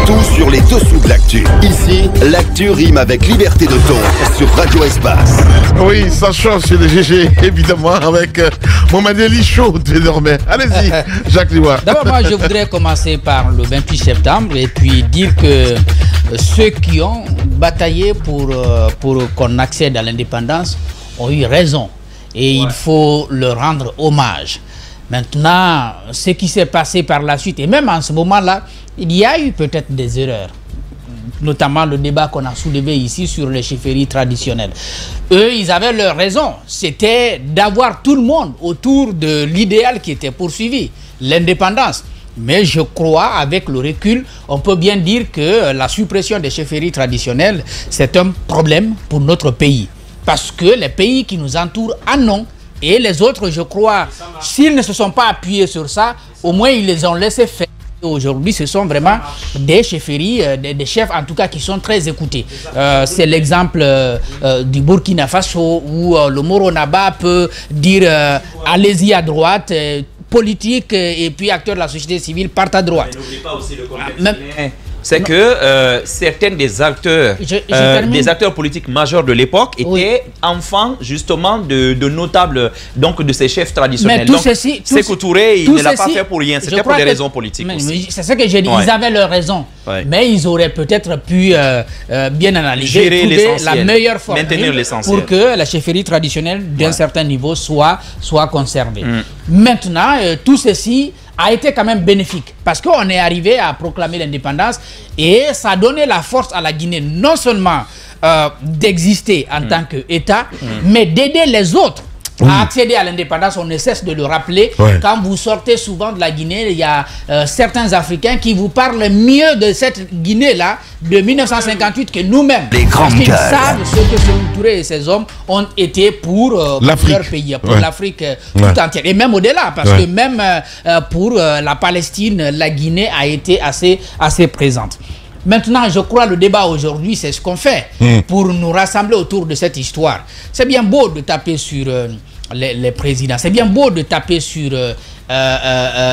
Speaker 11: Tout sur les dessous de l'actu. Ici, l'actu rime avec liberté de ton sur Radio Espace.
Speaker 1: Oui, ça change chez les GG, évidemment, avec Mohamedeli Chaud désormais. Allez-y, Jacques Liwa.
Speaker 8: D'abord, moi, je voudrais commencer par le 28 septembre et puis dire que ceux qui ont bataillé pour qu'on accède à l'indépendance ont eu raison. Et il faut leur rendre hommage. Maintenant, ce qui s'est passé par la suite, et même en ce moment-là, il y a eu peut-être des erreurs. Notamment le débat qu'on a soulevé ici sur les chefferies traditionnelles. Eux, ils avaient leur raison. C'était d'avoir tout le monde autour de l'idéal qui était poursuivi, l'indépendance. Mais je crois, avec le recul, on peut bien dire que la suppression des chefferies traditionnelles, c'est un problème pour notre pays. Parce que les pays qui nous entourent en ont. Et les autres, je crois, s'ils ne se sont pas appuyés sur ça, au moins ils les ont laissés faire. Aujourd'hui, ce sont vraiment des chefferies, des chefs en tout cas qui sont très écoutés. C'est l'exemple du Burkina Faso où le Moronaba peut dire allez-y à droite, politiques et puis acteurs de la société civile partent à droite.
Speaker 4: N'oubliez pas aussi le contexte. C'est que certains des acteurs politiques majeurs de l'époque étaient enfants justement de notables, donc de ces chefs traditionnels. Donc Sékou Touré, il ne l'a pas fait pour rien, c'était pour des raisons politiques.
Speaker 8: C'est ce que j'ai dit, ils avaient leurs raisons, mais ils auraient peut-être pu bien analyser, trouver la meilleure formule pour que la chefferie traditionnelle d'un certain niveau soit conservée. Maintenant, tout ceci a été quand même bénéfique parce qu'on est arrivé à proclamer l'indépendance et ça a donné la force à la Guinée non seulement d'exister en tant qu'État, mais d'aider les autres à accéder à l'indépendance. On ne cesse de le rappeler. Quand vous sortez souvent de la Guinée, il y a certains Africains qui vous parlent mieux de cette Guinée-là de 1958 que nous-mêmes. Parce qu'ils savent ce que Sékou Touré et ses hommes ont été pour leur pays, pour l'Afrique tout entière. Et même au-delà, parce que même pour la Palestine, la Guinée a été assez présente. Maintenant, je crois le débat aujourd'hui, c'est ce qu'on fait pour nous rassembler autour de cette histoire. C'est bien beau de taper sur les présidents, c'est bien beau de taper sur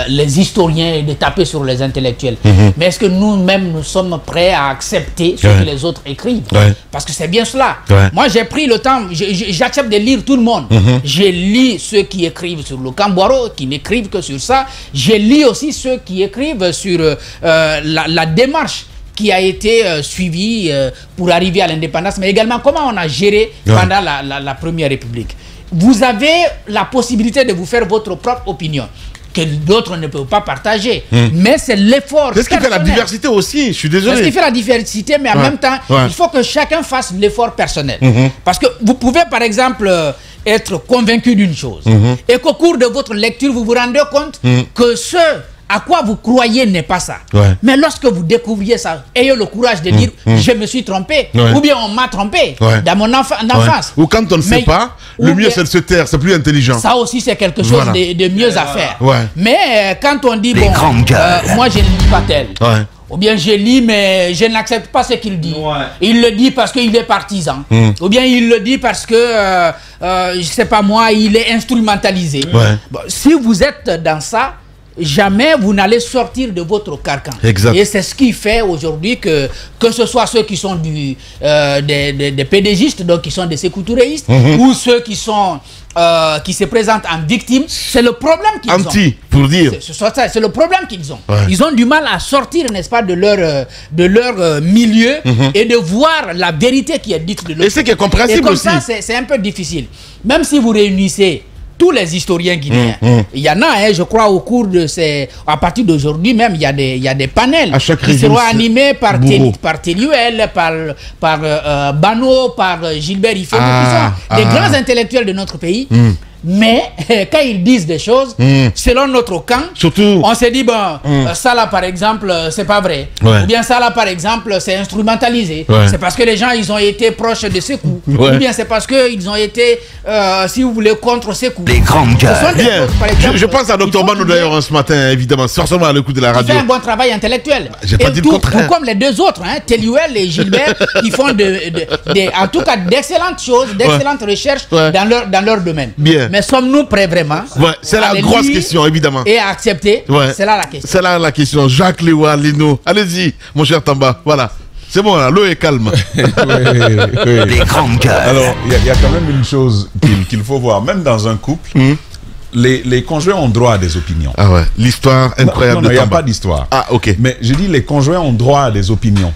Speaker 8: les historiens et de taper sur les intellectuels. Mais est-ce que nous-mêmes, nous sommes prêts à accepter ce que les autres écrivent? Parce que c'est bien cela. Moi, j'ai pris le temps, j'accepte de lire tout le monde. Je lis ceux qui écrivent sur le Cambouaro, qui n'écrivent que sur ça. Je lis aussi ceux qui écrivent sur la démarche qui a été suivi pour arriver à l'indépendance, mais également comment on a géré pendant la Première République. Vous avez la possibilité de vous faire votre propre opinion que d'autres ne peuvent pas partager, mais c'est l'effort.
Speaker 1: C'est ce qui fait la diversité aussi, je suis désolé.
Speaker 8: C'est ce qui fait la diversité, mais en même temps, il faut que chacun fasse l'effort personnel. Parce que vous pouvez par exemple être convaincu d'une chose, et qu'au cours de votre lecture, vous vous rendez compte que ce à quoi vous croyez n'est pas ça. Mais lorsque vous découvriez ça, ayez le courage de dire je me suis trompé, ou bien on m'a trompé dans mon enfance.
Speaker 1: Ou quand on ne sait pas, le mieux c'est de se taire, c'est plus intelligent.
Speaker 8: Ça aussi c'est quelque chose de mieux à faire. Mais quand on dit bon, moi je ne lis pas tel, ou bien je lis mais je n'accepte pas ce qu'il dit. Il le dit parce qu'il est partisan, ou bien il le dit parce que je sais pas moi, il est instrumentalisé. Bon, si vous êtes dans ça, jamais vous n'allez sortir de votre carcan. Et c'est ce qui fait aujourd'hui que ce soit ceux qui sont des pédégistes, donc qui sont des Sékou Touréistes, ou ceux qui sont qui se présentent en victime, c'est le problème qu'ils ont.
Speaker 1: Pour dire.
Speaker 8: C'est le problème qu'ils ont. Ils ont du mal à sortir, n'est-ce pas, de leur milieu et de voir la vérité qui est dite de l'autre.
Speaker 1: Et c'est qui est compréhensible aussi.
Speaker 8: Et comme ça, c'est un peu difficile. Même si vous réunissez tous les historiens guinéens, il y en a, je crois, au cours de à partir d'aujourd'hui même, il y a des panels qui seront animés par Téluel, par Bano, par Gilbert Ifé, qui sont des grands intellectuels de notre pays. Mais quand ils disent des choses, selon notre camp, on se dit, ça là par exemple, c'est pas vrai. Ou bien ça là par exemple, c'est instrumentalisé. C'est parce que les gens, ils ont été proches de Sékou. Ou bien c'est parce qu'ils ont été, si vous voulez, contre Sékou.
Speaker 5: Les grandes gueules.
Speaker 1: Bien. Je pense à Dr Bano d'ailleurs ce matin, évidemment, forcément à l'écoute de la radio.
Speaker 8: Il fait un bon travail intellectuel.
Speaker 1: J'ai pas dit le contraire.
Speaker 8: Comme les deux autres, Téluel et Gilbert, qui font en tout cas d'excellentes choses, d'excellentes recherches dans leur domaine.
Speaker 1: Bien.
Speaker 8: Mais sommes-nous prêts vraiment?
Speaker 1: C'est la grosse question, évidemment.
Speaker 8: Et à accepter, c'est là la question.
Speaker 1: C'est là la question. Jacques Lewa, Lino. Allez-y, mon cher Tamba. Voilà. C'est bon, l'eau est calme.
Speaker 5: Les grandes gueules.
Speaker 6: Alors, il y a quand même une chose qu'il faut voir. Même dans un couple, les conjoints ont droit à des opinions.
Speaker 1: Ah ouais, l'histoire incroyable de Tamba.
Speaker 6: Il n'y a pas d'histoire.
Speaker 1: Ah, ok.
Speaker 6: Mais je dis, les conjoints ont droit à des opinions.